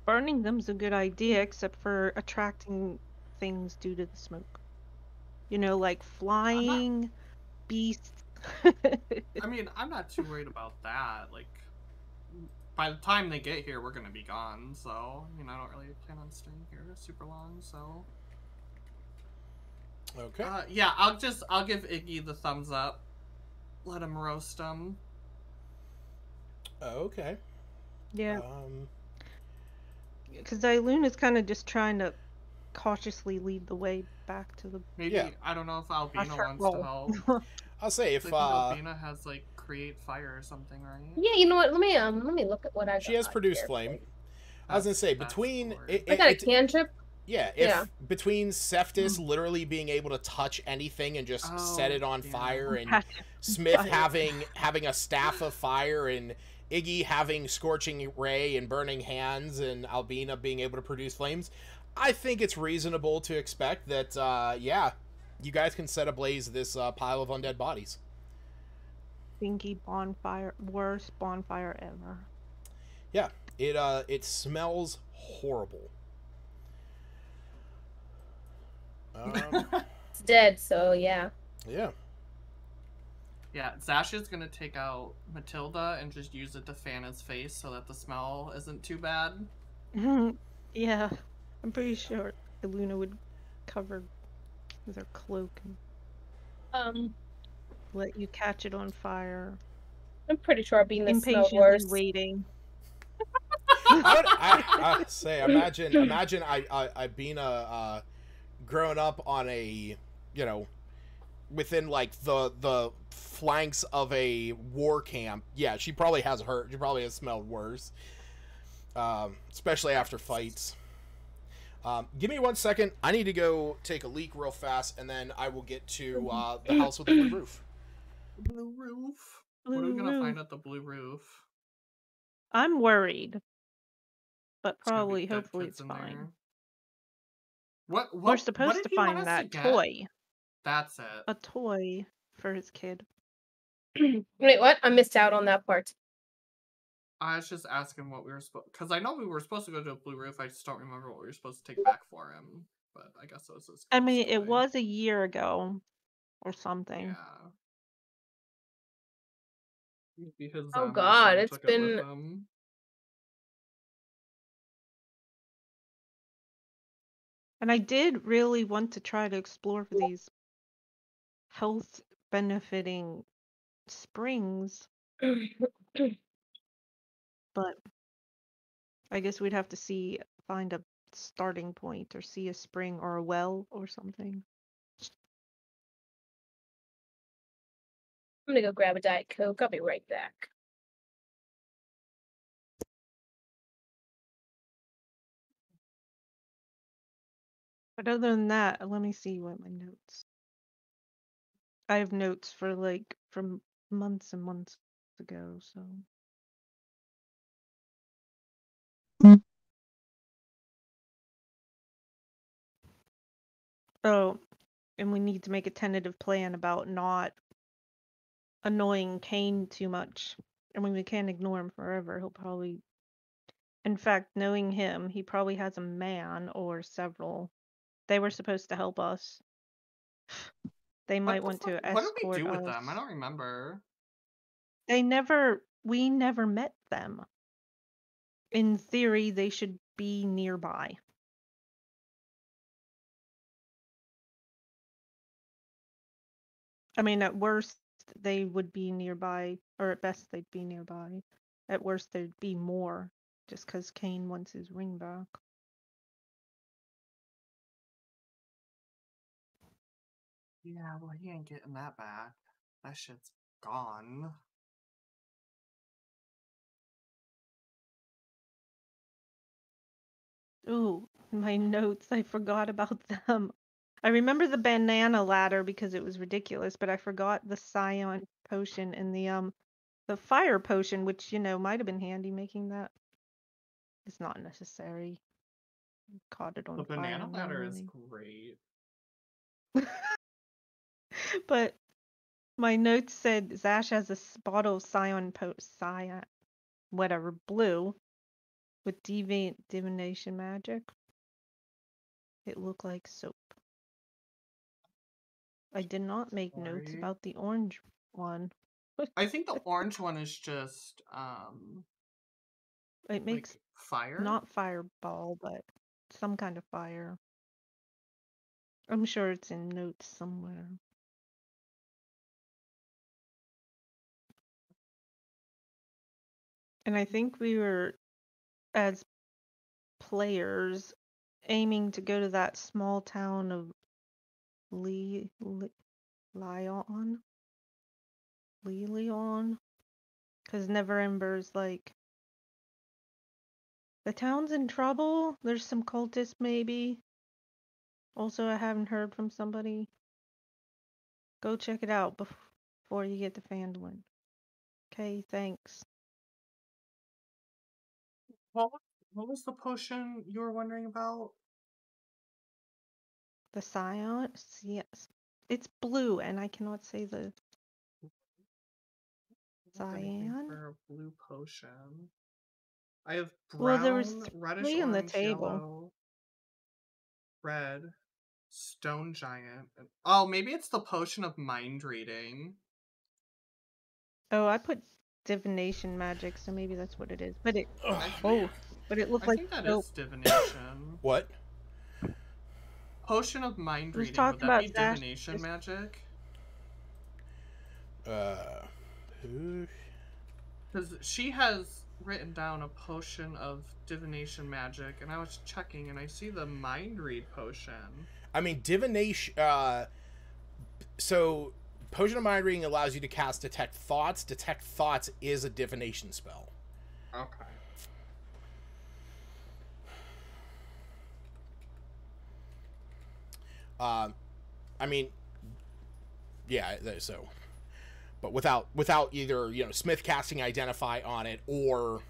[SPEAKER 3] burning them's a good idea, except for attracting things due to the smoke. Like flying beasts.
[SPEAKER 5] I mean, I'm not too worried about that. Like, by the time they get here, we're gonna be gone. So, I don't really plan on staying here super long. So,
[SPEAKER 1] Okay.
[SPEAKER 5] yeah, I'll give Iggy the thumbs up. Let him roast them.
[SPEAKER 1] Okay.
[SPEAKER 3] Yeah. Because Iluna's kind of just trying to cautiously lead the way back to the.
[SPEAKER 5] Maybe
[SPEAKER 1] Yeah.
[SPEAKER 5] I don't know if Albina
[SPEAKER 3] Usher
[SPEAKER 5] wants
[SPEAKER 3] roll.
[SPEAKER 5] to help.
[SPEAKER 1] I'll say if
[SPEAKER 5] I think Albina has like create fire or something, right?
[SPEAKER 2] yeah, you know what? Let me look at what I got.
[SPEAKER 1] she has produce
[SPEAKER 2] here.
[SPEAKER 1] flame. I was gonna say
[SPEAKER 5] That's
[SPEAKER 1] between
[SPEAKER 5] boring.
[SPEAKER 2] I got a cantrip.
[SPEAKER 1] yeah, if
[SPEAKER 2] Yeah.
[SPEAKER 1] between Seftis literally being able to touch anything and just set it on
[SPEAKER 5] yeah.
[SPEAKER 1] fire, and
[SPEAKER 3] Catch
[SPEAKER 1] Smith
[SPEAKER 3] fire.
[SPEAKER 1] having a staff of fire, and Iggy having scorching ray and burning hands, and Albina being able to produce flames, I think it's reasonable to expect that yeah, you guys can set ablaze this pile of undead bodies.
[SPEAKER 3] Stinky bonfire, worst bonfire ever.
[SPEAKER 1] Yeah. It smells horrible.
[SPEAKER 2] It's dead, so yeah.
[SPEAKER 1] Yeah.
[SPEAKER 5] Yeah, Zash is gonna take out Matilda and just use it to fan his face so that the smell isn't too bad.
[SPEAKER 3] Yeah, I'm pretty sure Luna would cover with her cloak and let you catch it on fire.
[SPEAKER 2] I'm pretty sure Bean this smelled
[SPEAKER 3] Impatiently
[SPEAKER 2] worse.
[SPEAKER 3] waiting.
[SPEAKER 1] I say, imagine I being growing up on a, you know, within like the flanks of a war camp. Yeah, she probably has smelled worse, especially after fights. Give me 1 second. I need to go take a leak real fast, and then I will get to the house with the blue roof.
[SPEAKER 5] Blue roof. What are we gonna find at the blue roof?
[SPEAKER 3] I'm worried, but
[SPEAKER 5] It's gonna be
[SPEAKER 3] probably,
[SPEAKER 5] dead
[SPEAKER 3] hopefully,
[SPEAKER 5] kids
[SPEAKER 3] it's
[SPEAKER 5] in
[SPEAKER 3] fine.
[SPEAKER 5] there. What
[SPEAKER 3] We're
[SPEAKER 5] what
[SPEAKER 3] supposed
[SPEAKER 5] did
[SPEAKER 3] to
[SPEAKER 5] he want
[SPEAKER 3] find
[SPEAKER 5] us
[SPEAKER 3] that
[SPEAKER 5] to get?
[SPEAKER 3] toy.
[SPEAKER 5] That's
[SPEAKER 3] A
[SPEAKER 5] it.
[SPEAKER 3] toy for his kid.
[SPEAKER 2] Wait, what? I missed out on that part.
[SPEAKER 5] I was just asking what we were supposed, because I know we were supposed to go to a blue roof. I just don't remember what we were supposed to take back for him. But I guess it was his
[SPEAKER 3] I
[SPEAKER 5] kid's
[SPEAKER 3] mean, it
[SPEAKER 5] toy.
[SPEAKER 3] was a year ago or something.
[SPEAKER 5] Yeah. Maybe his
[SPEAKER 2] Oh
[SPEAKER 5] zombie
[SPEAKER 2] God,
[SPEAKER 5] son
[SPEAKER 2] it's
[SPEAKER 5] took it with
[SPEAKER 2] been
[SPEAKER 5] him.
[SPEAKER 3] And I did really want to try to explore for these health benefiting springs, but I guess we'd have to find a starting point or see a spring or a well or something.
[SPEAKER 2] I'm gonna go grab a Diet Coke. I'll be right back.
[SPEAKER 3] But other than that, let me see what my notes. I have notes for from months and months ago, so. Oh, and we need to make a tentative plan about not annoying Kane too much. I mean, we can't ignore him forever. He'll probably, in fact, knowing him, he probably has a man or several. They were supposed to help us. They might want to
[SPEAKER 5] What did we
[SPEAKER 3] escort
[SPEAKER 5] do with
[SPEAKER 3] us.
[SPEAKER 5] them? I don't remember.
[SPEAKER 3] We never met them. In theory, they should be nearby. I mean, at worst, they would be nearby, or at best, they'd be nearby. At worst, there'd be more, just because Kane wants his ring back.
[SPEAKER 5] Yeah, well, he ain't getting that back. That shit's gone.
[SPEAKER 3] Ooh, my notes, I forgot about them. I remember the banana ladder because it was ridiculous, but I forgot the Scion potion and the fire potion, which, might have been handy making that. It's not necessary. Caught it on
[SPEAKER 5] The
[SPEAKER 3] fire
[SPEAKER 5] banana ladder is
[SPEAKER 3] normally.
[SPEAKER 5] great.
[SPEAKER 3] But my notes said Zash has a bottle of Scion whatever, blue, with divination magic. It looked like soap. I did not make notes about the orange one.
[SPEAKER 5] I think the orange one is just
[SPEAKER 3] It makes
[SPEAKER 5] like fire.
[SPEAKER 3] Not fireball, but some kind of fire. I'm sure it's in notes somewhere. And I think we were, as players, aiming to go to that small town of Leon? Because Neverember's like, the town's in trouble. There's some cultists, maybe. Also, I haven't heard from somebody. Go check it out before you get to Phandalin. Okay, thanks.
[SPEAKER 5] What was the potion you were wondering about?
[SPEAKER 3] The Scion? Yes. It's blue, and I cannot say the Cyan.
[SPEAKER 5] For a blue potion. I have
[SPEAKER 3] Well,
[SPEAKER 5] brown,
[SPEAKER 3] there was
[SPEAKER 5] reddish
[SPEAKER 3] three on the
[SPEAKER 5] orange,
[SPEAKER 3] table.
[SPEAKER 5] yellow, red, stone giant. Oh, maybe it's the potion of mind reading.
[SPEAKER 3] Oh, I put divination magic, so maybe that's what it is. But it
[SPEAKER 1] Ugh.
[SPEAKER 3] but it looked
[SPEAKER 5] I
[SPEAKER 3] like
[SPEAKER 5] think that
[SPEAKER 3] soap.
[SPEAKER 5] is divination.
[SPEAKER 1] What?
[SPEAKER 5] Potion of mind
[SPEAKER 3] It was
[SPEAKER 5] reading. Would
[SPEAKER 3] talking
[SPEAKER 5] that be
[SPEAKER 3] about Zash
[SPEAKER 5] divination
[SPEAKER 3] just-
[SPEAKER 5] magic?
[SPEAKER 1] Who?
[SPEAKER 5] Because she has written down a potion of divination magic, and I was checking, and I see the mind read potion.
[SPEAKER 1] I mean, divination. So, potion of mind reading allows you to cast detect thoughts. Detect thoughts is a divination spell.
[SPEAKER 5] Okay.
[SPEAKER 1] I mean, yeah. So, but without either Smith casting identify on it or,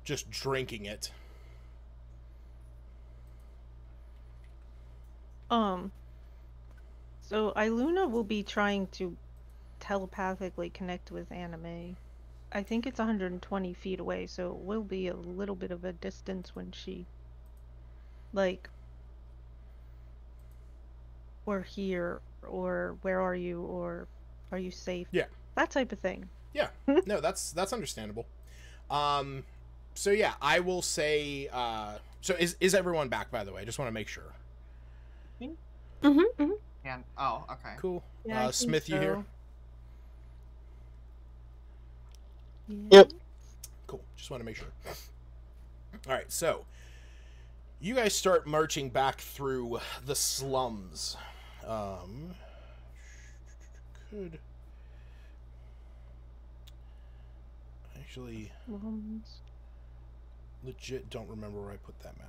[SPEAKER 1] just drinking it.
[SPEAKER 3] So Iluna will be trying to telepathically connect with Anime. I think it's 120 feet away, so it will be a little bit of a distance when she, like, we're here, or where are you, or are you safe?
[SPEAKER 1] Yeah.
[SPEAKER 3] That type of thing.
[SPEAKER 1] Yeah. No, that's understandable. So yeah, I will say. So is everyone back? By the way, I just want to make sure.
[SPEAKER 5] And oh, okay.
[SPEAKER 1] Cool.
[SPEAKER 3] Yeah, I think
[SPEAKER 1] Smith, you here?
[SPEAKER 3] so. Yeah.
[SPEAKER 4] Yep.
[SPEAKER 1] Cool. Just want to make sure. All right, so you guys start marching back through the slums. Could actually
[SPEAKER 3] Slums.
[SPEAKER 1] legit don't remember where I put that map.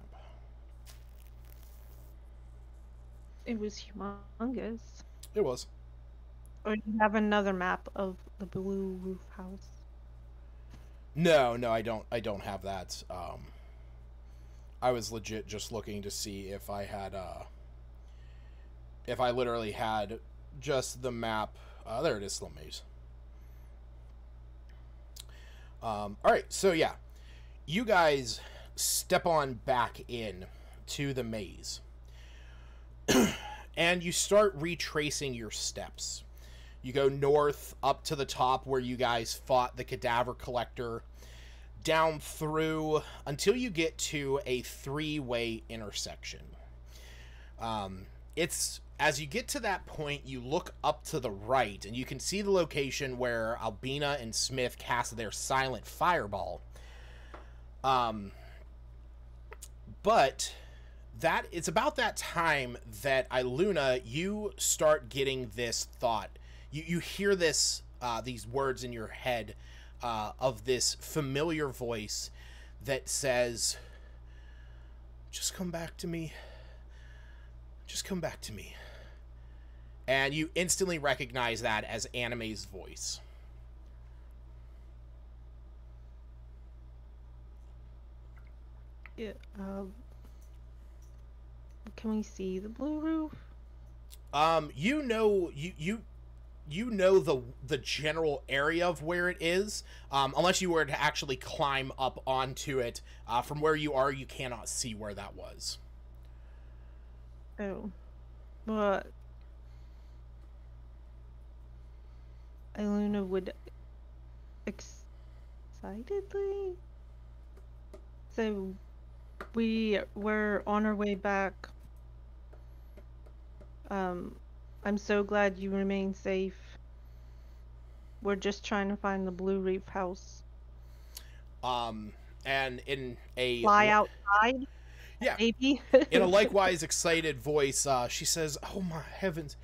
[SPEAKER 3] It was humongous.
[SPEAKER 1] It was.
[SPEAKER 3] Or you have another map of the blue roof house.
[SPEAKER 1] No, I don't have that. I was legit just looking to see if I had if I literally had just the map. There it is, Slum Maze. All right, so yeah, you guys step on back in to the maze, and you start retracing your steps. You go north up to the top where you guys fought the cadaver collector, down through until you get to a three-way intersection. It's as you get to that point, you look up to the right, and you can see the location where Albina and Smith cast their silent fireball. But that it's about that time that Iluna, you start getting this thought. You hear this these words in your head of this familiar voice that says, "Just come back to me. Just come back to me." And you instantly recognize that as Anime's voice.
[SPEAKER 3] Yeah. Can we see the blue roof?
[SPEAKER 1] You know the general area of where it is, unless you were to actually climb up onto it. From where you are, you cannot see where that was.
[SPEAKER 3] Oh. But Iluna would excitedly. So we were on our way back. I'm so glad you remain safe. We're just trying to find the Blue Reef house.
[SPEAKER 1] And in a
[SPEAKER 3] Fly outside?
[SPEAKER 1] Yeah.
[SPEAKER 3] Maybe?
[SPEAKER 1] In a likewise excited voice, she says, "Oh my heavens,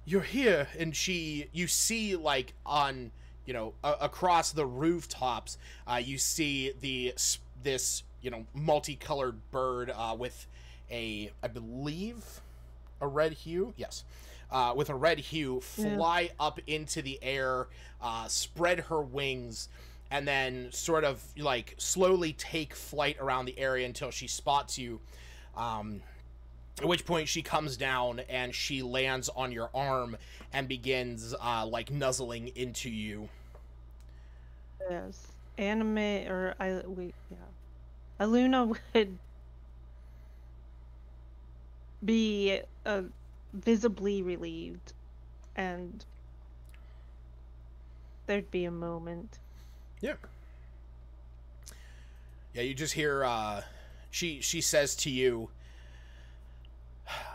[SPEAKER 1] you're here!" And you see, like, on, across the rooftops, you see this multicolored bird with I believe, a red hue. Yes. With a red hue, fly up into the air, spread her wings, and then sort of like slowly take flight around the area until she spots you. At which point she comes down and she lands on your arm and begins like nuzzling into you.
[SPEAKER 3] Yes. Anime or Aluna would be visibly relieved, and there'd be a moment.
[SPEAKER 1] Yeah. Yeah, you just hear she says to you,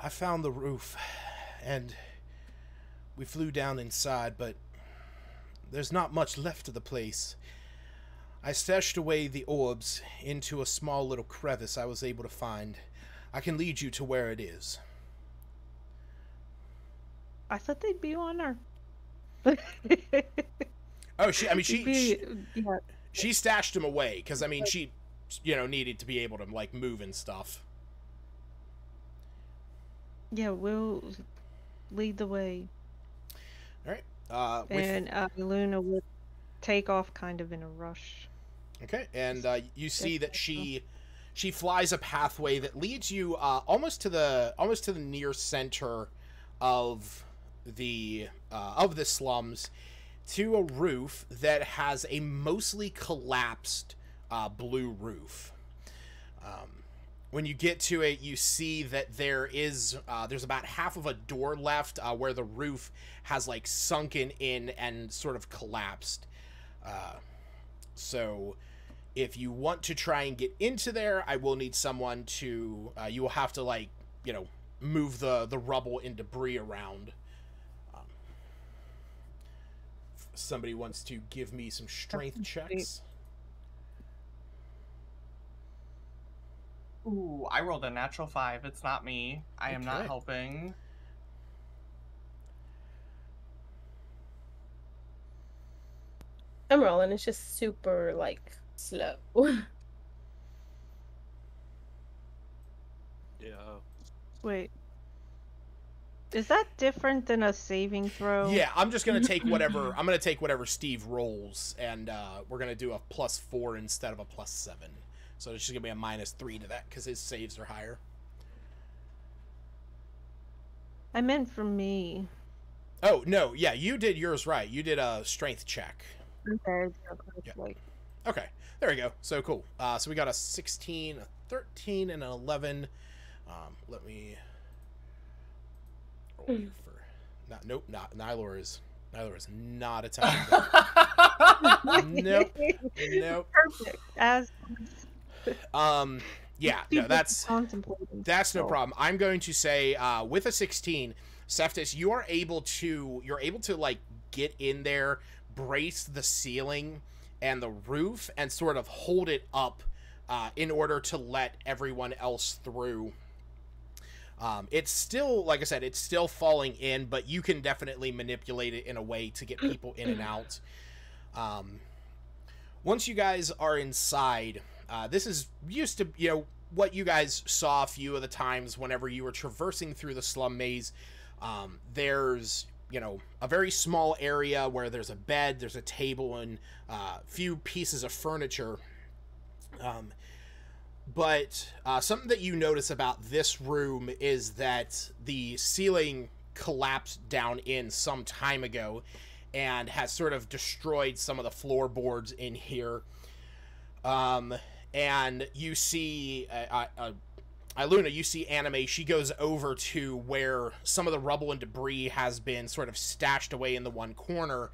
[SPEAKER 1] I found the roof and we flew down inside, but there's not much left of the place. I stashed away the orbs into a small little crevice I was able to find. I can lead you to where it is.
[SPEAKER 3] I thought they'd be on our.
[SPEAKER 1] Oh, she
[SPEAKER 3] Yeah.
[SPEAKER 1] she stashed them away because she needed to be able to like move and stuff.
[SPEAKER 3] Yeah, we'll lead the way.
[SPEAKER 1] All right.
[SPEAKER 3] And Luna would take off kind of in a rush.
[SPEAKER 1] Okay, and you see that she flies a pathway that leads you almost to the near center of the slums, to a roof that has a mostly collapsed blue roof. When you get to it, you see that there's about half of a door left where the roof has like sunken in and sort of collapsed. So if you want to try and get into there, I will need someone to you will have to move the rubble and debris around. If somebody wants to give me some strength checks.
[SPEAKER 5] Ooh, I rolled a natural 5. It's not me. I am not helping.
[SPEAKER 2] I'm rolling. It's just super slow.
[SPEAKER 6] Yeah.
[SPEAKER 3] Wait. Is that different than a saving throw?
[SPEAKER 1] Yeah, I'm just gonna take whatever. I'm gonna take whatever Steve rolls, and we're gonna do a +4 instead of a +7. So it's just gonna be a -3 to that because his saves are higher.
[SPEAKER 3] I meant for me.
[SPEAKER 1] Oh no, yeah, you did yours right. You did a strength check.
[SPEAKER 3] Okay.
[SPEAKER 1] Yeah. Okay, there we go. So cool. So we got a 16, a 13, and an 11. Let me roll here for. Nope. Nylor is not attacking. Nope.
[SPEAKER 3] Perfect. As
[SPEAKER 1] Yeah. No, that's
[SPEAKER 3] contemplating.
[SPEAKER 1] no problem. I'm going to say with a 16, Cephas, you're able to get in there, brace the ceiling and the roof, and sort of hold it up in order to let everyone else through. It's still, like I said, it's still falling in, but you can definitely manipulate it in a way to get people in and out. Once you guys are inside, this is used to, what you guys saw a few of the times whenever you were traversing through the slum maze. There's, a very small area where there's a bed, there's a table, and a few pieces of furniture. But something that you notice about this room is that the ceiling collapsed down in some time ago and has sort of destroyed some of the floorboards in here. And you see Iluna, you see Anime. She goes over to where some of the rubble and debris has been sort of stashed away in the one corner.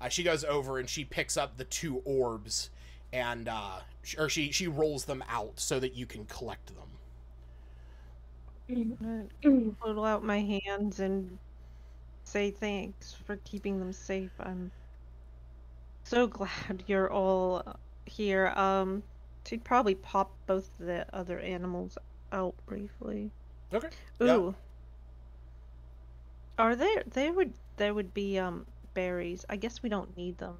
[SPEAKER 1] She goes over and she picks up the 2 orbs, and she rolls them out so that you can collect them.
[SPEAKER 3] Hold out my hands and say thanks for keeping them safe. I'm so glad you're all here. She'd probably pop both the other animals out briefly.
[SPEAKER 1] Okay.
[SPEAKER 3] Ooh. Are there would be berries. I guess we don't need them.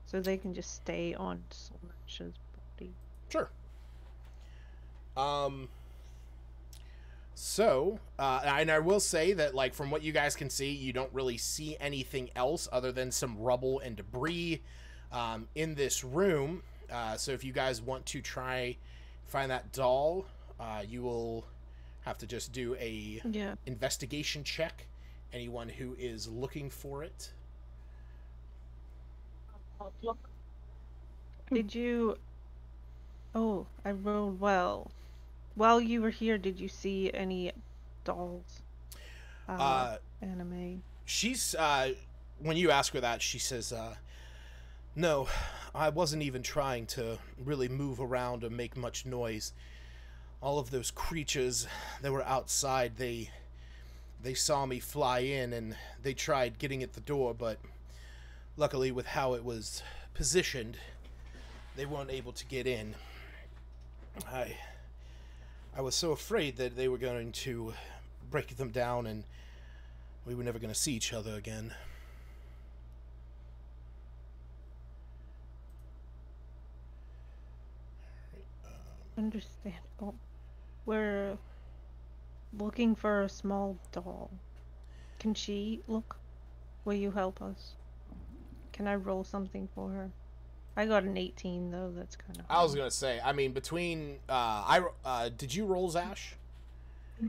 [SPEAKER 3] So they can just stay on Slash's body.
[SPEAKER 1] Sure. So, and I will say that, from what you guys can see, you don't really see anything else other than some rubble and debris in this room. So if you guys want to try find that doll, you will have to just do a investigation check. Anyone who is looking for it.
[SPEAKER 2] Look.
[SPEAKER 3] Did you... Oh, I rolled well. While you were here, did you see any dolls? Anime?
[SPEAKER 1] She's, when you ask her that, she says, no, I wasn't even trying to really move around or make much noise. All of those creatures that were outside, they saw me fly in and they tried getting at the door, but luckily with how it was positioned, they weren't able to get in. I was so afraid that they were going to break them down and we were never going to see each other again.
[SPEAKER 3] Understandable. We're looking for a small doll. Can she look? Will you help us? Can I roll something for her? I got an 18 though. That's kind of.
[SPEAKER 1] I was gonna say. I mean, between did you roll, Zash?
[SPEAKER 5] Yeah,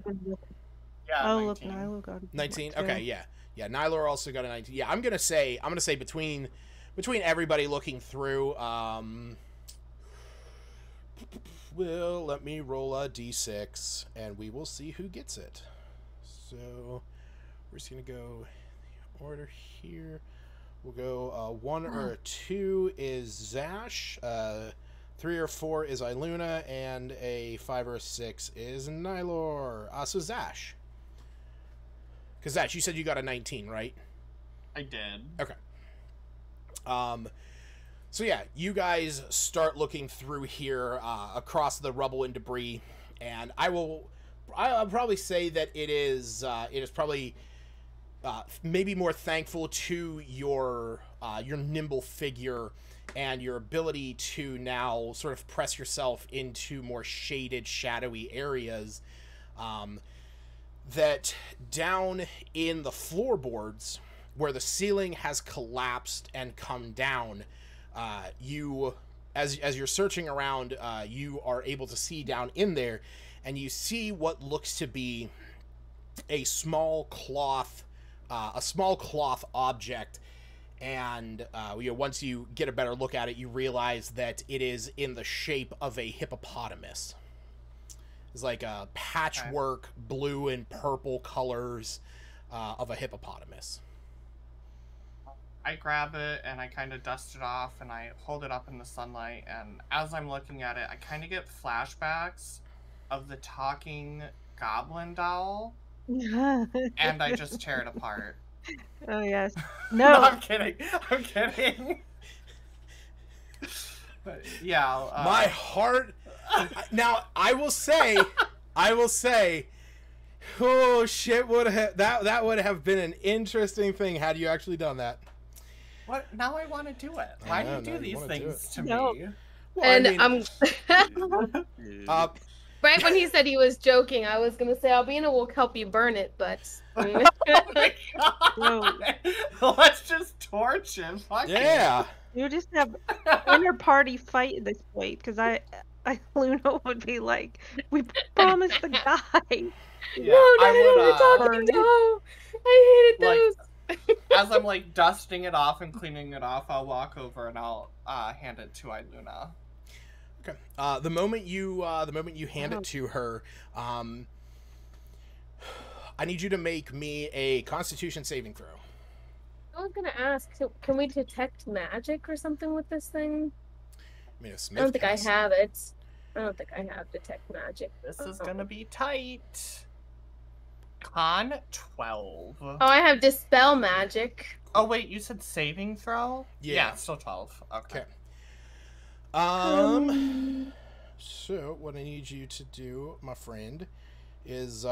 [SPEAKER 3] Oh
[SPEAKER 5] 19.
[SPEAKER 3] look, Nyla got a
[SPEAKER 1] 19.
[SPEAKER 3] one, too.
[SPEAKER 1] Okay, yeah. Nyler also got a 19. Yeah, I'm gonna say between everybody looking through. Well, let me roll a d6 and we will see who gets it. So we're just gonna go the order here. We'll go 1 or a 2 is Zash, 3 or 4 is Iluna, and a 5 or a 6 is Nylor. So Zash. Because Zash, you said you got a 19, right?
[SPEAKER 5] I did.
[SPEAKER 1] Okay. So yeah, you guys start looking through here across the rubble and debris, and I'll probably say that it is probably maybe more thankful to your nimble figure and your ability to now sort of press yourself into more shaded, shadowy areas, that down in the floorboards where the ceiling has collapsed and come down, you, as you're searching around, you are able to see down in there, and you see what looks to be a small cloth object, and once you get a better look at it, you realize that it is in the shape of a hippopotamus. It's like a patchwork blue and purple colors of a hippopotamus.
[SPEAKER 5] I grab it and I kind of dust it off and I hold it up in the sunlight, and as I'm looking at it, I kind of get flashbacks of the talking goblin doll, and I just tear it apart.
[SPEAKER 3] Oh yes.
[SPEAKER 5] No,
[SPEAKER 3] No.
[SPEAKER 5] I'm kidding. I'm kidding. But yeah.
[SPEAKER 1] My heart. Now I will say, oh shit! That would have been an interesting thing had you actually done that.
[SPEAKER 5] What? Now I want to do it. Why do you do these things to
[SPEAKER 3] No.
[SPEAKER 5] me?
[SPEAKER 1] Well,
[SPEAKER 2] And
[SPEAKER 1] I mean,
[SPEAKER 2] right when he said he was joking, I was gonna say Albina will help you burn it, but
[SPEAKER 5] Oh my god! Let's just torch him. Fuck it.
[SPEAKER 1] yeah.
[SPEAKER 3] You just have inner party fight at this point, because Luna would be like, we promised the guy.
[SPEAKER 5] Yeah,
[SPEAKER 2] no,
[SPEAKER 5] I would,
[SPEAKER 2] talking doll. I hated
[SPEAKER 5] like,
[SPEAKER 2] those.
[SPEAKER 5] as I'm like dusting it off and cleaning it off, I'll walk over and I'll hand it to Iluna.
[SPEAKER 1] Okay. The moment you hand it to her, I need you to make me a Constitution saving throw.
[SPEAKER 2] I was gonna ask, so can we detect magic or something with this thing?
[SPEAKER 1] I mean, a
[SPEAKER 2] I
[SPEAKER 1] Smith
[SPEAKER 2] don't think
[SPEAKER 1] cast.
[SPEAKER 2] I have it. I don't think I have detect magic.
[SPEAKER 5] This is gonna be tight. Con 12.
[SPEAKER 2] Oh, I have dispel magic.
[SPEAKER 5] Oh wait, you said saving throw?
[SPEAKER 1] Yeah.
[SPEAKER 5] Still 12. Okay.
[SPEAKER 1] Okay. So what I need you to do, my friend, is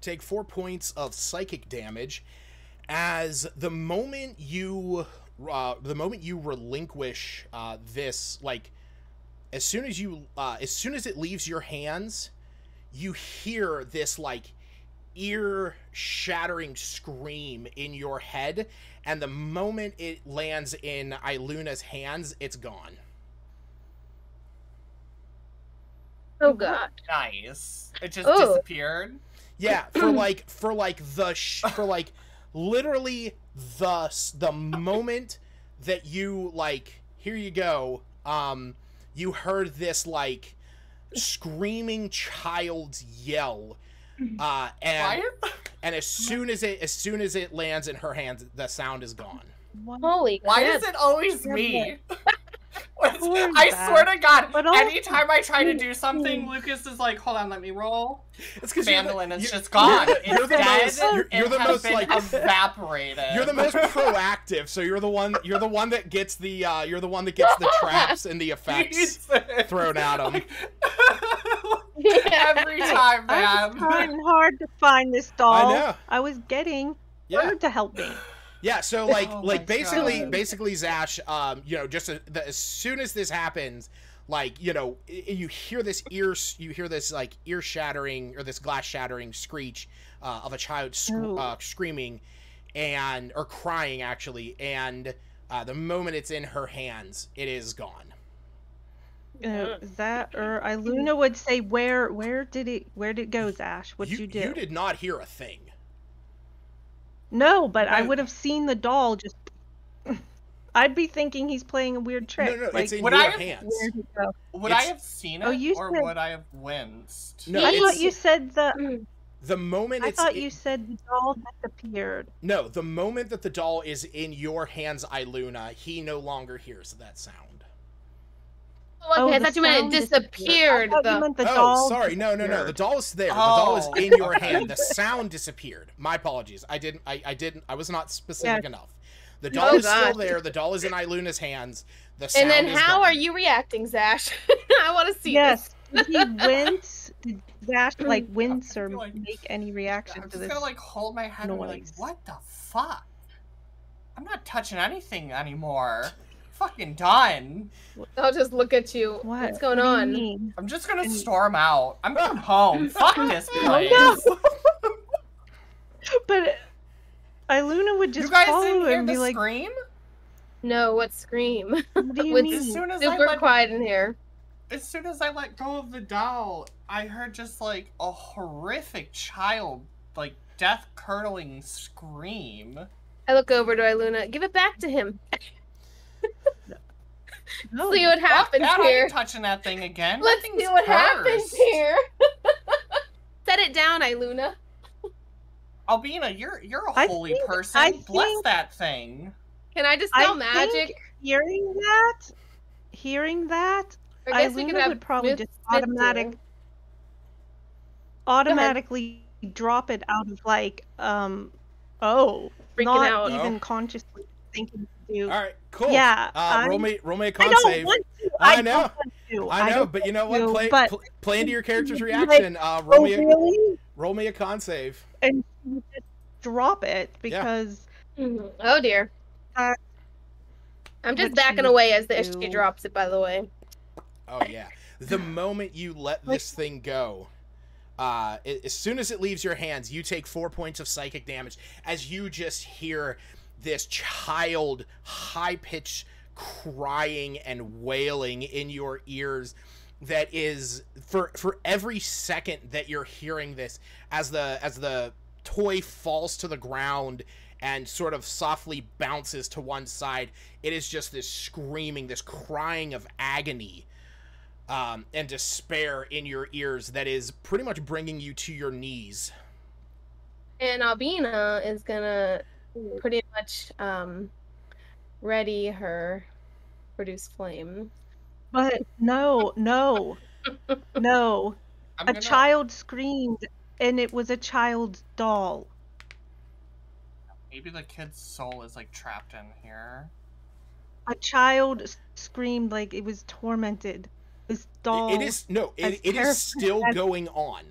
[SPEAKER 1] take 4 points of psychic damage as the moment you relinquish this, like as soon as it leaves your hands, you hear this like ear-shattering scream in your head, and the moment it lands in Iluna's hands, it's gone.
[SPEAKER 2] Oh god.
[SPEAKER 5] Nice. It just
[SPEAKER 2] Oh.
[SPEAKER 5] disappeared.
[SPEAKER 1] Yeah, for literally the moment that you like here you go. You heard this like screaming child's yell, and as soon as it lands in her hands, the sound is gone.
[SPEAKER 2] Holy
[SPEAKER 5] Why
[SPEAKER 2] crap.
[SPEAKER 5] is it always me?
[SPEAKER 3] Poor
[SPEAKER 5] I
[SPEAKER 3] Zach.
[SPEAKER 5] swear to God,
[SPEAKER 3] But also-
[SPEAKER 5] anytime I try to do something, Lucas is like, hold on, let me roll.
[SPEAKER 1] It's because
[SPEAKER 5] Mandolin is just gone.
[SPEAKER 1] you're the
[SPEAKER 5] It's
[SPEAKER 1] most-
[SPEAKER 5] dead.
[SPEAKER 1] you're the
[SPEAKER 5] It has
[SPEAKER 1] most,
[SPEAKER 5] been
[SPEAKER 1] like-
[SPEAKER 5] evaporated.
[SPEAKER 1] You're the most proactive, so you're the one that gets the traps and the effects thrown at him.
[SPEAKER 5] Every time,
[SPEAKER 3] I was
[SPEAKER 5] man.
[SPEAKER 3] trying hard to find this doll.
[SPEAKER 1] I know.
[SPEAKER 3] I was getting
[SPEAKER 1] Yeah.
[SPEAKER 3] her to help me.
[SPEAKER 1] Yeah, so
[SPEAKER 5] Oh my
[SPEAKER 1] basically
[SPEAKER 5] God.
[SPEAKER 1] Zash, just as soon as this happens, you hear this ear shattering or this glass shattering screech of a child screaming or crying actually, and the moment it's in her hands, it is gone.
[SPEAKER 3] That or Iluna would say, where did it go, Zash? What'd you do?
[SPEAKER 1] You did not hear a thing.
[SPEAKER 3] No, but I
[SPEAKER 5] No.
[SPEAKER 3] would have seen the doll just. I'd be thinking he's playing a weird trick.
[SPEAKER 1] No,
[SPEAKER 3] like,
[SPEAKER 1] it's in
[SPEAKER 5] would
[SPEAKER 1] your
[SPEAKER 5] I have-
[SPEAKER 1] hands.
[SPEAKER 3] where'd it go?
[SPEAKER 5] Would
[SPEAKER 1] It's-
[SPEAKER 5] I have seen it,
[SPEAKER 3] Oh, you
[SPEAKER 5] or
[SPEAKER 3] said-
[SPEAKER 5] would I have winced?
[SPEAKER 1] No,
[SPEAKER 3] I
[SPEAKER 1] it's-
[SPEAKER 3] thought you said
[SPEAKER 1] The moment
[SPEAKER 3] I
[SPEAKER 1] it's
[SPEAKER 3] thought you said the doll disappeared.
[SPEAKER 1] No, the moment that the doll is in your hands, Iluna, he no longer hears that sound.
[SPEAKER 2] Oh, okay, I
[SPEAKER 3] the
[SPEAKER 2] thought you meant
[SPEAKER 3] sound
[SPEAKER 2] it disappeared.
[SPEAKER 3] I thought you meant the
[SPEAKER 1] Oh,
[SPEAKER 3] doll.
[SPEAKER 1] sorry, no. The
[SPEAKER 3] disappeared.
[SPEAKER 1] doll is there. The doll is
[SPEAKER 5] Oh.
[SPEAKER 1] in your hand. The sound disappeared. My apologies. I was not specific enough. The doll
[SPEAKER 2] Oh,
[SPEAKER 1] is still
[SPEAKER 2] God.
[SPEAKER 1] there. The doll is in Iluna's hands. The sound
[SPEAKER 2] And then
[SPEAKER 1] is
[SPEAKER 2] how
[SPEAKER 1] gone.
[SPEAKER 2] are you reacting, Zash? I want to see
[SPEAKER 3] Yes.
[SPEAKER 2] this.
[SPEAKER 3] Did he wince? Did Zash wince or
[SPEAKER 5] I feel like-
[SPEAKER 3] make any reaction
[SPEAKER 5] I'm
[SPEAKER 3] to
[SPEAKER 5] just
[SPEAKER 3] this?
[SPEAKER 5] gonna hold my head and be like,
[SPEAKER 3] noise.
[SPEAKER 5] what the fuck? I'm not touching anything anymore. Fucking done.
[SPEAKER 2] I'll just look at you.
[SPEAKER 3] What?
[SPEAKER 2] What's going
[SPEAKER 3] What do you
[SPEAKER 2] on?
[SPEAKER 3] mean?
[SPEAKER 5] I'm just gonna storm out. I'm going home. Fuck this place.
[SPEAKER 3] no. But Iluna would just
[SPEAKER 5] You guys
[SPEAKER 3] follow
[SPEAKER 5] didn't hear
[SPEAKER 3] and
[SPEAKER 5] the
[SPEAKER 3] be like,
[SPEAKER 5] scream?
[SPEAKER 2] No, what scream?
[SPEAKER 3] "What do you
[SPEAKER 2] With-
[SPEAKER 3] mean?"
[SPEAKER 5] As soon as
[SPEAKER 2] Super quiet in here.
[SPEAKER 5] as soon as I let go of the doll, I heard just like a horrific child, like death curdling scream.
[SPEAKER 2] I look over to Iluna. Give it back to him.
[SPEAKER 3] No.
[SPEAKER 2] See what happens
[SPEAKER 5] Fuck that, I
[SPEAKER 2] here.
[SPEAKER 5] ain't touching that thing again.
[SPEAKER 2] Let's
[SPEAKER 5] That
[SPEAKER 2] see
[SPEAKER 5] thing's
[SPEAKER 2] what happens
[SPEAKER 5] cursed.
[SPEAKER 2] here. Set it down, Iluna.
[SPEAKER 5] Albina, you're a
[SPEAKER 3] I
[SPEAKER 5] holy
[SPEAKER 3] think-
[SPEAKER 5] person.
[SPEAKER 3] I
[SPEAKER 5] Bless
[SPEAKER 3] think-
[SPEAKER 5] that thing.
[SPEAKER 2] Can I just
[SPEAKER 3] I
[SPEAKER 2] spell
[SPEAKER 3] think
[SPEAKER 2] magic?
[SPEAKER 3] Hearing that,
[SPEAKER 2] Or I guess we could
[SPEAKER 3] Iluna
[SPEAKER 2] have
[SPEAKER 3] would probably
[SPEAKER 2] Smith
[SPEAKER 3] just
[SPEAKER 2] sit
[SPEAKER 3] automatically drop it out of like,
[SPEAKER 2] Freaking
[SPEAKER 3] not
[SPEAKER 2] out.
[SPEAKER 3] even consciously thinking to do.
[SPEAKER 1] All right, cool.
[SPEAKER 3] Yeah,
[SPEAKER 1] roll me a
[SPEAKER 3] I
[SPEAKER 1] con
[SPEAKER 3] don't
[SPEAKER 1] save.
[SPEAKER 3] want to.
[SPEAKER 1] I know.
[SPEAKER 3] don't want to.
[SPEAKER 1] I know,
[SPEAKER 3] don't
[SPEAKER 1] but you know
[SPEAKER 3] want
[SPEAKER 1] what?
[SPEAKER 3] to,
[SPEAKER 1] Play
[SPEAKER 3] but-
[SPEAKER 1] play into your character's
[SPEAKER 3] Like,
[SPEAKER 1] reaction.
[SPEAKER 3] Oh,
[SPEAKER 1] Roll
[SPEAKER 3] really?
[SPEAKER 1] me a con save.
[SPEAKER 3] And you just drop it because
[SPEAKER 2] Mhm. Oh dear.
[SPEAKER 3] Uh,
[SPEAKER 2] I'm just
[SPEAKER 3] what
[SPEAKER 2] backing
[SPEAKER 3] you
[SPEAKER 2] away as she
[SPEAKER 3] do.
[SPEAKER 2] drops it, by the way.
[SPEAKER 1] Oh yeah. The moment you let this thing go, as soon as it leaves your hands, you take 4 points of psychic damage as you just hear this child high-pitched crying and wailing in your ears. That is for every second that you're hearing this, as the toy falls to the ground and sort of softly bounces to one side, it is just this screaming, this crying of agony and despair in your ears that is pretty much bringing you to your knees.
[SPEAKER 2] And Albina is gonna pretty much ready her produce flame.
[SPEAKER 3] But no.
[SPEAKER 5] I'm
[SPEAKER 3] A
[SPEAKER 5] gonna-
[SPEAKER 3] child screamed, and it was a child's doll.
[SPEAKER 5] Maybe the kid's soul is like trapped in here.
[SPEAKER 3] A child screamed like it was tormented. This doll.
[SPEAKER 1] It is no,
[SPEAKER 3] as
[SPEAKER 1] it is
[SPEAKER 3] terrifying
[SPEAKER 1] still
[SPEAKER 3] as-
[SPEAKER 1] going on.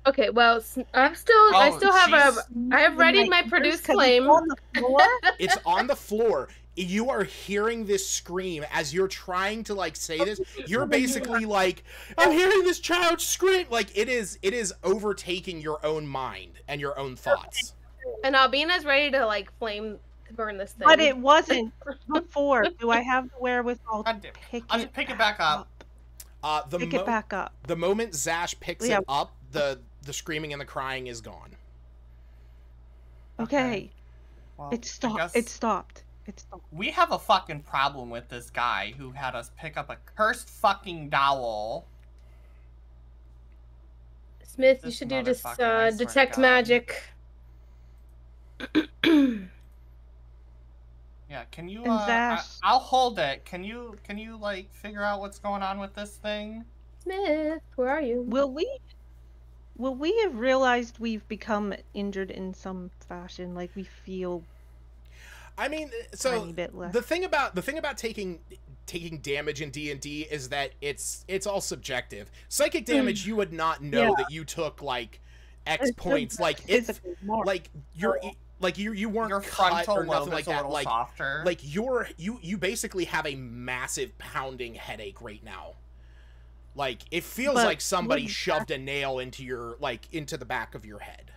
[SPEAKER 2] Okay, well, I still have
[SPEAKER 5] she's-
[SPEAKER 2] I have readied my
[SPEAKER 3] Like,
[SPEAKER 2] produce
[SPEAKER 3] 'cause it's
[SPEAKER 2] flame.
[SPEAKER 3] on the floor?
[SPEAKER 1] It's on the floor. You are hearing this scream as you're trying to like say this. You're basically like, I'm hearing this child scream. Like it is overtaking your own mind and your own thoughts.
[SPEAKER 2] And Albina's ready to like flame burn this thing.
[SPEAKER 3] But it wasn't before. Do I have the wherewithal to
[SPEAKER 5] God damn-
[SPEAKER 3] pick
[SPEAKER 5] I'll
[SPEAKER 3] it
[SPEAKER 5] just pick it back up.
[SPEAKER 3] Pick it back up.
[SPEAKER 1] The moment Zash picks
[SPEAKER 3] Yeah.
[SPEAKER 1] it up, the screaming and the crying is gone.
[SPEAKER 3] Okay.
[SPEAKER 5] Well,
[SPEAKER 3] It
[SPEAKER 5] I
[SPEAKER 3] stopped.
[SPEAKER 5] guess-
[SPEAKER 3] It stopped. It's the
[SPEAKER 5] We have a fucking problem with this guy who had us pick up a cursed fucking dowel.
[SPEAKER 2] Smith, you
[SPEAKER 5] This
[SPEAKER 2] should do this
[SPEAKER 5] motherfucker, I swear to
[SPEAKER 2] detect
[SPEAKER 5] God.
[SPEAKER 2] magic.
[SPEAKER 5] Yeah, can you
[SPEAKER 3] And Zash.
[SPEAKER 5] I'll hold it. Can you like figure out what's going on with this thing?
[SPEAKER 2] Smith, where are you?
[SPEAKER 3] Will we have realized we've become injured in some fashion? Like we feel
[SPEAKER 1] I mean,
[SPEAKER 3] a
[SPEAKER 1] so
[SPEAKER 3] tiny bit less.
[SPEAKER 1] the thing about taking damage in D&D is that it's all subjective. Psychic damage, you would not know that you took like X points. Like if
[SPEAKER 3] physically more.
[SPEAKER 1] like you're like you weren't
[SPEAKER 5] Your
[SPEAKER 1] cut
[SPEAKER 5] frontal
[SPEAKER 1] or
[SPEAKER 5] lobe
[SPEAKER 1] nothing like
[SPEAKER 5] is a
[SPEAKER 1] that.
[SPEAKER 5] little
[SPEAKER 1] Like
[SPEAKER 5] softer.
[SPEAKER 1] you basically have a massive pounding headache right now. Like it feels
[SPEAKER 3] But
[SPEAKER 1] like somebody
[SPEAKER 3] would
[SPEAKER 1] shoved a nail into into the back of your head.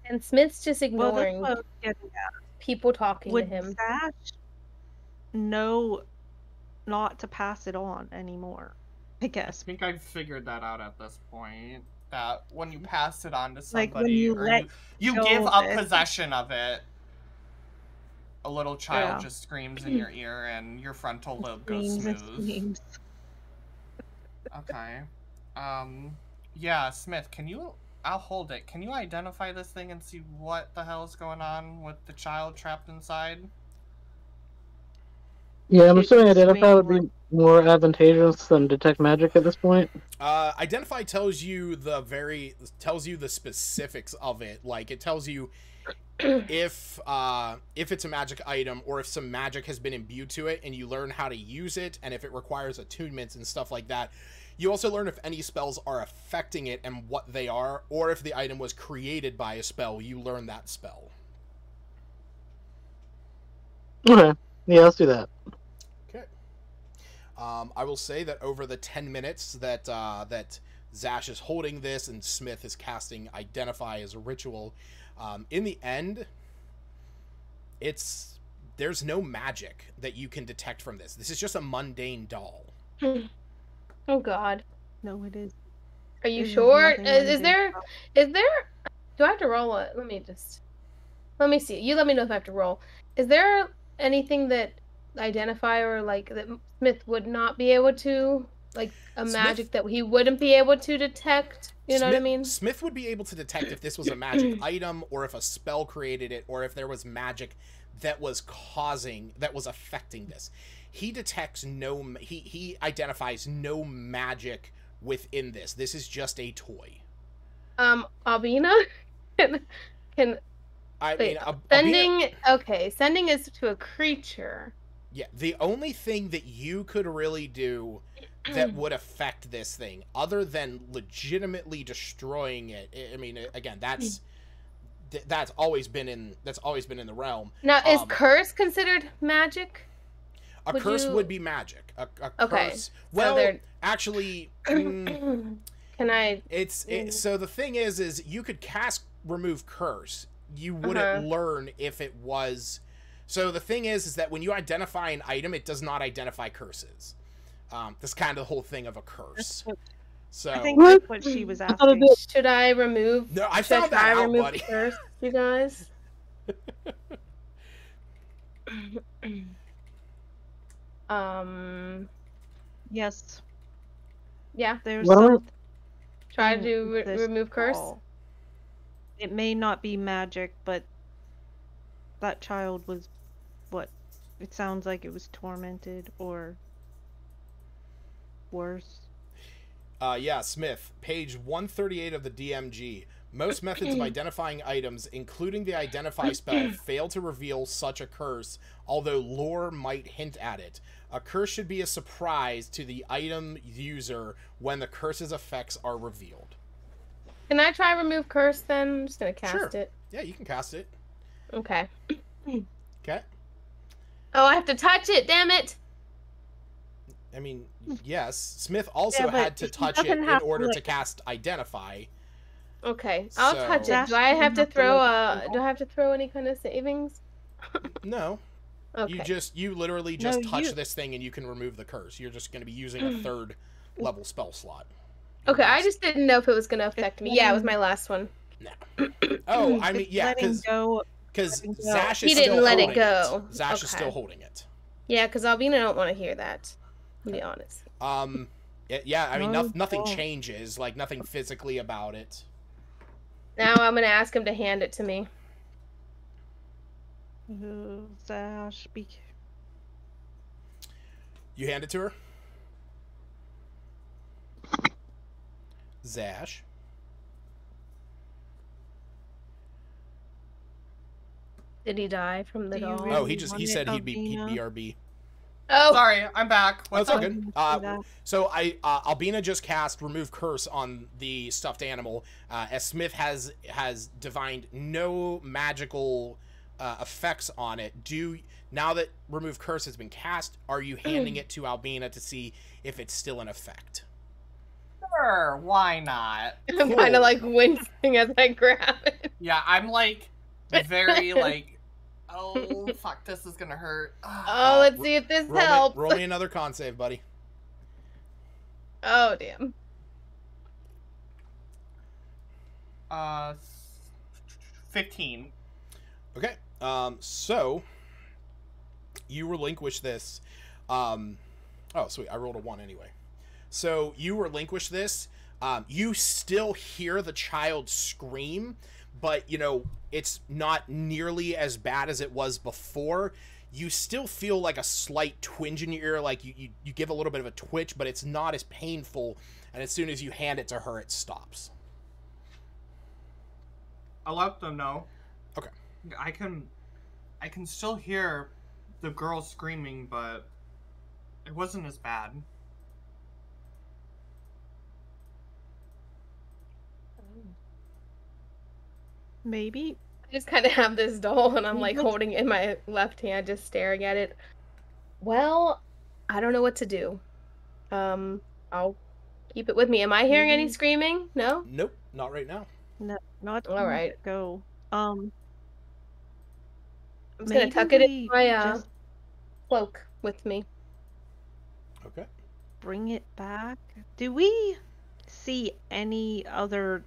[SPEAKER 2] And Smith's just
[SPEAKER 3] Well, that's
[SPEAKER 2] ignoring
[SPEAKER 3] what I was getting at.
[SPEAKER 2] people talking
[SPEAKER 3] Would
[SPEAKER 2] to him.
[SPEAKER 3] Zash know not to pass it on anymore? I
[SPEAKER 5] I
[SPEAKER 3] guess.
[SPEAKER 5] think I've figured that out at this point. That when you pass it on to
[SPEAKER 3] Like,
[SPEAKER 5] somebody,
[SPEAKER 3] when you
[SPEAKER 5] or
[SPEAKER 3] let
[SPEAKER 5] you
[SPEAKER 3] go
[SPEAKER 5] give
[SPEAKER 3] of
[SPEAKER 5] up
[SPEAKER 3] it.
[SPEAKER 5] possession of it, a little child
[SPEAKER 3] Yeah.
[SPEAKER 5] just screams in your ear, and your frontal lobe goes
[SPEAKER 3] Screams and
[SPEAKER 5] smooth.
[SPEAKER 3] screams.
[SPEAKER 5] Okay. Yeah, Smith, I'll hold it. Can you identify this thing and see what the hell is going on with the child trapped inside?
[SPEAKER 4] Yeah, I'm
[SPEAKER 3] It's
[SPEAKER 4] assuming identify would
[SPEAKER 3] mainly-
[SPEAKER 4] be more advantageous than detect magic at this point.
[SPEAKER 1] Identify tells you the specifics of it. Like it tells you if it's a magic item or if some magic has been imbued to it, and you learn how to use it, and if it requires attunements and stuff like that. You also learn if any spells are affecting it and what they are, or if the item was created by a spell, you learn that spell.
[SPEAKER 4] Okay, yeah, let's do that.
[SPEAKER 1] Okay. I will say that over the 10 minutes that Zash is holding this and Smith is casting Identify as a ritual, in the end, there's no magic that you can detect from this. This is just a mundane doll.
[SPEAKER 2] Oh God.
[SPEAKER 3] No, it is.
[SPEAKER 2] Are you
[SPEAKER 3] There's
[SPEAKER 2] sure?
[SPEAKER 3] nothing
[SPEAKER 2] Is
[SPEAKER 3] mundane
[SPEAKER 2] there?
[SPEAKER 3] about
[SPEAKER 2] Is there? Do I have to roll it? Let me see. You let me know if I have to roll. Is there anything that Identify or like that Smith would not be able to, like a
[SPEAKER 1] Smith-
[SPEAKER 2] magic that he wouldn't be able to detect? You know what I mean?
[SPEAKER 1] Smith would be able to detect if this was a magic item, or if a spell created it, or if there was magic that was affecting this. He detects he identifies no magic within this. This is just a toy.
[SPEAKER 2] Albina can
[SPEAKER 1] I
[SPEAKER 2] wait.
[SPEAKER 1] mean,
[SPEAKER 2] Sending. Okay, sending is to a creature.
[SPEAKER 1] yeah, the only thing that you could really do that would affect this thing, other than legitimately destroying it, I mean, again, that's always been in the realm.
[SPEAKER 2] Now, is curse considered magic?
[SPEAKER 1] A
[SPEAKER 2] Would
[SPEAKER 1] curse
[SPEAKER 2] you-
[SPEAKER 1] would be magic. A
[SPEAKER 2] Okay,
[SPEAKER 1] curse.
[SPEAKER 2] so
[SPEAKER 1] Well,
[SPEAKER 2] they're-
[SPEAKER 1] actually,
[SPEAKER 2] Can I?
[SPEAKER 1] so the thing is you could cast remove curse. You wouldn't learn if it was. So the thing is that when you identify an item, it does not identify curses. That's kind of the whole thing of a curse. So
[SPEAKER 3] I think that's what she was
[SPEAKER 4] thought it
[SPEAKER 3] asking.
[SPEAKER 4] did.
[SPEAKER 2] Should I remove?
[SPEAKER 1] no, I
[SPEAKER 2] should I
[SPEAKER 1] found
[SPEAKER 2] try
[SPEAKER 1] that out,
[SPEAKER 2] remove
[SPEAKER 1] buddy.
[SPEAKER 2] curse, you guys?
[SPEAKER 3] Yes,
[SPEAKER 2] Yeah.
[SPEAKER 3] there's
[SPEAKER 4] What am I-
[SPEAKER 3] some
[SPEAKER 2] Try
[SPEAKER 3] in
[SPEAKER 2] to
[SPEAKER 3] this
[SPEAKER 2] remove curse.
[SPEAKER 3] doll. It may not be magic, but that child was what? It sounds like it was tormented or worse.
[SPEAKER 1] Yeah, Smith, page 138 of the DMG. Most methods of identifying items, including the Identify spell, fail to reveal such a curse, although lore might hint at it. A curse should be a surprise to the item user when the curse's effects are revealed.
[SPEAKER 2] Can I try remove curse then? I'm just gonna cast
[SPEAKER 1] Sure.
[SPEAKER 2] it.
[SPEAKER 1] Yeah, you can cast it.
[SPEAKER 2] Okay.
[SPEAKER 1] Okay.
[SPEAKER 2] Oh, I have to touch it. Damn it!
[SPEAKER 1] I mean, yes. Smith also
[SPEAKER 3] Yeah, but
[SPEAKER 1] had to
[SPEAKER 3] he
[SPEAKER 1] touch it
[SPEAKER 3] doesn't
[SPEAKER 1] in
[SPEAKER 3] have to,
[SPEAKER 1] order to
[SPEAKER 3] like-
[SPEAKER 1] cast Identify.
[SPEAKER 2] Okay, I'll
[SPEAKER 1] So-
[SPEAKER 2] touch it.
[SPEAKER 3] Dash
[SPEAKER 2] Do I
[SPEAKER 3] doesn't
[SPEAKER 2] have to
[SPEAKER 3] have to,
[SPEAKER 2] throw
[SPEAKER 3] like,
[SPEAKER 2] do I have to throw any kind of savings?
[SPEAKER 1] No.
[SPEAKER 2] Okay.
[SPEAKER 1] You literally just
[SPEAKER 3] No,
[SPEAKER 1] touch
[SPEAKER 3] you-
[SPEAKER 1] this thing and you can remove the curse. You're just going to be using a third level spell slot.
[SPEAKER 2] Okay, I just didn't know if it was gonna affect me. Yeah, it was my last one.
[SPEAKER 1] Oh, I mean,
[SPEAKER 3] It's
[SPEAKER 1] yeah,
[SPEAKER 3] letting go.
[SPEAKER 1] because
[SPEAKER 3] letting go.
[SPEAKER 1] Zash is
[SPEAKER 2] He
[SPEAKER 1] still
[SPEAKER 2] didn't let it
[SPEAKER 1] holding
[SPEAKER 2] go.
[SPEAKER 1] Zash is
[SPEAKER 2] Okay.
[SPEAKER 1] still holding it.
[SPEAKER 2] Yeah, because Albina don't want to hear that. To be honest.
[SPEAKER 1] Yeah, I mean,
[SPEAKER 2] Oh,
[SPEAKER 1] nothing
[SPEAKER 2] God.
[SPEAKER 1] changes, like nothing physically about it.
[SPEAKER 2] Now I'm gonna ask him to hand it to me.
[SPEAKER 3] Zash,
[SPEAKER 1] You hand it to her. Zash.
[SPEAKER 2] Did he die from the
[SPEAKER 3] Do you
[SPEAKER 2] doll?
[SPEAKER 3] really
[SPEAKER 1] Oh, he
[SPEAKER 3] want
[SPEAKER 1] said
[SPEAKER 3] it,
[SPEAKER 1] he'd be
[SPEAKER 3] Albina?
[SPEAKER 1] BRB.
[SPEAKER 2] Oh,
[SPEAKER 5] Sorry, I'm back.
[SPEAKER 1] Oh, it's
[SPEAKER 5] What's
[SPEAKER 1] all
[SPEAKER 5] up?
[SPEAKER 1] good.
[SPEAKER 3] See that?
[SPEAKER 1] So Albina just cast Remove Curse on the stuffed animal, as Smith has divined no magical effects on it. Now that Remove Curse has been cast, are you handing it to Albina to see if it's still in effect?
[SPEAKER 5] Sure, why not?
[SPEAKER 2] I'm kind of like wincing as I grab it.
[SPEAKER 5] Yeah, I'm like very like, oh fuck, this is gonna hurt.
[SPEAKER 2] Oh, let's see if this helps.
[SPEAKER 1] Roll me another con save, buddy.
[SPEAKER 2] Oh, damn.
[SPEAKER 5] 15.
[SPEAKER 1] Okay. So you relinquish this. Oh, sweet. I rolled a 1 anyway. So you relinquish this. You still hear the child scream, but, you know, it's not nearly as bad as it was before. You still feel like a slight twinge in your ear, like you give a little bit of a twitch, but it's not as painful. And as soon as you hand it to her, it stops.
[SPEAKER 5] I'll let them know.
[SPEAKER 1] Okay.
[SPEAKER 5] I can still hear the girl screaming, but it wasn't as bad.
[SPEAKER 3] Maybe.
[SPEAKER 2] I just kind of have this doll and I'm like
[SPEAKER 3] Let's-
[SPEAKER 2] holding it in my left hand, just staring at it. Well, I don't know what to do. I'll keep it with me. Am I hearing any
[SPEAKER 3] Maybe-
[SPEAKER 2] screaming? No?
[SPEAKER 1] Nope, not right now.
[SPEAKER 3] No, not
[SPEAKER 2] All right.
[SPEAKER 3] Go.
[SPEAKER 2] I'm just gonna tuck it in my
[SPEAKER 3] just
[SPEAKER 2] cloak with me.
[SPEAKER 1] Okay.
[SPEAKER 3] bring it back. Do we see any other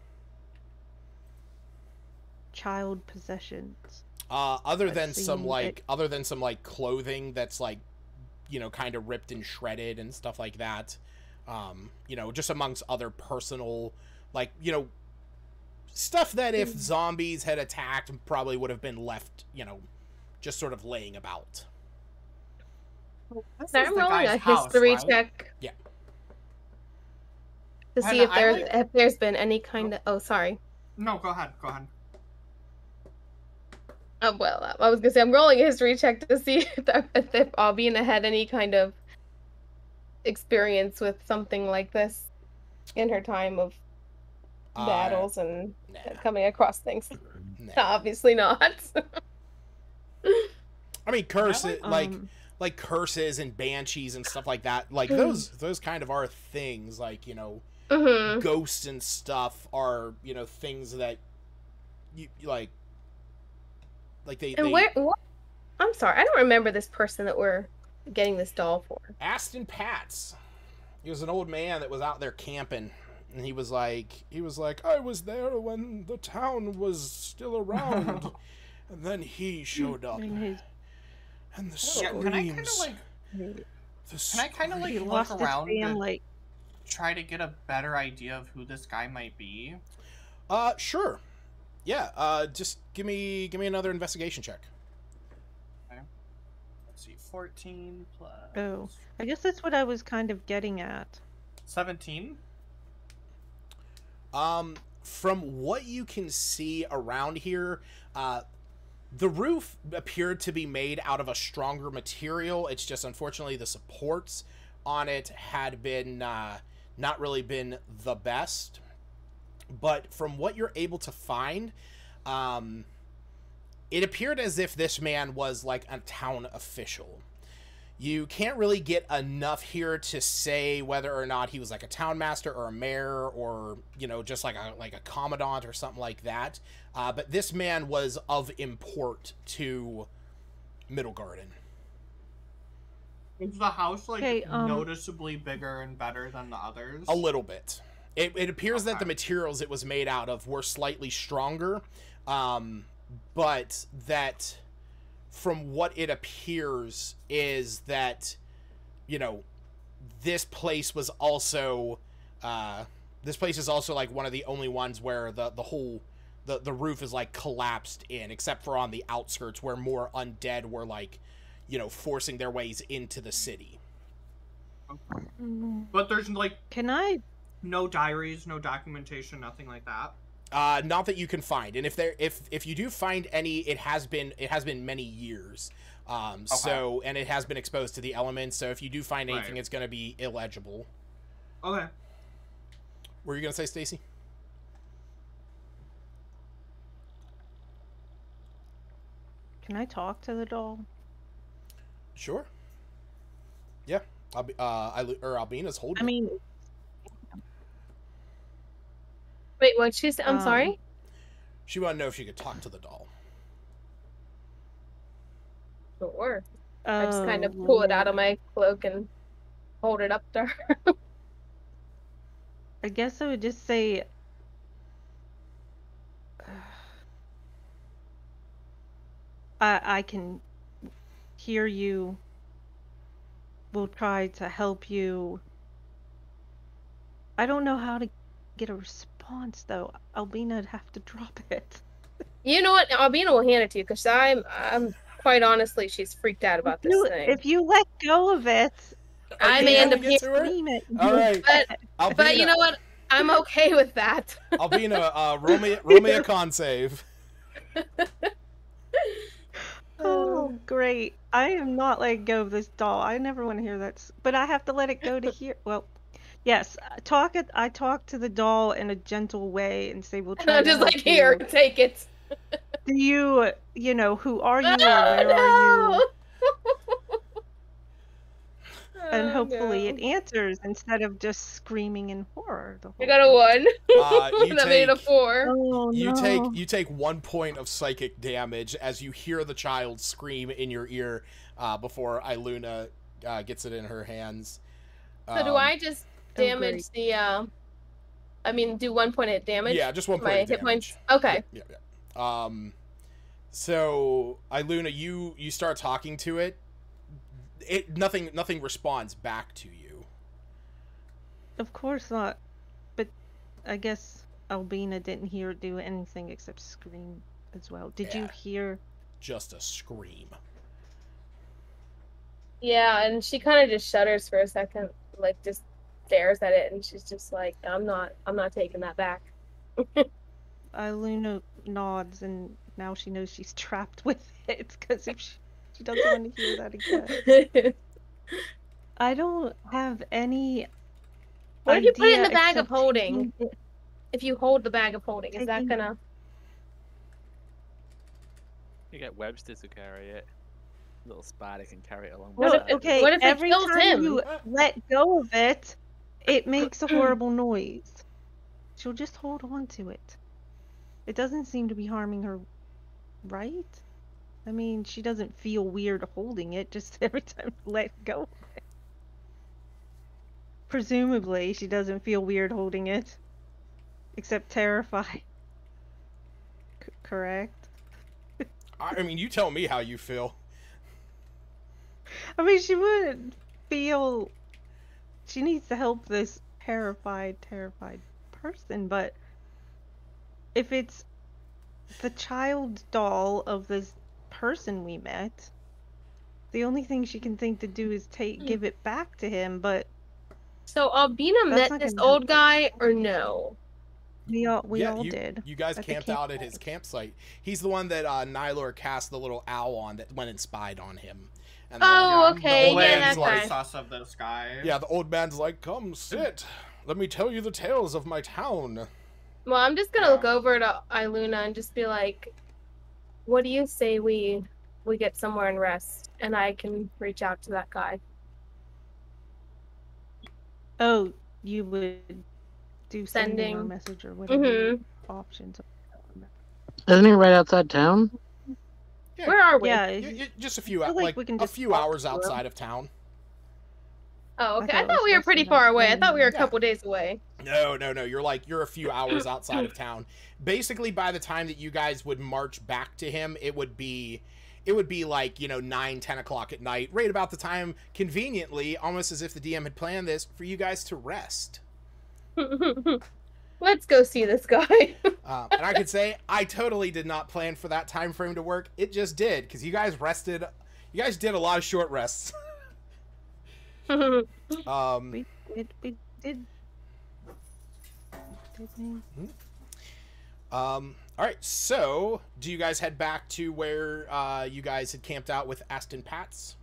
[SPEAKER 3] child possessions?
[SPEAKER 1] Other
[SPEAKER 3] I've
[SPEAKER 1] than some
[SPEAKER 3] seen
[SPEAKER 1] like clothing that's like, you know, kind of ripped and shredded and stuff like that. You know, just amongst other personal, like, you know, stuff that if zombies had attacked probably would have been left, you know, just sort of laying about.
[SPEAKER 5] This
[SPEAKER 2] I'm
[SPEAKER 5] is the
[SPEAKER 2] rolling a
[SPEAKER 5] guy's house,
[SPEAKER 2] history
[SPEAKER 5] right?
[SPEAKER 2] check.
[SPEAKER 1] Yeah.
[SPEAKER 2] To see
[SPEAKER 5] And
[SPEAKER 2] if there's been any kind of. Oh, sorry.
[SPEAKER 5] No, go ahead. Go ahead.
[SPEAKER 2] Well, I was gonna say I'm rolling a history check to see if Albina had any kind of experience with something like this in her time of battles and
[SPEAKER 1] Nah.
[SPEAKER 2] coming across things.
[SPEAKER 1] Nah.
[SPEAKER 2] Obviously not.
[SPEAKER 1] I mean, curses
[SPEAKER 3] Um,
[SPEAKER 1] like curses and banshees and stuff like that. Like
[SPEAKER 2] Hmm.
[SPEAKER 1] those kind of are things. Like, you know,
[SPEAKER 2] hmm
[SPEAKER 1] ghosts and stuff are, you know, things that you like they.
[SPEAKER 2] And where? What? I'm sorry, I don't remember this person that we're getting this doll for.
[SPEAKER 1] Aston Patz. He was an old man that was out there camping, and he was like, I was there when the town was still around, and then he showed up,
[SPEAKER 3] in his,
[SPEAKER 1] and the
[SPEAKER 5] Yeah,
[SPEAKER 1] screams.
[SPEAKER 5] can I kind of like
[SPEAKER 1] the
[SPEAKER 5] Can I kind of
[SPEAKER 1] screams.
[SPEAKER 3] he
[SPEAKER 5] like
[SPEAKER 3] lost
[SPEAKER 5] look
[SPEAKER 3] his
[SPEAKER 5] around and
[SPEAKER 3] family.
[SPEAKER 5] try to get a better idea of who this guy might be?
[SPEAKER 1] Sure. Yeah. Just give me another investigation check.
[SPEAKER 5] Let's see, 14 plus
[SPEAKER 3] Oh, I guess that's what I was kind of getting at.
[SPEAKER 5] 17.
[SPEAKER 1] From what you can see around here, the roof appeared to be made out of a stronger material. It's just, unfortunately, the supports on it had been not really been the best. But from what you're able to find, it appeared as if this man was like a town official. You can't really get enough here to say whether or not he was like a town master or a mayor or, you know, just like a commandant or something like that. But this man was of import to Middle Garden.
[SPEAKER 5] Is the house like
[SPEAKER 3] Okay,
[SPEAKER 5] noticeably bigger and better than the others?
[SPEAKER 1] A little bit. It appears that
[SPEAKER 5] Okay.
[SPEAKER 1] the materials it was made out of were slightly stronger, but that from what it appears is that, you know, this place was also like one of the only ones where the whole the roof is like collapsed in, except for on the outskirts where more undead were like, you know, forcing their ways into the city.
[SPEAKER 5] But there's like
[SPEAKER 3] Can I?
[SPEAKER 5] no diaries, no documentation, nothing like that.
[SPEAKER 1] Not that you can find, and if you do find any, it has been many years. So, and it has been exposed to the elements. So if you do find anything, it's going to be illegible.
[SPEAKER 5] Okay.
[SPEAKER 1] What were you going to say, Stacy?
[SPEAKER 3] Can I talk to the doll?
[SPEAKER 1] Sure. Yeah. Albina's holding.
[SPEAKER 3] I mean,
[SPEAKER 2] Wait, what? I'm sorry.
[SPEAKER 1] She wanted to know if she could talk to the doll.
[SPEAKER 2] Sure. I just kind of pull it out of my cloak and hold it up to her.
[SPEAKER 3] I guess I would just say, I can hear you. We'll try to help you. I don't know how to get a response though. Albina'd have to drop it.
[SPEAKER 2] You know what? Albina will hand it to you because I'm quite honestly, she's freaked out about this thing.
[SPEAKER 3] If you let go of it,
[SPEAKER 2] I may end up
[SPEAKER 1] handing it to her?
[SPEAKER 3] screaming.
[SPEAKER 1] All right.
[SPEAKER 2] But you know what? I'm okay with that.
[SPEAKER 1] Albina, roll me a con save.
[SPEAKER 3] Oh, great. I am not letting go of this doll. I never want to hear that. But I have to let it go to here. Well, yes. I talk to the doll in a gentle way and say, we'll try
[SPEAKER 2] I'm
[SPEAKER 3] to
[SPEAKER 2] just
[SPEAKER 3] help
[SPEAKER 2] like, here,
[SPEAKER 3] you.
[SPEAKER 2] take it.
[SPEAKER 3] Do you know, who are you or
[SPEAKER 2] Oh,
[SPEAKER 3] where are you?
[SPEAKER 2] no.
[SPEAKER 3] And
[SPEAKER 2] Oh,
[SPEAKER 3] hopefully
[SPEAKER 2] no.
[SPEAKER 3] it answers instead of just screaming in horror. The
[SPEAKER 2] I
[SPEAKER 3] whole
[SPEAKER 2] got a 1.
[SPEAKER 1] You
[SPEAKER 2] That made it a
[SPEAKER 1] take
[SPEAKER 2] 4.
[SPEAKER 3] Oh,
[SPEAKER 1] you
[SPEAKER 3] no.
[SPEAKER 1] take 1 point of psychic damage as you hear the child scream in your ear before Iluna gets it in her hands.
[SPEAKER 2] So do I just
[SPEAKER 3] Oh,
[SPEAKER 2] damage the do 1 point of damage?
[SPEAKER 1] Yeah, just 1 point
[SPEAKER 2] My
[SPEAKER 1] of
[SPEAKER 2] hit
[SPEAKER 1] damage.
[SPEAKER 2] points. Okay.
[SPEAKER 1] Yeah. So Iluna, you start talking to it. Nothing responds back to you.
[SPEAKER 3] Of course not. But I guess Albina didn't hear it do anything except scream as well. Did you
[SPEAKER 1] Yeah.
[SPEAKER 3] hear?
[SPEAKER 1] Just a scream.
[SPEAKER 2] Yeah, and she kind of just shudders for a second, like just stares at it, and she's just like, I'm not taking that back.
[SPEAKER 3] Iluna nods, and now she knows she's trapped with it because if she doesn't want to hear that again. I don't have any.
[SPEAKER 2] What if you put it in
[SPEAKER 3] idea
[SPEAKER 2] the bag of
[SPEAKER 3] except
[SPEAKER 2] holding?
[SPEAKER 3] taking it-
[SPEAKER 2] If you hold the bag of holding, is that
[SPEAKER 3] Taking-
[SPEAKER 2] gonna?
[SPEAKER 6] You get Webster to carry it. Little spider can carry it along.
[SPEAKER 2] What
[SPEAKER 6] with
[SPEAKER 2] if-
[SPEAKER 6] that.
[SPEAKER 3] Okay,
[SPEAKER 2] what if it
[SPEAKER 3] every
[SPEAKER 2] kills
[SPEAKER 3] time
[SPEAKER 2] him?
[SPEAKER 3] you let go of it, it makes a horrible noise. She'll just hold on to it. It doesn't seem to be harming her, right? I mean, she doesn't feel weird holding it, just every time you let go of it. Presumably, she doesn't feel weird holding it. Except terrified. Correct?
[SPEAKER 1] I mean, you tell me how you feel.
[SPEAKER 3] I mean, she wouldn't feel. She needs to help this terrified person, but if it's the child doll of this person we met, the only thing she can think to do is give it back to him, but
[SPEAKER 2] So Albina
[SPEAKER 3] That's
[SPEAKER 2] met
[SPEAKER 3] not
[SPEAKER 2] this
[SPEAKER 3] gonna help
[SPEAKER 2] old guy or no?
[SPEAKER 3] we all
[SPEAKER 1] you,
[SPEAKER 3] did.
[SPEAKER 1] You guys
[SPEAKER 3] At the
[SPEAKER 1] camped out at his campsite. He's the one that Nylor cast the little owl on that went and spied on him. And
[SPEAKER 2] Oh,
[SPEAKER 1] the
[SPEAKER 2] okay,
[SPEAKER 1] old
[SPEAKER 2] yeah,
[SPEAKER 1] man's
[SPEAKER 2] that's
[SPEAKER 1] like,
[SPEAKER 2] fine.
[SPEAKER 5] Sus of this guy.
[SPEAKER 1] Yeah, the old man's like, come sit. Let me tell you the tales of my town.
[SPEAKER 2] Well, I'm just gonna
[SPEAKER 5] Yeah.
[SPEAKER 2] look over to Iluna and just be like, "What do you say we get somewhere and rest, and I can reach out to that guy?"
[SPEAKER 3] Oh, you would do sending or
[SPEAKER 2] Sending.
[SPEAKER 3] message or whatever your
[SPEAKER 2] Mhm.
[SPEAKER 3] options are.
[SPEAKER 4] Isn't he right outside town?
[SPEAKER 1] Yeah.
[SPEAKER 2] Where are we?
[SPEAKER 3] Yeah,
[SPEAKER 1] Just a few,
[SPEAKER 3] I feel like
[SPEAKER 1] like
[SPEAKER 3] we can
[SPEAKER 1] a
[SPEAKER 3] just
[SPEAKER 1] few
[SPEAKER 3] walk
[SPEAKER 1] hours
[SPEAKER 3] through 'em.
[SPEAKER 1] outside of town.
[SPEAKER 2] Oh, okay.
[SPEAKER 3] thought
[SPEAKER 2] I
[SPEAKER 3] it
[SPEAKER 2] thought
[SPEAKER 3] was
[SPEAKER 2] we were
[SPEAKER 3] less
[SPEAKER 2] pretty
[SPEAKER 3] than
[SPEAKER 2] far
[SPEAKER 3] that.
[SPEAKER 2] away. I thought we were a
[SPEAKER 1] Yeah.
[SPEAKER 2] couple days away.
[SPEAKER 1] No. You're a few hours outside of town. Basically, by the time that you guys would march back to him, it would be like, 9-10 o'clock at night, right about the time, conveniently, almost as if the DM had planned this, for you guys to rest.
[SPEAKER 2] Let's go see this guy.
[SPEAKER 1] And I could say I totally did not plan for that time frame to work. It just did, because you guys rested. You guys did a lot of short rests.
[SPEAKER 3] We did. Did we?
[SPEAKER 1] All right, so do you guys head back to where you guys had camped out with Aston Pats?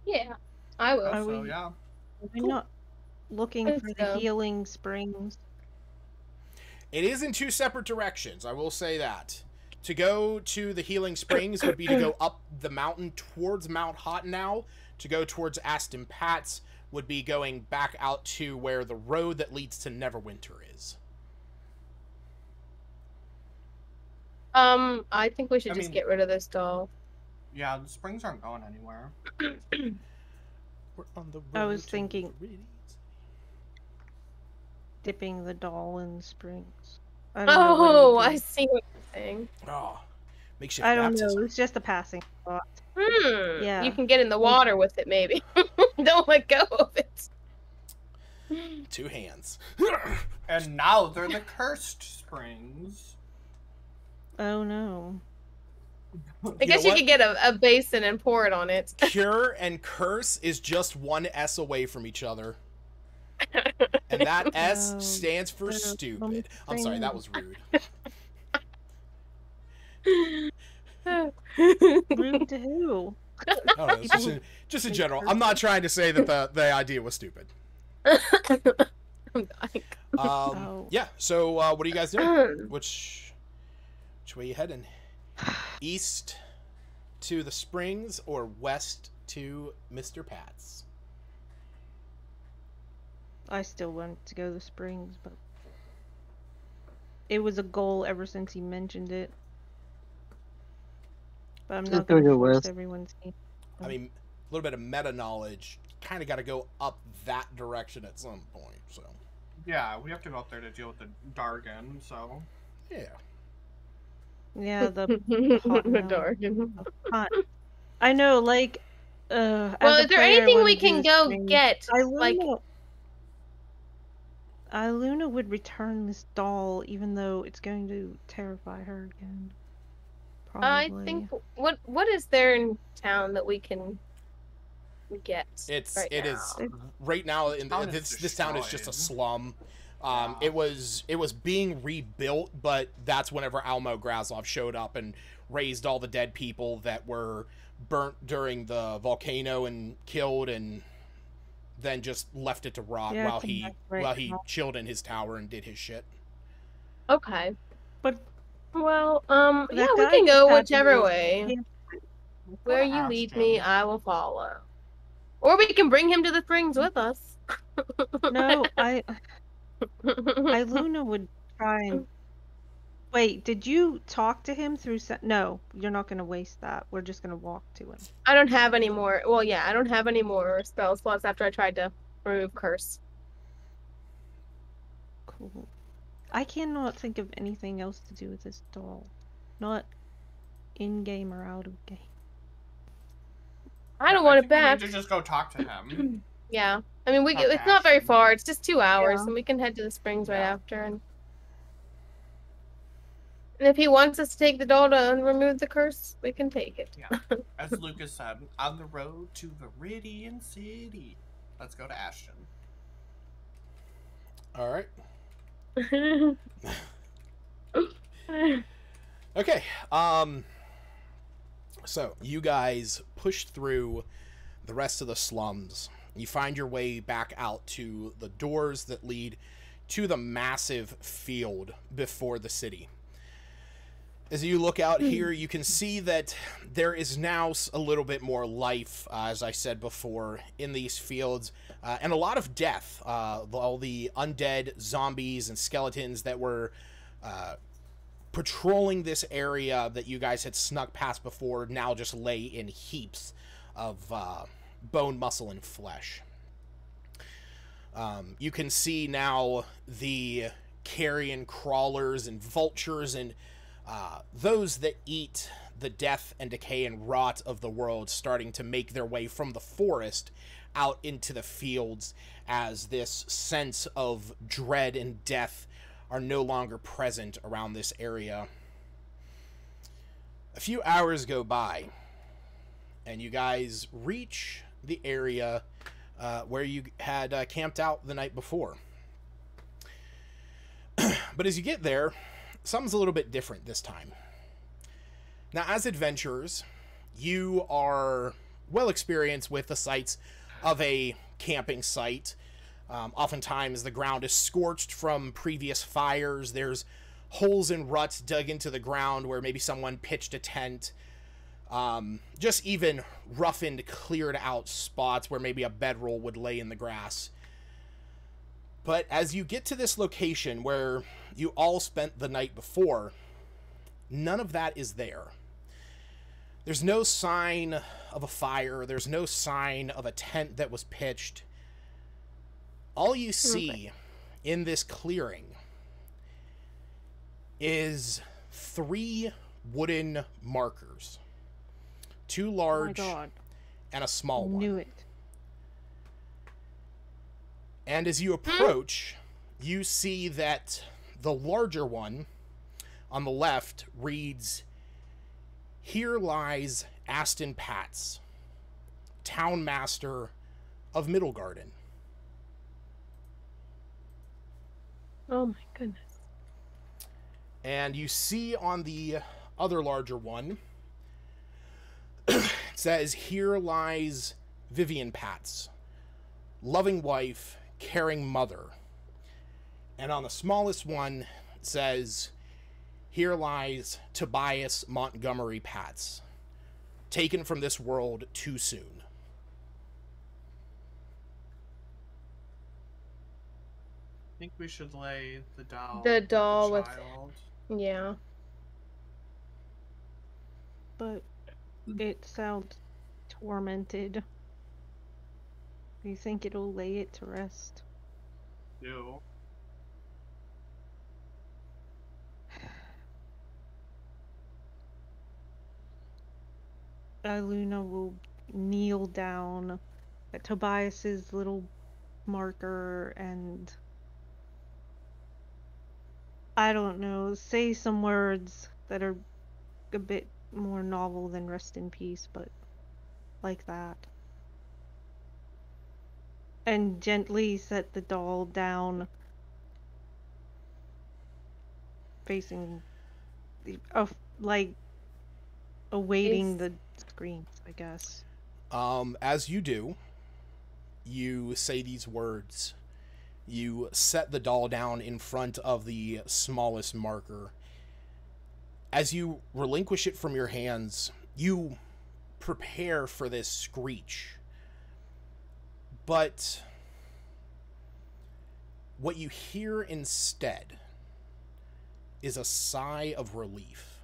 [SPEAKER 2] Yeah, I will.
[SPEAKER 3] Are
[SPEAKER 5] So
[SPEAKER 3] we-
[SPEAKER 5] yeah.
[SPEAKER 3] Are we not looking
[SPEAKER 2] Let's
[SPEAKER 3] for the
[SPEAKER 2] go.
[SPEAKER 3] healing springs?
[SPEAKER 1] It is in two separate directions, I will say that. To go to the Healing Springs would be to go up the mountain towards Mount Hotenow. To go towards Aston Pats would be going back out to where the road that leads to Neverwinter is.
[SPEAKER 2] I think we should
[SPEAKER 5] I
[SPEAKER 2] just
[SPEAKER 5] mean-
[SPEAKER 2] get rid of this doll.
[SPEAKER 5] Yeah, the springs aren't going anywhere.
[SPEAKER 1] We're on the
[SPEAKER 3] I
[SPEAKER 1] road
[SPEAKER 3] was
[SPEAKER 1] to
[SPEAKER 3] thinking-
[SPEAKER 1] the Viridians.
[SPEAKER 3] Dipping the doll in the springs. I don't know what it
[SPEAKER 2] Oh,
[SPEAKER 3] would
[SPEAKER 2] I
[SPEAKER 3] do.
[SPEAKER 2] see what you're saying.
[SPEAKER 1] Oh, makeshift
[SPEAKER 3] I don't
[SPEAKER 1] baptism.
[SPEAKER 3] know. It's just a passing thought.
[SPEAKER 2] Yeah.
[SPEAKER 3] Yeah.
[SPEAKER 2] You can get in the water with it, maybe. Don't let go of it.
[SPEAKER 1] 2 hands.
[SPEAKER 5] And now they're the cursed springs.
[SPEAKER 3] Oh no.
[SPEAKER 2] I guess you
[SPEAKER 1] what?
[SPEAKER 2] could get a basin and pour it on it.
[SPEAKER 1] Cure and curse is just one S away from each other. And that S
[SPEAKER 3] Oh,
[SPEAKER 1] stands for
[SPEAKER 3] the
[SPEAKER 1] stupid. I'm sorry, that was rude.
[SPEAKER 3] Rude to who?
[SPEAKER 1] I don't know, it's just in general. I'm not trying to say that the idea was stupid.
[SPEAKER 2] I'm dying.
[SPEAKER 3] Oh.
[SPEAKER 1] Yeah, so what are you guys doing? Which way you heading? East to the springs or west to Mr. Pat's?
[SPEAKER 3] I still want to go to the springs, but it was a goal ever since he mentioned it. But I'm
[SPEAKER 4] Just
[SPEAKER 3] not
[SPEAKER 4] gonna
[SPEAKER 3] going to
[SPEAKER 4] go
[SPEAKER 3] force
[SPEAKER 4] west.
[SPEAKER 3] everyone's team.
[SPEAKER 1] I mean, a little bit of meta knowledge. Kind of got to go up that direction at some point. So
[SPEAKER 5] Yeah, we have to go up there to deal with the Dargon, so.
[SPEAKER 1] yeah.
[SPEAKER 3] Yeah, the
[SPEAKER 2] The
[SPEAKER 3] now.
[SPEAKER 2] dark.
[SPEAKER 3] hot. I know, like. Well,
[SPEAKER 2] Well, is there anything we can go get? Like,
[SPEAKER 3] Iluna would return this doll, even though it's going to terrify her again.
[SPEAKER 2] I
[SPEAKER 3] Probably.
[SPEAKER 2] think what is there in town that we can get?
[SPEAKER 1] It
[SPEAKER 2] right
[SPEAKER 1] is
[SPEAKER 2] now?
[SPEAKER 1] right now.
[SPEAKER 5] Town is
[SPEAKER 1] This town is just a
[SPEAKER 5] destroyed.
[SPEAKER 1] slum.
[SPEAKER 5] Yeah.
[SPEAKER 1] It was being rebuilt, but that's whenever Almo Grazov showed up and raised all the dead people that were burnt during the volcano and killed, and then just left it to rot
[SPEAKER 3] Yeah,
[SPEAKER 1] while
[SPEAKER 3] come
[SPEAKER 1] he
[SPEAKER 3] back right now.
[SPEAKER 1] chilled in his tower and did his shit.
[SPEAKER 2] Okay.
[SPEAKER 3] But
[SPEAKER 2] Well,
[SPEAKER 3] That
[SPEAKER 2] yeah, we
[SPEAKER 3] guy
[SPEAKER 2] can
[SPEAKER 3] just
[SPEAKER 2] go
[SPEAKER 3] had to
[SPEAKER 2] whichever
[SPEAKER 3] go-
[SPEAKER 2] way. Where you lead me,
[SPEAKER 5] Ashton.
[SPEAKER 2] I will follow. Or we can bring him to the springs with us.
[SPEAKER 3] no, Iluna would try and. Wait, did you talk to him through? No, you're not going to waste that. We're just going to walk to him.
[SPEAKER 2] I don't have any more. Well, yeah, I don't have any more spell slots after I tried to remove curse.
[SPEAKER 3] Cool. I cannot think of anything else to do with this doll. Not in game or out of game.
[SPEAKER 2] I don't want it
[SPEAKER 5] think we need
[SPEAKER 2] back.
[SPEAKER 5] to just go talk to him.
[SPEAKER 2] Yeah, I mean,
[SPEAKER 5] Okay,
[SPEAKER 2] it's not very
[SPEAKER 5] Ashton.
[SPEAKER 2] far. It's just 2 hours,
[SPEAKER 3] Yeah.
[SPEAKER 2] and we can head to the springs right
[SPEAKER 5] Yeah.
[SPEAKER 2] after. And if he wants us to take the doll to remove the curse, we can take it.
[SPEAKER 5] Yeah. As Lucas said, on the road to Viridian City. Let's go to Ashton.
[SPEAKER 1] All right. Okay. So you guys push through the rest of the slums. You find your way back out to the doors that lead to the massive field before the city. As you look out here, you can see that there is now a little bit more life, as I said before, in these fields, and a lot of death. All the undead zombies and skeletons that were patrolling this area that you guys had snuck past before now just lay in heaps of bone, muscle, and flesh. You can see now the carrion crawlers and vultures and those that eat the death and decay and rot of the world starting to make their way from the forest out into the fields, as this sense of dread and death are no longer present around this area. A few hours go by, and you guys reach the area where you had camped out the night before. But as you get there, something's a little bit different this time. Now, as adventurers, you are well experienced with the sights of a camping site. Oftentimes, the ground is scorched from previous fires. There's holes and ruts dug into the ground where maybe someone pitched a tent. Just even roughened, cleared out spots where maybe a bedroll would lay in the grass. But as you get to this location where you all spent the night before, none of that is there. There's no sign of a fire. There's no sign of a tent that was pitched. All you see in this clearing is 3 wooden markers. 2 large and a small one.
[SPEAKER 3] Knew it.
[SPEAKER 1] And as you approach, you see that the larger one on the left reads, "Here lies Aston Patz, town master of Middlegarden."
[SPEAKER 2] Oh my goodness.
[SPEAKER 1] And you see on the other larger one, it says, "Here lies Vivian Patz, loving wife, caring mother." And on the smallest one, it says, "Here lies Tobias Montgomery Patz, taken from this world too soon."
[SPEAKER 5] I think we should lay the doll.
[SPEAKER 2] The doll
[SPEAKER 5] with
[SPEAKER 2] with-
[SPEAKER 5] the child.
[SPEAKER 2] Yeah.
[SPEAKER 3] But it sounds tormented. Do you think it'll lay it to rest?
[SPEAKER 5] Ew.
[SPEAKER 3] Luna will kneel down at Tobias's little marker and I don't know, say some words that are a bit more novel than rest in peace, but like that. And gently set the doll down facing the like awaiting
[SPEAKER 2] Is-
[SPEAKER 3] the screams, I guess.
[SPEAKER 1] As you do, you say these words. You set the doll down in front of the smallest marker. As you relinquish it from your hands, you prepare for this screech. But what you hear instead is a sigh of relief.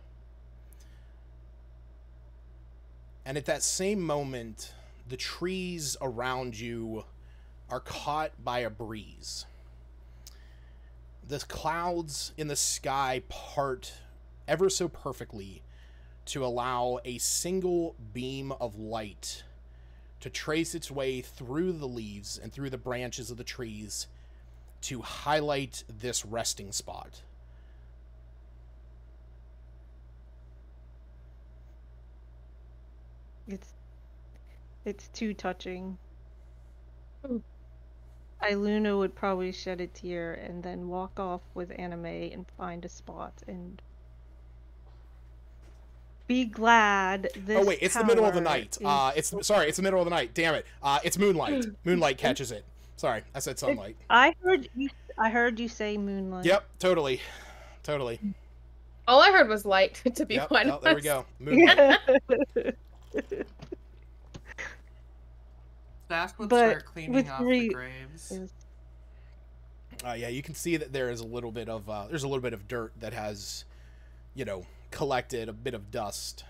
[SPEAKER 1] And at that same moment, the trees around you are caught by a breeze. The clouds in the sky part ever so perfectly to allow a single beam of light to trace its way through the leaves and through the branches of the trees to highlight this resting spot.
[SPEAKER 3] It's too touching.
[SPEAKER 2] Mm.
[SPEAKER 3] Iluna would probably shed a tear and then walk off with Anime and find a spot and be glad this
[SPEAKER 1] Oh wait, it's the middle of the
[SPEAKER 3] tower
[SPEAKER 1] night.
[SPEAKER 3] is-
[SPEAKER 1] It's the middle of the night. Damn it. It's moonlight. Moonlight catches it. Sorry, I said sunlight.
[SPEAKER 3] I heard you say moonlight.
[SPEAKER 1] Yep, totally. Totally.
[SPEAKER 2] All I heard was light, to be
[SPEAKER 1] Yep,
[SPEAKER 2] quite
[SPEAKER 1] oh, there we
[SPEAKER 2] honest.
[SPEAKER 1] go. Moonlight.
[SPEAKER 5] Staff would
[SPEAKER 3] But
[SPEAKER 5] start cleaning
[SPEAKER 3] with
[SPEAKER 5] off the
[SPEAKER 3] re-
[SPEAKER 5] graves.
[SPEAKER 3] is-
[SPEAKER 1] Yeah, you can see that there is a little bit of dirt that has, collected, a bit of dust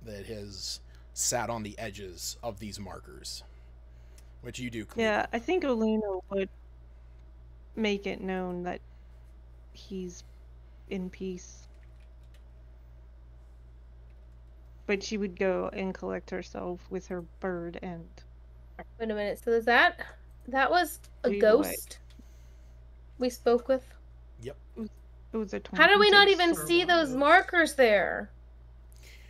[SPEAKER 1] that has sat on the edges of these markers. which you do.
[SPEAKER 3] Yeah, I think Olina would make it known that he's in peace. But she would go and collect herself with her bird and...
[SPEAKER 2] Wait a minute. So is that was a
[SPEAKER 3] Lead the way.
[SPEAKER 2] ghost we spoke with?
[SPEAKER 3] It was a
[SPEAKER 2] How did we not
[SPEAKER 3] 26.
[SPEAKER 2] even see those markers there?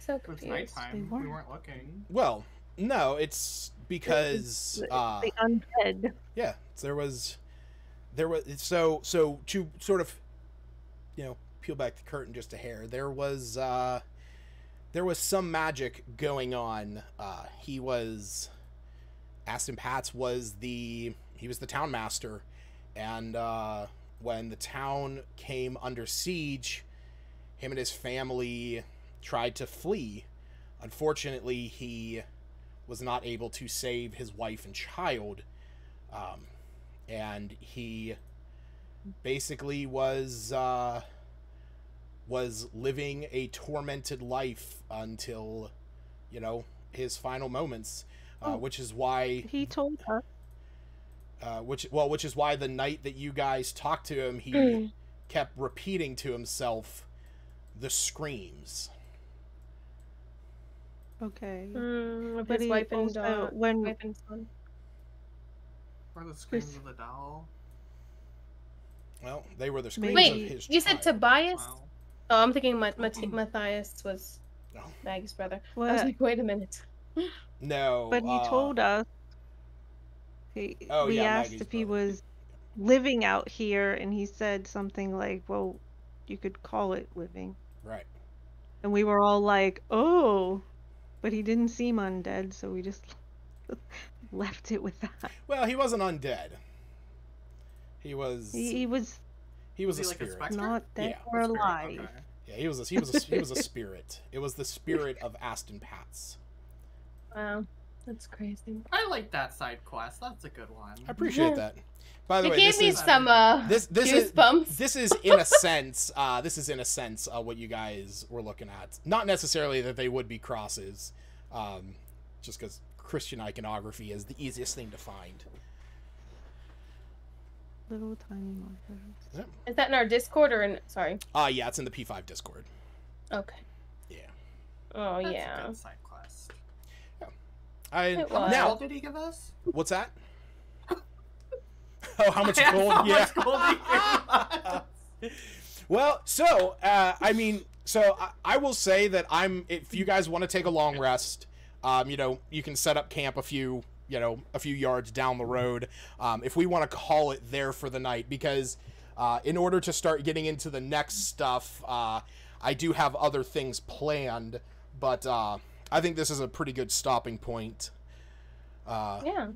[SPEAKER 2] So
[SPEAKER 5] It was
[SPEAKER 2] confused.
[SPEAKER 5] nighttime.
[SPEAKER 3] They
[SPEAKER 5] We
[SPEAKER 3] weren't.
[SPEAKER 5] weren't looking.
[SPEAKER 1] Well, no, it's because
[SPEAKER 3] The undead.
[SPEAKER 1] yeah, there was so to sort of, you know, peel back the curtain just a hair. There was some magic going on. Aston Patz was the town master, and when the town came under siege, him and his family tried to flee. Unfortunately, he was not able to save his wife and child, and he basically was living a tormented life until, you know, his final moments, which is why
[SPEAKER 3] He told us.
[SPEAKER 1] which is why the night that you guys talked to him, he kept repeating to himself the screams.
[SPEAKER 3] Okay.
[SPEAKER 2] Of
[SPEAKER 3] But
[SPEAKER 2] his
[SPEAKER 3] he
[SPEAKER 2] wife and
[SPEAKER 3] also- when-
[SPEAKER 2] wife and son.
[SPEAKER 5] Or the screams of the doll.
[SPEAKER 1] Well, they were the screams
[SPEAKER 3] Maybe-
[SPEAKER 1] of
[SPEAKER 2] Wait,
[SPEAKER 1] his
[SPEAKER 2] you said
[SPEAKER 1] child.
[SPEAKER 2] Tobias?
[SPEAKER 5] Wow.
[SPEAKER 2] Oh, I'm thinking Matthias was
[SPEAKER 1] No.
[SPEAKER 2] Maggie's brother. I
[SPEAKER 3] What?
[SPEAKER 2] was like, wait a minute.
[SPEAKER 1] No,
[SPEAKER 3] But he told us.
[SPEAKER 1] Oh,
[SPEAKER 3] We
[SPEAKER 1] yeah,
[SPEAKER 3] asked
[SPEAKER 1] Maggie's
[SPEAKER 3] if he
[SPEAKER 1] brother.
[SPEAKER 3] was living out here, and he said something like, "Well, you could call it living."
[SPEAKER 1] right.
[SPEAKER 3] And we were all like, "Oh," but he didn't seem undead, so we just left it with that.
[SPEAKER 1] Well, he wasn't undead. He was
[SPEAKER 3] He was
[SPEAKER 1] he was
[SPEAKER 5] Was
[SPEAKER 1] a
[SPEAKER 5] he like a
[SPEAKER 1] spirit.
[SPEAKER 5] specter?
[SPEAKER 3] not dead
[SPEAKER 1] Yeah.
[SPEAKER 3] or
[SPEAKER 5] Spirit,
[SPEAKER 3] alive.
[SPEAKER 5] okay.
[SPEAKER 1] Yeah, he was a spirit. It was the spirit of Aston Patz.
[SPEAKER 2] Wow, that's crazy.
[SPEAKER 5] I like that side quest. That's a good one.
[SPEAKER 1] I appreciate that. By the
[SPEAKER 2] It
[SPEAKER 1] way,
[SPEAKER 2] gave
[SPEAKER 1] this
[SPEAKER 2] me
[SPEAKER 1] is
[SPEAKER 2] some
[SPEAKER 1] this is
[SPEAKER 2] goosebumps.
[SPEAKER 1] this is in a sense what you guys were looking at. Not necessarily that they would be crosses, just because Christian iconography is the easiest thing to find.
[SPEAKER 3] Little tiny markers.
[SPEAKER 2] Is that in our Discord or in? Sorry.
[SPEAKER 1] Yeah, it's in the P5 Discord.
[SPEAKER 2] Okay.
[SPEAKER 1] Yeah.
[SPEAKER 2] Oh
[SPEAKER 5] That's
[SPEAKER 2] yeah.
[SPEAKER 5] a good side quest.
[SPEAKER 2] It
[SPEAKER 5] How much
[SPEAKER 2] was.
[SPEAKER 5] gold did he give us?
[SPEAKER 1] What's that? Oh, how much
[SPEAKER 5] Yeah,
[SPEAKER 1] gold?
[SPEAKER 5] how
[SPEAKER 1] Yeah.
[SPEAKER 5] much gold did he give us?
[SPEAKER 1] Well, so I will say that if you guys want to take a long rest, you know, you can set up camp a few yards down the road. If we want to call it there for the night, because in order to start getting into the next stuff, I do have other things planned, but I think this is a pretty good stopping point.
[SPEAKER 2] Yeah.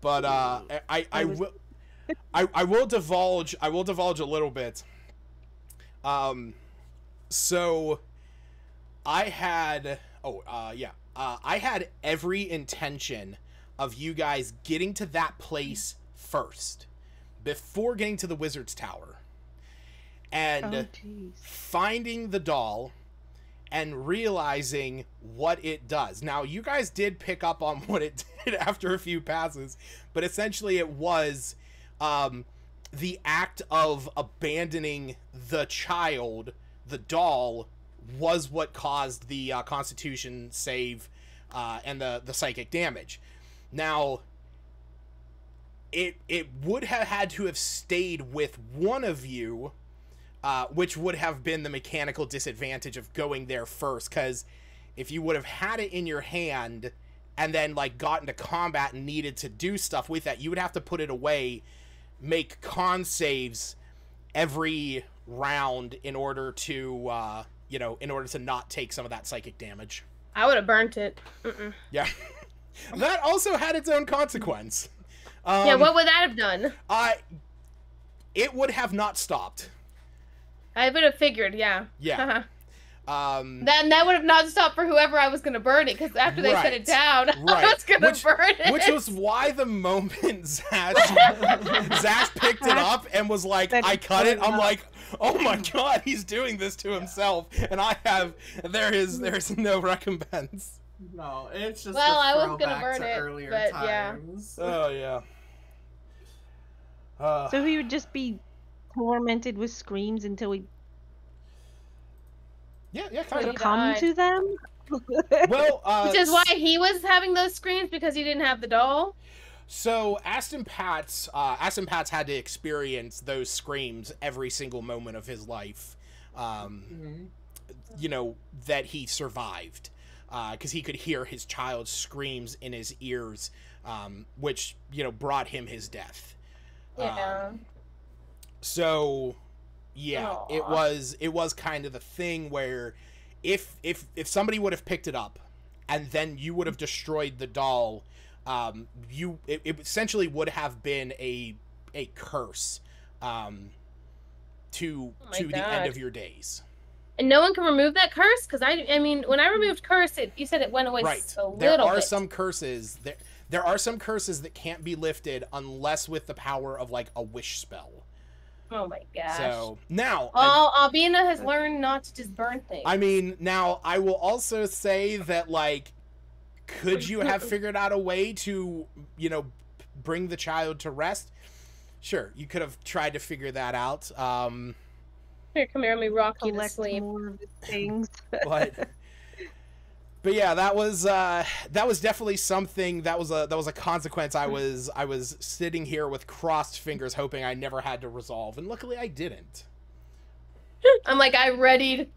[SPEAKER 1] But I will divulge a little bit. So I had I had every intention of you guys getting to that place first before getting to the Wizard's Tower and
[SPEAKER 3] Oh, jeez.
[SPEAKER 1] finding the doll and realizing what it does. Now, you guys did pick up on what it did after a few passes, but essentially it was the act of abandoning the child, the doll, was what caused the Constitution save and the psychic damage. Now, it would have had to have stayed with one of you, which would have been the mechanical disadvantage of going there first, because if you would have had it in your hand and then like got into combat and needed to do stuff with that, you would have to put it away, make con saves every round in order to not take some of that psychic damage.
[SPEAKER 2] I would have burnt it. Mm-mm.
[SPEAKER 1] Yeah. That also had its own consequence.
[SPEAKER 2] Yeah, what would that have done?
[SPEAKER 1] It would have not stopped.
[SPEAKER 2] I would have figured, yeah.
[SPEAKER 1] Yeah.
[SPEAKER 2] Then that would have not stopped for whoever I was gonna burn it, because after they set it down, I was gonna burn it.
[SPEAKER 1] Which was why the moment Zash picked it up and was like, I cut it, I'm like, oh my god, he's doing this to himself, and there's no recompense.
[SPEAKER 5] No, it's just
[SPEAKER 2] Well,
[SPEAKER 5] a
[SPEAKER 2] I was gonna
[SPEAKER 5] throwback
[SPEAKER 2] burn
[SPEAKER 5] to
[SPEAKER 2] it,
[SPEAKER 5] earlier
[SPEAKER 2] but yeah.
[SPEAKER 5] times.
[SPEAKER 1] Oh yeah.
[SPEAKER 3] So he would just be tormented with screams until he
[SPEAKER 1] Yeah, kind
[SPEAKER 2] Well,
[SPEAKER 1] of.
[SPEAKER 2] he
[SPEAKER 3] succumb
[SPEAKER 2] died.
[SPEAKER 3] to them.
[SPEAKER 1] Well,
[SPEAKER 2] Which is why he was having those screams, because he didn't have the doll.
[SPEAKER 1] So Aston Pat's had to experience those screams every single moment of his life, you know, that he survived, because he could hear his child's screams in his ears, which, you know, brought him his death.
[SPEAKER 2] Yeah.
[SPEAKER 1] So, yeah,
[SPEAKER 2] Aw.
[SPEAKER 1] it was kind of the thing where if somebody would have picked it up, and then you would have destroyed the doll, it essentially would have been a curse, to
[SPEAKER 2] my
[SPEAKER 1] the end
[SPEAKER 2] God.
[SPEAKER 1] of your days.
[SPEAKER 2] And no one can remove that curse? Because I mean, when I removed curse, you said it went away
[SPEAKER 1] Right.
[SPEAKER 2] a little
[SPEAKER 1] There are
[SPEAKER 2] bit.
[SPEAKER 1] some curses there are some curses that can't be lifted unless with the power of like a wish spell.
[SPEAKER 2] Oh my gosh.
[SPEAKER 1] So now,
[SPEAKER 2] Albina has learned not to just burn things.
[SPEAKER 1] I mean, now I will also say that, like, could you have figured out a way to, you know, bring the child to rest? Sure, you could have tried to figure that out.
[SPEAKER 2] Here, come here, let me rock you to
[SPEAKER 3] Collect
[SPEAKER 2] sleep.
[SPEAKER 3] more of his things.
[SPEAKER 1] But yeah, that was definitely something that was a consequence. I was sitting here with crossed fingers, hoping I never had to resolve, and luckily I didn't.
[SPEAKER 2] I'm like, I've readied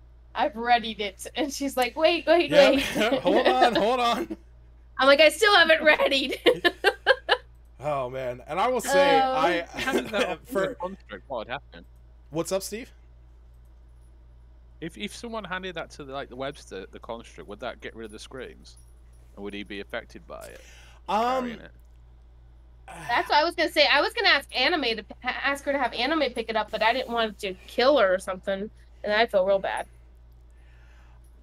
[SPEAKER 2] it. And she's like, wait.
[SPEAKER 1] Hold on.
[SPEAKER 2] I'm like, I still haven't readied.
[SPEAKER 1] Oh man, and I will say,
[SPEAKER 6] Handed that off to
[SPEAKER 1] for
[SPEAKER 6] the construct, what would happen?
[SPEAKER 1] what's up, Steve?
[SPEAKER 6] If someone handed that to the Webster, the construct, would that get rid of the screams? Or would he be affected by it? Carrying it?
[SPEAKER 2] That's what I was gonna say. I was gonna ask her to have Anime pick it up, but I didn't want to kill her or something, and I feel real bad.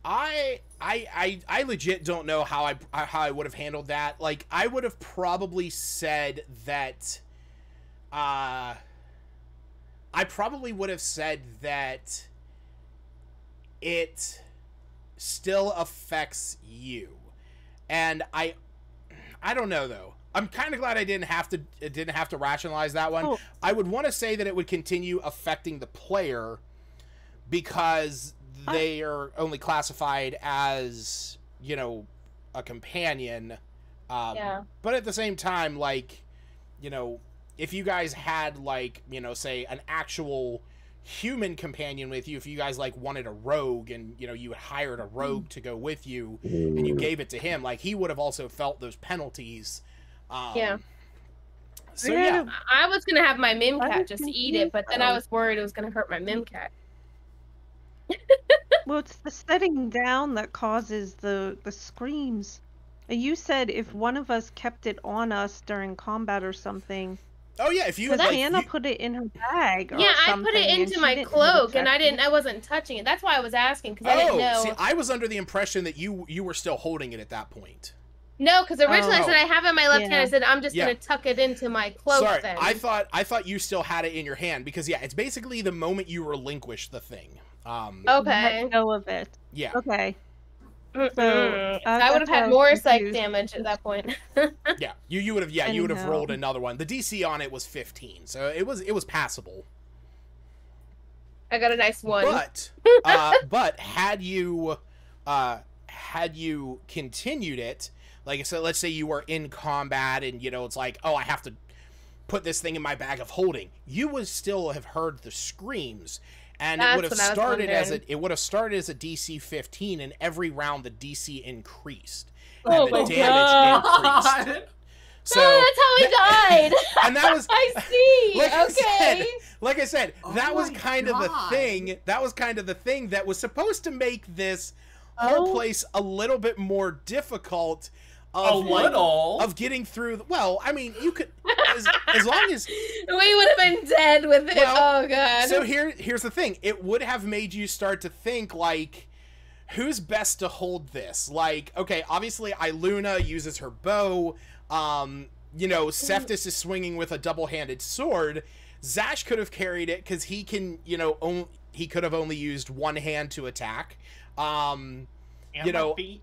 [SPEAKER 1] I legit don't know how I would have handled that. Like, I would have probably said that, I probably would have said that it still affects you. And I don't know though. I'm kind of glad I didn't have to rationalize that one.
[SPEAKER 3] Oh.
[SPEAKER 1] I would want to say that it would continue affecting the player because they are only classified as, you know, a companion.
[SPEAKER 2] Yeah.
[SPEAKER 1] But at the same time, like, you know, if you guys had, like, you know, say an actual human companion with you, if you guys, like, wanted a rogue and, you know, you hired a rogue to go with you and you gave it to him, like, he would have also felt those penalties.
[SPEAKER 2] Yeah.
[SPEAKER 1] So, yeah.
[SPEAKER 2] I was gonna have my
[SPEAKER 3] I
[SPEAKER 2] Mimcat
[SPEAKER 3] was
[SPEAKER 2] just
[SPEAKER 3] thinking
[SPEAKER 2] eat it, but then I
[SPEAKER 3] so.
[SPEAKER 2] was worried it was gonna hurt my Mimcat.
[SPEAKER 3] Well, it's the setting down that causes the screams. And you said if one of us kept it on us during combat or something,
[SPEAKER 1] Oh, yeah, if you
[SPEAKER 3] because
[SPEAKER 1] like,
[SPEAKER 3] Hannah put it in her bag. Or
[SPEAKER 2] Yeah, I
[SPEAKER 3] something,
[SPEAKER 2] put it
[SPEAKER 3] and
[SPEAKER 2] into
[SPEAKER 3] she
[SPEAKER 2] my
[SPEAKER 3] didn't
[SPEAKER 2] cloak, and
[SPEAKER 3] affect it.
[SPEAKER 2] I wasn't touching it. That's why I was asking, because I didn't know.
[SPEAKER 1] see, I was under the impression that you were still holding it at that point.
[SPEAKER 2] No, because originally I
[SPEAKER 1] Oh.
[SPEAKER 2] said I have it in my left hand. I
[SPEAKER 3] Yeah.
[SPEAKER 2] said I'm just
[SPEAKER 1] Yeah.
[SPEAKER 2] gonna tuck it into my cloak.
[SPEAKER 1] Sorry,
[SPEAKER 2] then.
[SPEAKER 1] I thought you still had it in your hand because, yeah, it's basically the moment you relinquish the thing.
[SPEAKER 2] Okay.
[SPEAKER 3] Let go of it.
[SPEAKER 1] Yeah.
[SPEAKER 3] Okay.
[SPEAKER 2] Mm-mm. I
[SPEAKER 3] that's
[SPEAKER 2] would have
[SPEAKER 3] why I
[SPEAKER 2] had
[SPEAKER 3] was
[SPEAKER 2] more psych
[SPEAKER 3] confused.
[SPEAKER 2] damage at that point.
[SPEAKER 1] Yeah, you would have
[SPEAKER 3] Anyhow.
[SPEAKER 1] rolled another one. The DC on it was 15, so it was passable.
[SPEAKER 2] I got a nice one.
[SPEAKER 1] But had you continued it, like I said, let's say you were in combat and, you know, it's like, oh, I have to put this thing in my bag of holding, you would still have heard the screams. And
[SPEAKER 2] That's
[SPEAKER 1] it would have
[SPEAKER 2] what I was
[SPEAKER 1] started as a DC 15, and every round the DC increased.
[SPEAKER 2] Oh
[SPEAKER 1] and
[SPEAKER 2] my
[SPEAKER 1] the damage increased.
[SPEAKER 5] God.
[SPEAKER 1] So
[SPEAKER 2] Oh, that's how he died.
[SPEAKER 1] and that was
[SPEAKER 2] I see.
[SPEAKER 1] like
[SPEAKER 2] Okay.
[SPEAKER 1] I said,
[SPEAKER 5] Oh
[SPEAKER 1] that was
[SPEAKER 5] my
[SPEAKER 1] kind of the
[SPEAKER 5] God.
[SPEAKER 1] thing. That was kind of the thing that was supposed to make this whole place a little bit more difficult. Of getting through. Well, I mean, you could as long as
[SPEAKER 2] We would have been dead with it.
[SPEAKER 1] Well,
[SPEAKER 2] Oh god.
[SPEAKER 1] So here's the thing. It would have made you start to think, like, who's best to hold this? Like, okay, obviously Iluna uses her bow. You know, Cephas is swinging with a double-handed sword. Zash could have carried it because he can, you know, he could have only used one hand to attack.
[SPEAKER 5] And
[SPEAKER 1] You know,
[SPEAKER 5] my feet.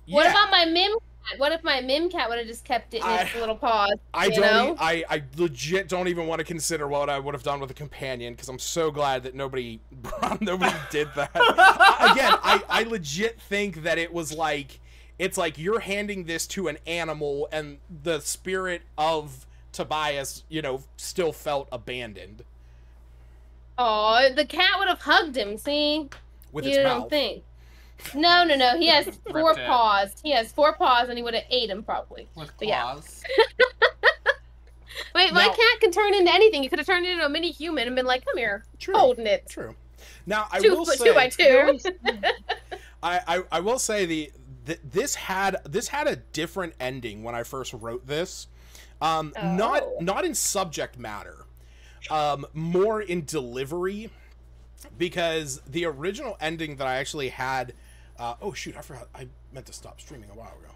[SPEAKER 2] What
[SPEAKER 1] Yeah.
[SPEAKER 2] about my Mim cat? What if my Mim cat would have just kept it in its little paws?
[SPEAKER 1] I
[SPEAKER 2] you
[SPEAKER 1] don't.
[SPEAKER 2] know?
[SPEAKER 1] I legit don't even want to consider what I would have done with a companion because I'm so glad that nobody did that. Again, I legit think that it was like it's like you're handing this to an animal and the spirit of Tobias, still felt abandoned
[SPEAKER 2] Oh, the cat would have hugged him. See,
[SPEAKER 1] with
[SPEAKER 2] you
[SPEAKER 1] its
[SPEAKER 2] don't
[SPEAKER 1] mouth.
[SPEAKER 2] think? No. He has four
[SPEAKER 5] Ripped it.
[SPEAKER 2] paws. He has 4 paws, and he would have ate him probably.
[SPEAKER 5] With
[SPEAKER 2] But yeah.
[SPEAKER 5] claws.
[SPEAKER 2] Wait, my
[SPEAKER 1] Now-
[SPEAKER 2] cat can turn into anything. He could have turned into a mini human and been like, "Come here,
[SPEAKER 1] True.
[SPEAKER 2] holding it."
[SPEAKER 1] True. Now I
[SPEAKER 2] Two
[SPEAKER 1] will
[SPEAKER 2] foot
[SPEAKER 1] say
[SPEAKER 2] 2 by 2.
[SPEAKER 3] Very
[SPEAKER 1] I will say this had a different ending when I first wrote this. Not in subject matter, more in delivery, because the original ending that I actually had. Oh shoot! I forgot. I meant to stop streaming a while ago.